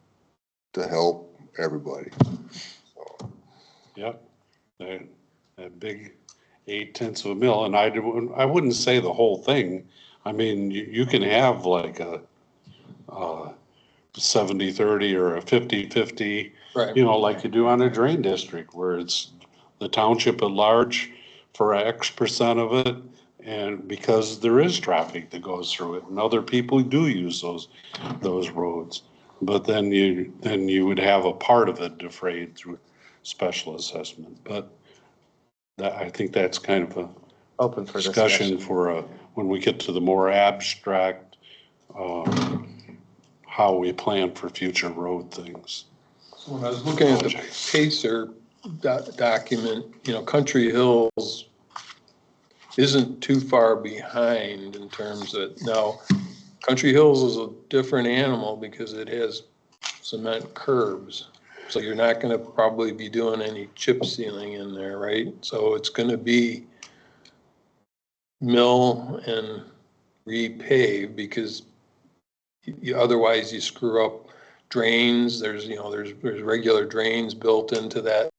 [SPEAKER 7] to help everybody.
[SPEAKER 3] yep. That big 0.8 of a mil, and I wouldn't say the whole thing. I mean, you can have like a 70-30 or a 50-50,
[SPEAKER 4] Right.
[SPEAKER 3] like you do on a drain district where it's the township at large for X% of it. And because there is traffic that goes through it and other people do use those roads. but then you would have a part of it defrayed through special assessment. But that, I think that's kind of a
[SPEAKER 2] Open for
[SPEAKER 3] discussion
[SPEAKER 2] discussion.
[SPEAKER 3] for when we get to the more abstract, how we plan for future road things.
[SPEAKER 4] When I was looking at the Pacer document, you know, Country Hills isn't too far behind in terms of, now, Country Hills is a different animal because it has cement curbs. So you're not gonna probably be doing any chip sealing in there, right? So it's gonna be mill and repave because otherwise you screw up drains. There's, you know, there's regular drains built into that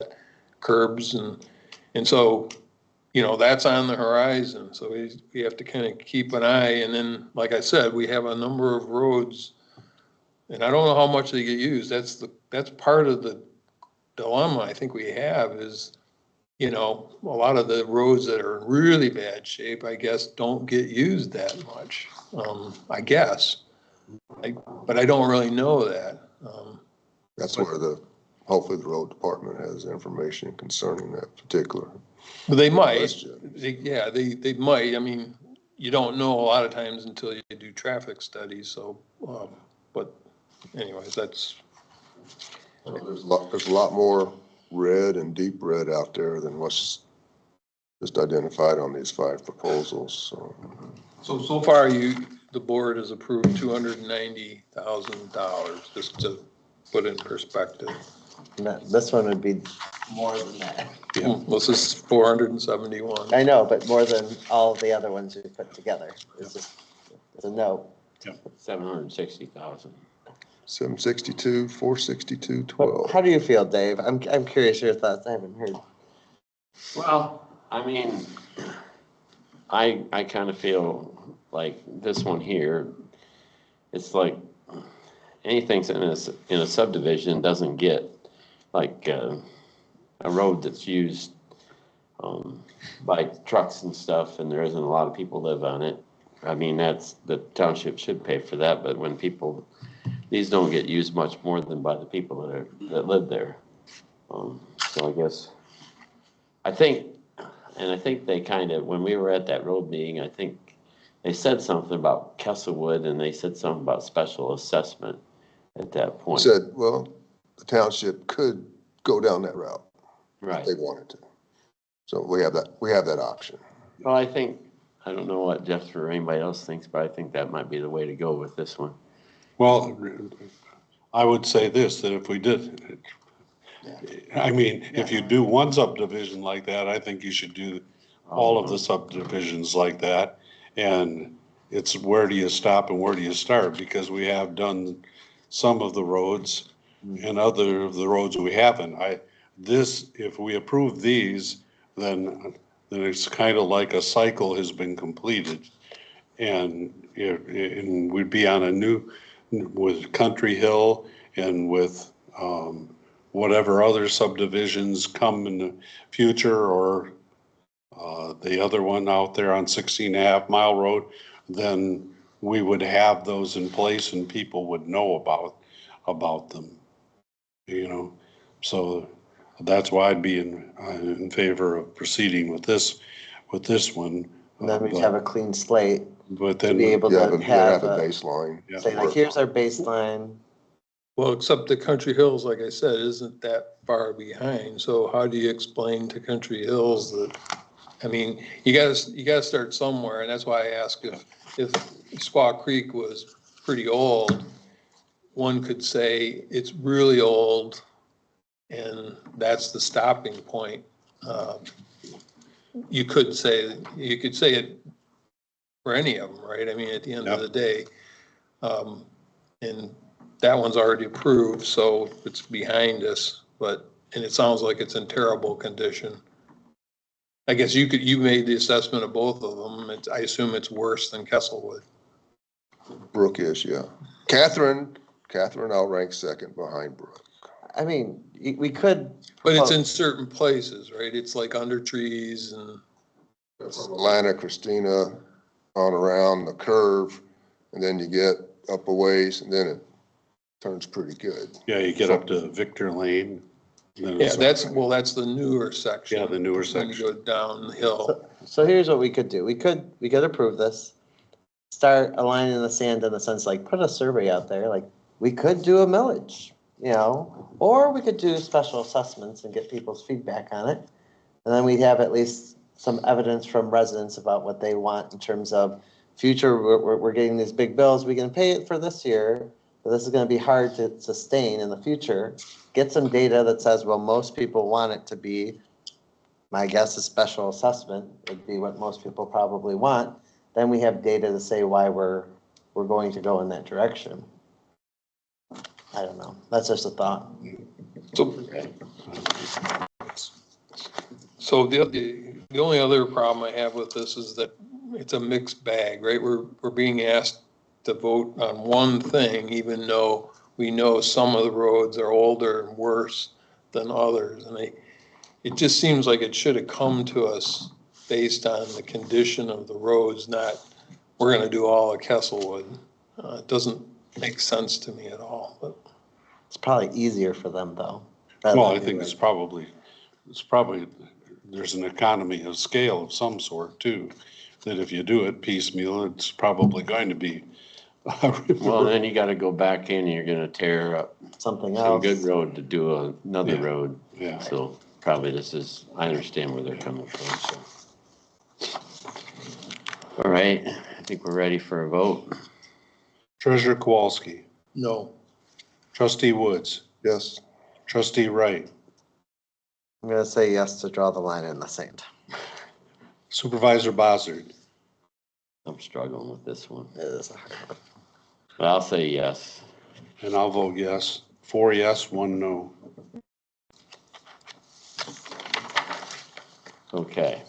[SPEAKER 4] curbs and so, you know, that's on the horizon. So we have to kind of keep an eye. And then, like I said, we have a number of roads and I don't know how much they get used. That's part of the dilemma I think we have is, you know, a lot of the roads that are in really bad shape, I guess, don't get used that much, I guess. But I don't really know that.
[SPEAKER 7] That's where hopefully the road department has information concerning that particular
[SPEAKER 4] But they might,
[SPEAKER 7] question.
[SPEAKER 4] they might. I mean, you don't know a lot of times until you do traffic studies, so, but anyways, that's,
[SPEAKER 7] There's a lot more red and deep red out there than what's just identified on these 5 proposals, so.
[SPEAKER 4] so far the board has approved $290,000, just to put in perspective.
[SPEAKER 2] This one would be more than that.
[SPEAKER 4] This is 471.
[SPEAKER 2] I know, but more than all the other ones we put together. It's just, it's a note.
[SPEAKER 1] 760,000.
[SPEAKER 7] 762, 462, 12.
[SPEAKER 2] How do you feel, Dave? I'm curious your thoughts. I haven't heard.
[SPEAKER 1] Well, I mean, I kind of feel like this one here, it's like anything in a subdivision doesn't get like a road that's used by trucks and stuff, and there isn't a lot of people live on it. I mean, the township should pay for that, but when these don't get used much more than by the people that live there. So I guess, I think they kind of, when we were at that road meeting, I think they said something about Kesselwood and they said something about special assessment at that point.
[SPEAKER 7] Said, well, the township could go down that route if
[SPEAKER 1] Right.
[SPEAKER 7] they wanted to. So we have that option.
[SPEAKER 1] Well, I don't know what Jeff or anybody else thinks, but I think that might be the way to go with this one.
[SPEAKER 3] Well, I would say this, that if we did, I mean, if you do one subdivision like that, I think you should do all of the subdivisions like that. And it's where do you stop and where do you start? Because we have done some of the roads and other of the roads we haven't. If we approve these, then it's kind of like a cycle has been completed. And we'd be on a new, with Country Hill and with whatever other subdivisions come in the future, or the other one out there on 16.5 Mile Road, then we would have those in place and people would know about them, you know. So that's why I'd be in favor of proceeding with this one.
[SPEAKER 2] And then we'd have a clean slate
[SPEAKER 3] But
[SPEAKER 2] to
[SPEAKER 3] then,
[SPEAKER 2] be able to
[SPEAKER 7] Have
[SPEAKER 2] have
[SPEAKER 7] a baseline.
[SPEAKER 2] say like, here's our baseline.
[SPEAKER 4] Well, except the Country Hills, like I said, isn't that far behind. So how do you explain to Country Hills that, I mean, you gotta start somewhere. And that's why I ask if Squaw Creek was pretty old, one could say it's really old and that's the stopping point. You could say it for any of them, right? I mean, at the end of the day, and that one's already approved, so it's behind us, and it sounds like it's in terrible condition. I guess you made the assessment of both of them. I assume it's worse than Kesselwood.
[SPEAKER 7] Brook is, yeah. Catherine, I'll rank second behind Brook.
[SPEAKER 2] I mean, we could.
[SPEAKER 4] But it's in certain places, right? It's like under trees and.
[SPEAKER 7] Atlanta, Christina, on around the curve, and then you get up a ways, and then it turns pretty good.
[SPEAKER 3] Yeah, you get up to Victor Lane. then
[SPEAKER 4] Yeah,
[SPEAKER 3] it's-
[SPEAKER 4] that's the newer section.
[SPEAKER 3] Yeah, the newer
[SPEAKER 4] Then you
[SPEAKER 3] section.
[SPEAKER 4] go downhill.
[SPEAKER 2] So here's what we could do. We could approve this. Start a line in the sand in the sense like, put a survey out there, like, we could do a millage, or we could do special assessments and get people's feedback on it. And then we'd have at least some evidence from residents about what they want in terms of future, we're getting these big bills, we can pay it for this year, but this is gonna be hard to sustain in the future. Get some data that says, well, most people want it to be, my guess is special assessment would be what most people probably want. Then we have data to say why we're going to go in that direction. I don't know. That's just a thought.
[SPEAKER 4] So the only other problem I have with this is that it's a mixed bag, right? We're being asked to vote on one thing, even though we know some of the roads are older and worse than others. And it just seems like it should have come to us based on the condition of the roads, not we're gonna do all of Kesselwood. It doesn't make sense to me at all, but.
[SPEAKER 2] It's probably easier for them though.
[SPEAKER 3] Well, I think it's probably, there's an economy of scale of some sort too, that if you do it piecemeal, it's probably going to be.
[SPEAKER 1] Well, then you gotta go back in, and you're gonna tear up
[SPEAKER 2] something
[SPEAKER 1] a
[SPEAKER 2] else.
[SPEAKER 1] good road to do another
[SPEAKER 3] Yeah.
[SPEAKER 1] road.
[SPEAKER 3] Yeah.
[SPEAKER 1] So probably I understand where they're coming from, so. All right, I think we're ready for a vote.
[SPEAKER 3] Treasurer Kowalski,
[SPEAKER 4] No.
[SPEAKER 3] trustee Woods,
[SPEAKER 7] Yes,
[SPEAKER 3] trustee Wright,
[SPEAKER 2] I'm gonna say yes to draw the line in the sand.
[SPEAKER 3] supervisor Bossard,
[SPEAKER 1] I'm struggling with this one,
[SPEAKER 2] It is a hard one.
[SPEAKER 1] but I'll say yes.
[SPEAKER 3] and I'll vote yes. 4 yes, 1 no.
[SPEAKER 1] Okay,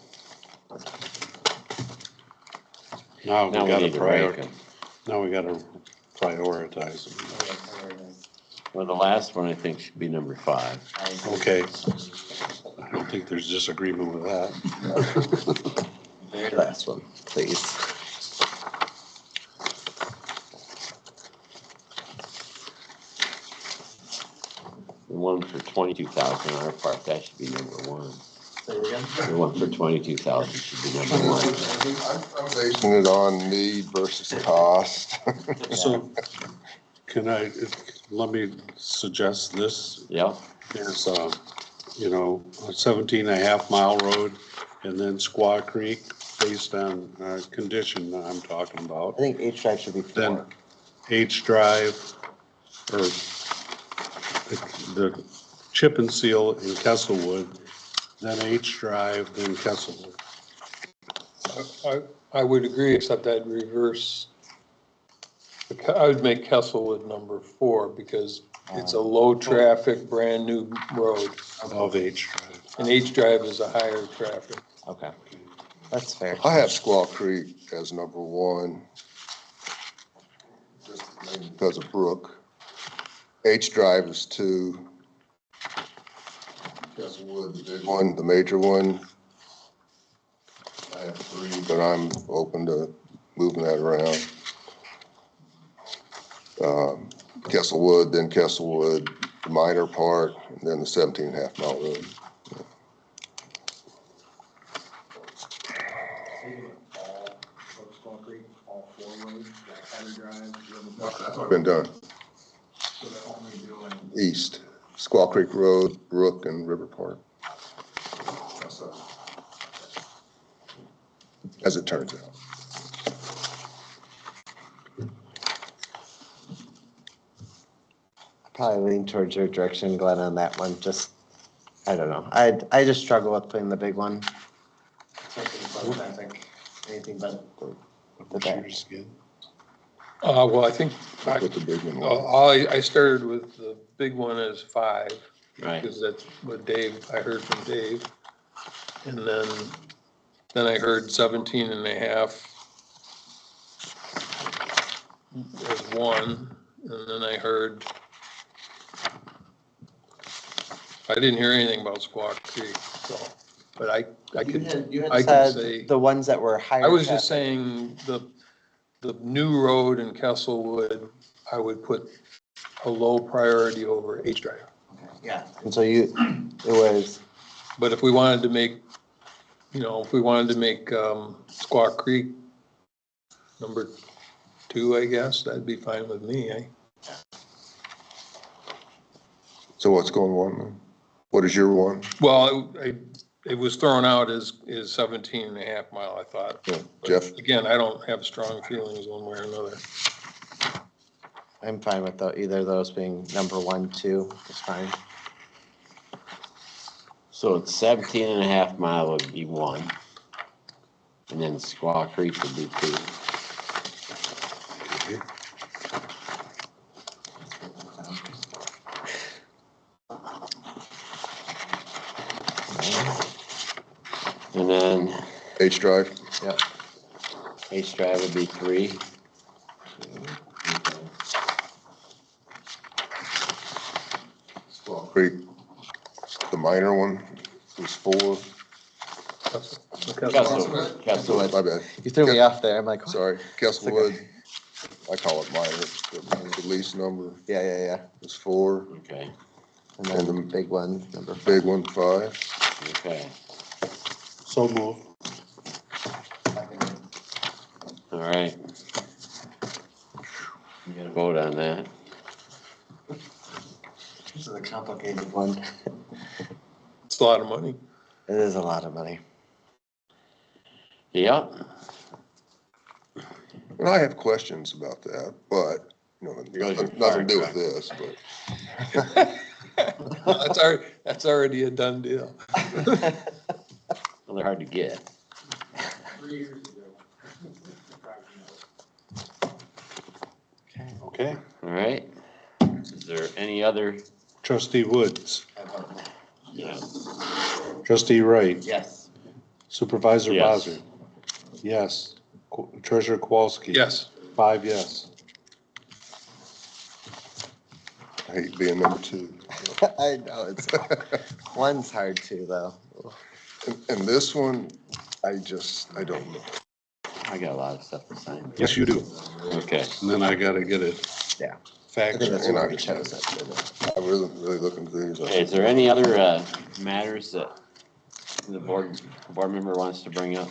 [SPEAKER 3] Now
[SPEAKER 1] now
[SPEAKER 3] we
[SPEAKER 1] we
[SPEAKER 3] gotta
[SPEAKER 1] need to rank them.
[SPEAKER 3] Now we gotta prioritize them.
[SPEAKER 1] Well, the last one I think should be number 5.
[SPEAKER 3] Okay. I don't think there's disagreement with that.
[SPEAKER 2] Very last one, please.
[SPEAKER 1] The one for 22,000 on our part, that should be number 1. The one for 22,000 should be number 1.
[SPEAKER 7] I'm basing it on need versus cost.
[SPEAKER 3] So let me suggest this
[SPEAKER 1] Yeah,
[SPEAKER 3] is, a 17 and a half mile road and then Squaw Creek based on condition that I'm talking about.
[SPEAKER 2] I think H drive should be
[SPEAKER 3] Then
[SPEAKER 2] 4.
[SPEAKER 3] H Drive or the chip and seal in Kesselwood, then H Drive, then Kesselwood.
[SPEAKER 4] I would agree, except I'd reverse. I would make Kesselwood number 4 because it's a low-traffic, brand-new road.
[SPEAKER 3] Above H Drive.
[SPEAKER 4] And H Drive is a higher traffic.
[SPEAKER 2] Okay, that's fair.
[SPEAKER 7] I have Squaw Creek as number 1. Just maybe because of Brook. H Drive is 2. Castlewood, the big one, the major one. I have 3, but I'm open to moving that around. Castlewood, then Castlewood, the minor part, and then the 17 and a half mile road.
[SPEAKER 5] All 4 roads, like Heather Drive,
[SPEAKER 7] That's been done.
[SPEAKER 5] so they're only doing
[SPEAKER 7] East, Squaw Creek Road, Brook, and River Park. As it turns out.
[SPEAKER 2] Probably lean towards your direction, Glenn, on that one. Just, I don't know. I just struggle with putting the big one. I think anything but the back.
[SPEAKER 3] Shooter's skin.
[SPEAKER 4] Well, I think
[SPEAKER 7] That's what the big one was.
[SPEAKER 4] I started with the big one as 5.
[SPEAKER 1] right.
[SPEAKER 4] Because that's what I heard from Dave. And then I heard 17 and a half as 1. And then I heard, I didn't hear anything about Squaw Creek, so, but I could,
[SPEAKER 2] You
[SPEAKER 4] I
[SPEAKER 2] had
[SPEAKER 4] can
[SPEAKER 2] said
[SPEAKER 4] say,
[SPEAKER 2] the ones that were higher.
[SPEAKER 4] I was just
[SPEAKER 2] traffic.
[SPEAKER 4] saying the new road in Kesselwood I would put a low priority over H drive.
[SPEAKER 2] Yeah. And so it was,
[SPEAKER 4] But if we wanted to make, if we wanted to make Squaw Creek number 2, I guess, that'd be fine with me, eh?
[SPEAKER 7] So what's going on then? What is your one?
[SPEAKER 4] Well, it was thrown out as 17 and a half mile, I thought.
[SPEAKER 7] Yeah,
[SPEAKER 4] But
[SPEAKER 7] Jeff?
[SPEAKER 4] again, I don't have strong feelings one way or another.
[SPEAKER 2] I'm fine with either of those being number 1, 2, is fine.
[SPEAKER 1] So it's 17 and a half mile would be 1. And then Squaw Creek would be 2. And then
[SPEAKER 7] H drive?
[SPEAKER 2] Yep.
[SPEAKER 1] H drive would be 3.
[SPEAKER 7] Squaw Creek, the minor one was 4.
[SPEAKER 1] Castlewood.
[SPEAKER 7] My bad.
[SPEAKER 2] You threw me off there. I'm like, what?
[SPEAKER 7] Sorry, Castlewood, I call it minor, but the lease number
[SPEAKER 2] Yeah.
[SPEAKER 7] is 4.
[SPEAKER 1] Okay,
[SPEAKER 2] And then the big one, number 5.
[SPEAKER 7] Big one, 5.
[SPEAKER 1] okay.
[SPEAKER 3] So move.
[SPEAKER 1] All right. You gotta vote on that.
[SPEAKER 2] This is a complicated one.
[SPEAKER 4] It's a lot of money.
[SPEAKER 2] It is a lot of money.
[SPEAKER 1] Yep.
[SPEAKER 7] And I have questions about that, but,
[SPEAKER 1] Goes
[SPEAKER 7] nothing
[SPEAKER 1] your
[SPEAKER 7] to do
[SPEAKER 1] fire
[SPEAKER 7] with this, but.
[SPEAKER 4] That's already a done deal.
[SPEAKER 1] Well, they're hard to get.
[SPEAKER 5] 3 years ago.
[SPEAKER 3] Okay.
[SPEAKER 1] All right. Is there any other?
[SPEAKER 3] Trustee Woods,
[SPEAKER 1] Yeah.
[SPEAKER 3] trustee Wright,
[SPEAKER 1] Yes.
[SPEAKER 3] supervisor
[SPEAKER 1] Yes.
[SPEAKER 3] Bazey. Yes. Treasurer Kowalski.
[SPEAKER 4] Yes.
[SPEAKER 3] 5 yes.
[SPEAKER 7] I hate being number 2.
[SPEAKER 2] I know, one's hard too, though.
[SPEAKER 7] And this one, I don't know.
[SPEAKER 1] I got a lot of stuff to sign.
[SPEAKER 3] Yes, you do.
[SPEAKER 1] Okay.
[SPEAKER 3] And then I gotta get it.
[SPEAKER 2] Yeah. I
[SPEAKER 3] Fax.
[SPEAKER 2] think that's why we chose it.
[SPEAKER 7] I really looking through these.
[SPEAKER 1] Okay, is there any other matters that the board member wants to bring up?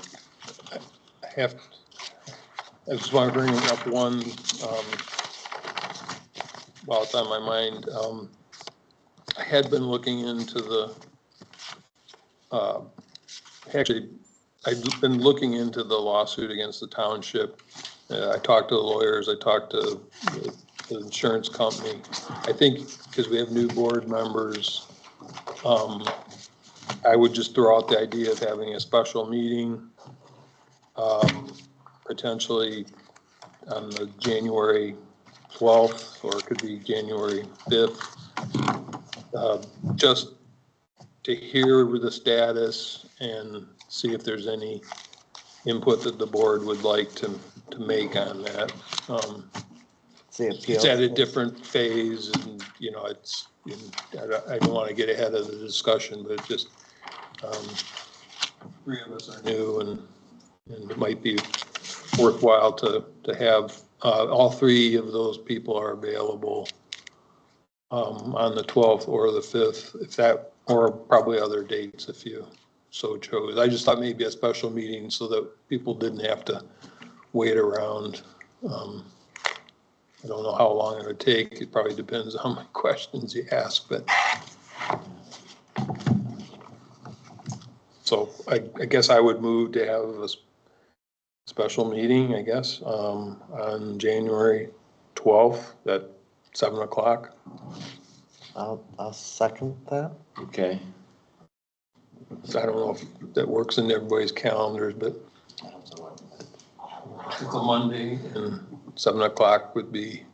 [SPEAKER 4] I just want to bring up one, while it's on my mind. I had been looking into I'd been looking into the lawsuit against the township. I talked to the lawyers, I talked to the insurance company. I think because we have new board members, I would just throw out the idea of having a special meeting, potentially on the January 12th, or it could be January 5th, just to hear the status and see if there's any input that the board would like to make on that. It's at a different phase, and, I don't want to get ahead of the discussion, but just, 3 of us are new, and it might be worthwhile to have, all 3 of those people are available on the 12th or the 5th, or probably other dates if you so chose. I just thought maybe a special meeting so that people didn't have to wait around. I don't know how long it would take. It probably depends on how many questions you ask, but. So I guess I would move to have a special meeting, I guess, on January 12th at 7 o'clock.
[SPEAKER 2] I'll second that.
[SPEAKER 1] Okay.
[SPEAKER 4] So I don't know if that works in everybody's calendars, but it's a Monday, and 7 o'clock would be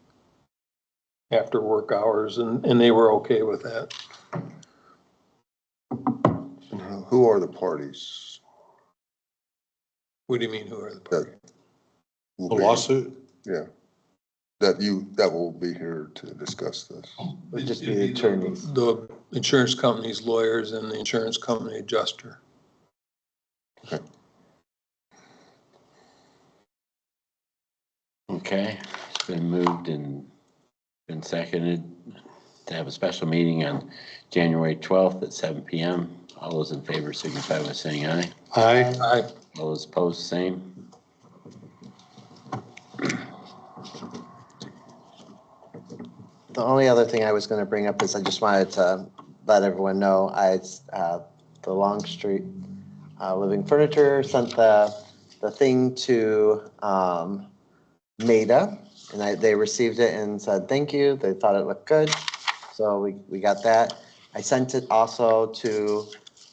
[SPEAKER 4] after work hours, and they were okay with that.
[SPEAKER 7] And who are the parties?
[SPEAKER 4] What do you mean, who are the parties?
[SPEAKER 3] The lawsuit?
[SPEAKER 7] Yeah. That will be here to discuss this.
[SPEAKER 2] Would just be the attorneys.
[SPEAKER 4] The insurance company's lawyers and the insurance company adjuster.
[SPEAKER 1] Okay, it's been moved and Been seconded to have a special meeting on January 12th at 7 PM. All those in favor signify by saying aye.
[SPEAKER 3] Aye.
[SPEAKER 4] Aye.
[SPEAKER 1] All those opposed, same.
[SPEAKER 2] The only other thing I was going to bring up is I just wanted to let everyone know the Longstreet Living Furniture sent the thing to Maida, and they received it and said thank you. They thought it looked good, so we got that. I sent it also to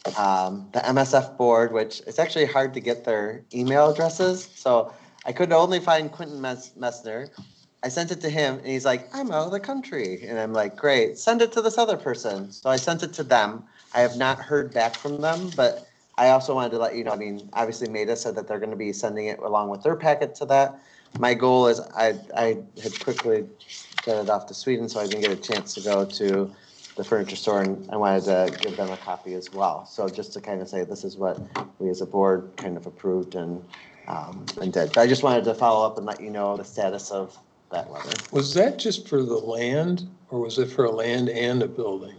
[SPEAKER 2] the MSF board, which it's actually hard to get their email addresses, so I could only find Quentin Messner. I sent it to him and he's like, I'm out of the country. And I'm like, great, send it to this other person. So I sent it to them. I have not heard back from them, but I also wanted to let you know, I mean, obviously Maida said that they're going to be sending it along with their packet to that. My goal is I had quickly got it off to Sweden, so I didn't get a chance to go to the furniture store, and I wanted to give them a copy as well. So just to kind of say, this is what we as a board kind of approved and did. But I just wanted to follow up and let you know the status of that letter.
[SPEAKER 4] Was that just for the land, or was it for a land and a building?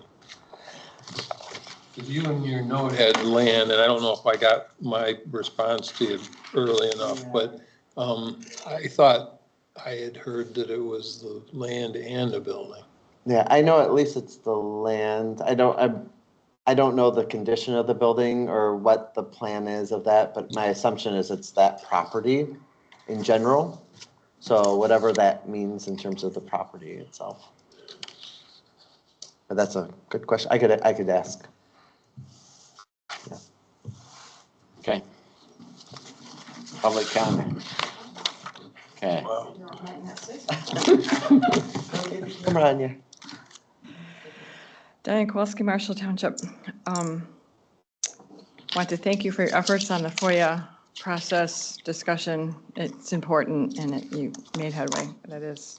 [SPEAKER 4] You in your note had land, and I don't know if I got my response to you early enough, but I thought I had heard that it was the land and a building.
[SPEAKER 2] Yeah, I know at least it's the land. I don't know the condition of the building or what the plan is of that, but my assumption is it's that property in general. So whatever that means in terms of the property itself. But that's a good question. I could ask. Yeah.
[SPEAKER 1] Okay. Public comment. Okay.
[SPEAKER 2] Come on, yeah.
[SPEAKER 8] Diane Kowalski, Marshall Township. Want to thank you for your efforts on the FOIA process discussion. It's important, and you made headway. That's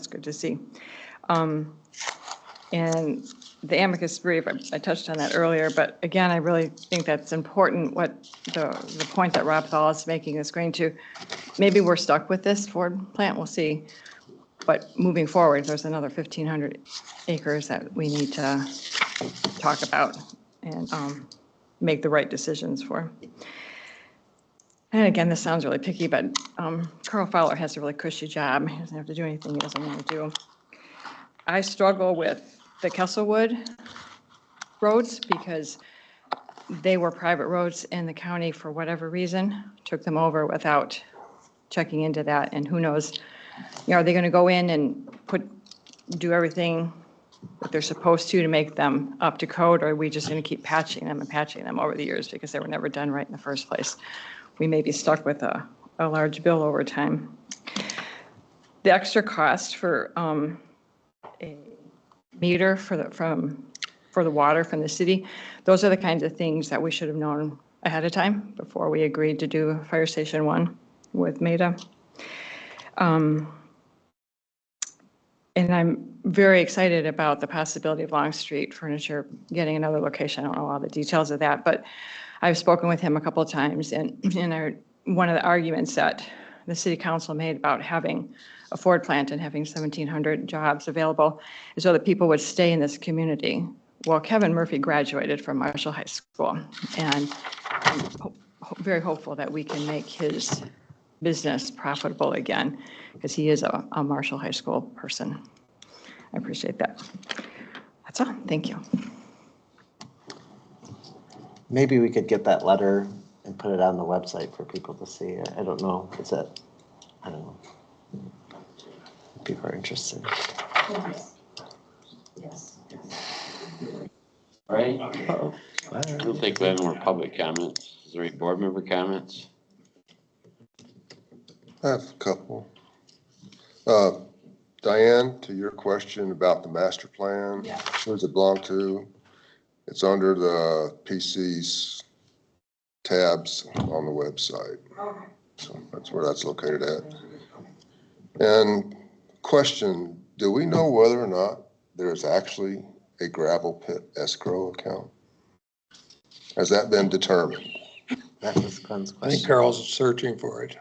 [SPEAKER 8] good to see. And the amicus brief, I touched on that earlier, but again, I really think that's important. What the point that Rob Thal is making is going to, maybe we're stuck with this Ford plant, we'll see. But moving forward, there's another 1,500 acres that we need to talk about and make the right decisions for. And again, this sounds really picky, but Carl Fowler has a really cushy job. He doesn't have to do anything he doesn't want to do. I struggle with the Kesselwood roads because they were private roads and the county, for whatever reason, took them over without checking into that. And who knows, are they going to go in and do everything that they're supposed to make them up to code, or are we just going to keep patching them over the years because they were never done right in the first place? We may be stuck with a large bill over time. The extra cost for a meter for the water from the city, those are the kinds of things that we should have known ahead of time before we agreed to do Fire Station 1 with Maida. And I'm very excited about the possibility of Longstreet Furniture getting another location. I don't know all the details of that, but I've spoken with him a couple of times, and one of the arguments that the city council made about having a Ford plant and having 1,700 jobs available is so that people would stay in this community. Well, Kevin Murphy graduated from Marshall High School, and I'm very hopeful that we can make his business profitable again, because he is a Marshall High School person. I appreciate that. That's all. Thank you.
[SPEAKER 2] Maybe we could get that letter and put it on the website for people to see. I don't know. I don't know. People are interested.
[SPEAKER 9] Yes.
[SPEAKER 1] All right.
[SPEAKER 2] Uh-oh.
[SPEAKER 1] I don't think we have more public comments. Is there any board member comments?
[SPEAKER 7] I have a couple. Diane, to your question about the master plan,
[SPEAKER 9] Yeah.
[SPEAKER 7] who does it belong to? It's under the PC's tabs on the website.
[SPEAKER 9] Okay.
[SPEAKER 7] So that's where that's located at. And question, do we know whether or not there's actually a gravel pit escrow account? Has that been determined?
[SPEAKER 2] That was Glenn's
[SPEAKER 4] I think
[SPEAKER 2] question.
[SPEAKER 4] Carl's searching for it.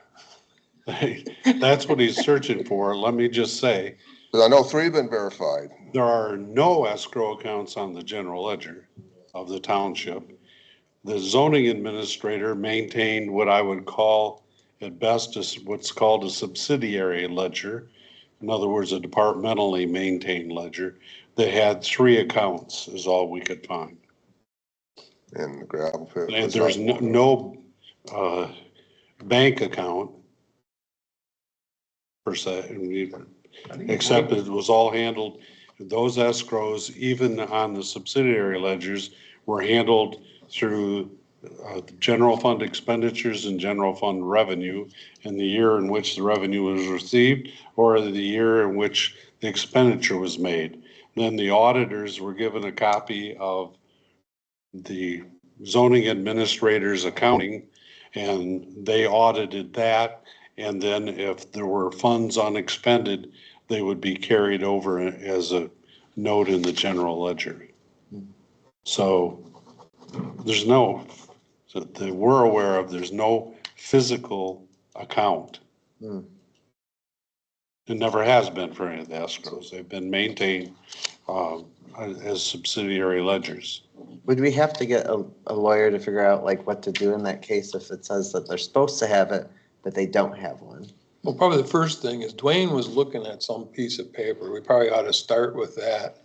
[SPEAKER 3] That's what he's searching for. Let me just say,
[SPEAKER 7] Because I know 3 have been verified.
[SPEAKER 3] There are no escrow accounts on the general ledger of the township. The zoning administrator maintained what I would call at best is what's called a subsidiary ledger. In other words, a departmentally maintained ledger. They had 3 accounts is all we could find.
[SPEAKER 7] And the gravel pit.
[SPEAKER 3] And
[SPEAKER 7] was
[SPEAKER 3] there's
[SPEAKER 7] not-
[SPEAKER 3] no bank account per se, except it was all handled, those escrows, even on the subsidiary ledgers, were handled through the general fund expenditures and general fund revenue in the year in which the revenue was received or the year in which the expenditure was made. Then the auditors were given a copy of the zoning administrator's accounting, and they audited that. And then if there were funds unexpended, they would be carried over as a note in the general ledger. So there's no, that we're aware of, there's no physical account. It never has been for any of the escrows. They've been maintained as subsidiary ledgers.
[SPEAKER 2] Would we have to get a lawyer to figure out like what to do in that case if it says that they're supposed to have it, but they don't have one?
[SPEAKER 4] Well, probably the first thing is Dwayne was looking at some piece of paper. We probably ought to start with that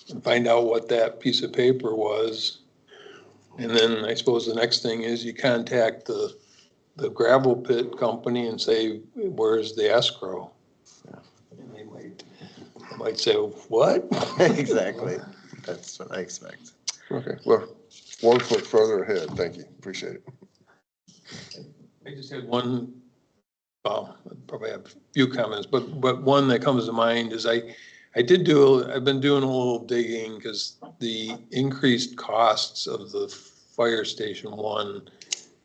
[SPEAKER 4] and find out what that piece of paper was. And then I suppose the next thing is you contact the gravel pit company and say, where's the escrow? And they might say, what?
[SPEAKER 2] Exactly. That's what I expect.
[SPEAKER 7] Okay, well, 1 foot further ahead. Thank you. Appreciate it.
[SPEAKER 4] I just had one, well, I probably have a few comments, but one that comes to mind is I've been doing a little digging because the increased costs of the fire station 1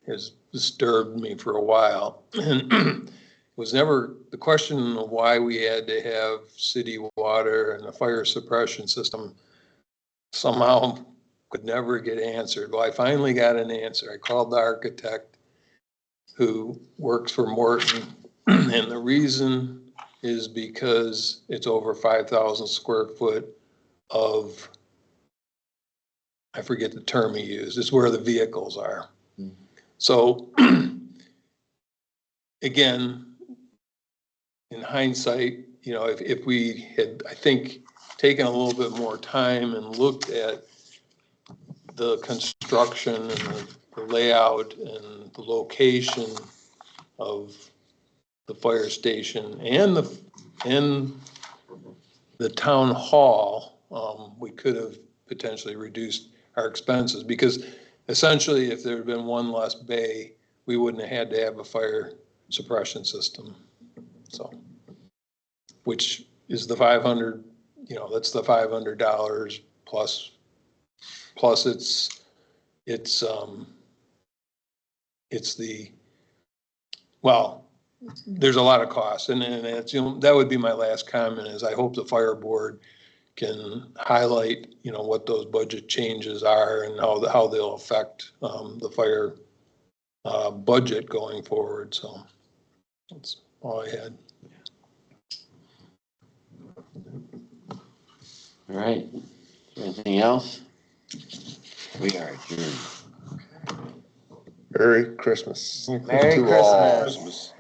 [SPEAKER 4] has disturbed me for a while. And it was never, the question of why we had to have city water and a fire suppression system somehow could never get answered. Well, I finally got an answer. I called the architect who works for Morton, and the reason is because it's over 5,000 square foot of, I forget the term he used, it's where the vehicles are. So again, in hindsight, if we had, I think, taken a little bit more time and looked at the construction and the layout and the location of the fire station and the town hall, we could have potentially reduced our expenses, because essentially if there had been one less bay, we wouldn't have had to have a fire suppression system. So, which is the 500, that's the $500 plus it's the, well, there's a lot of costs, and it's, that would be my last comment, is I hope the fire board can highlight, what those budget changes are and how they'll affect the fire budget going forward. So that's all I had.
[SPEAKER 1] All right. Anything else? We are adjourned.
[SPEAKER 7] Merry Christmas.
[SPEAKER 2] Merry
[SPEAKER 7] To all.
[SPEAKER 2] Christmas.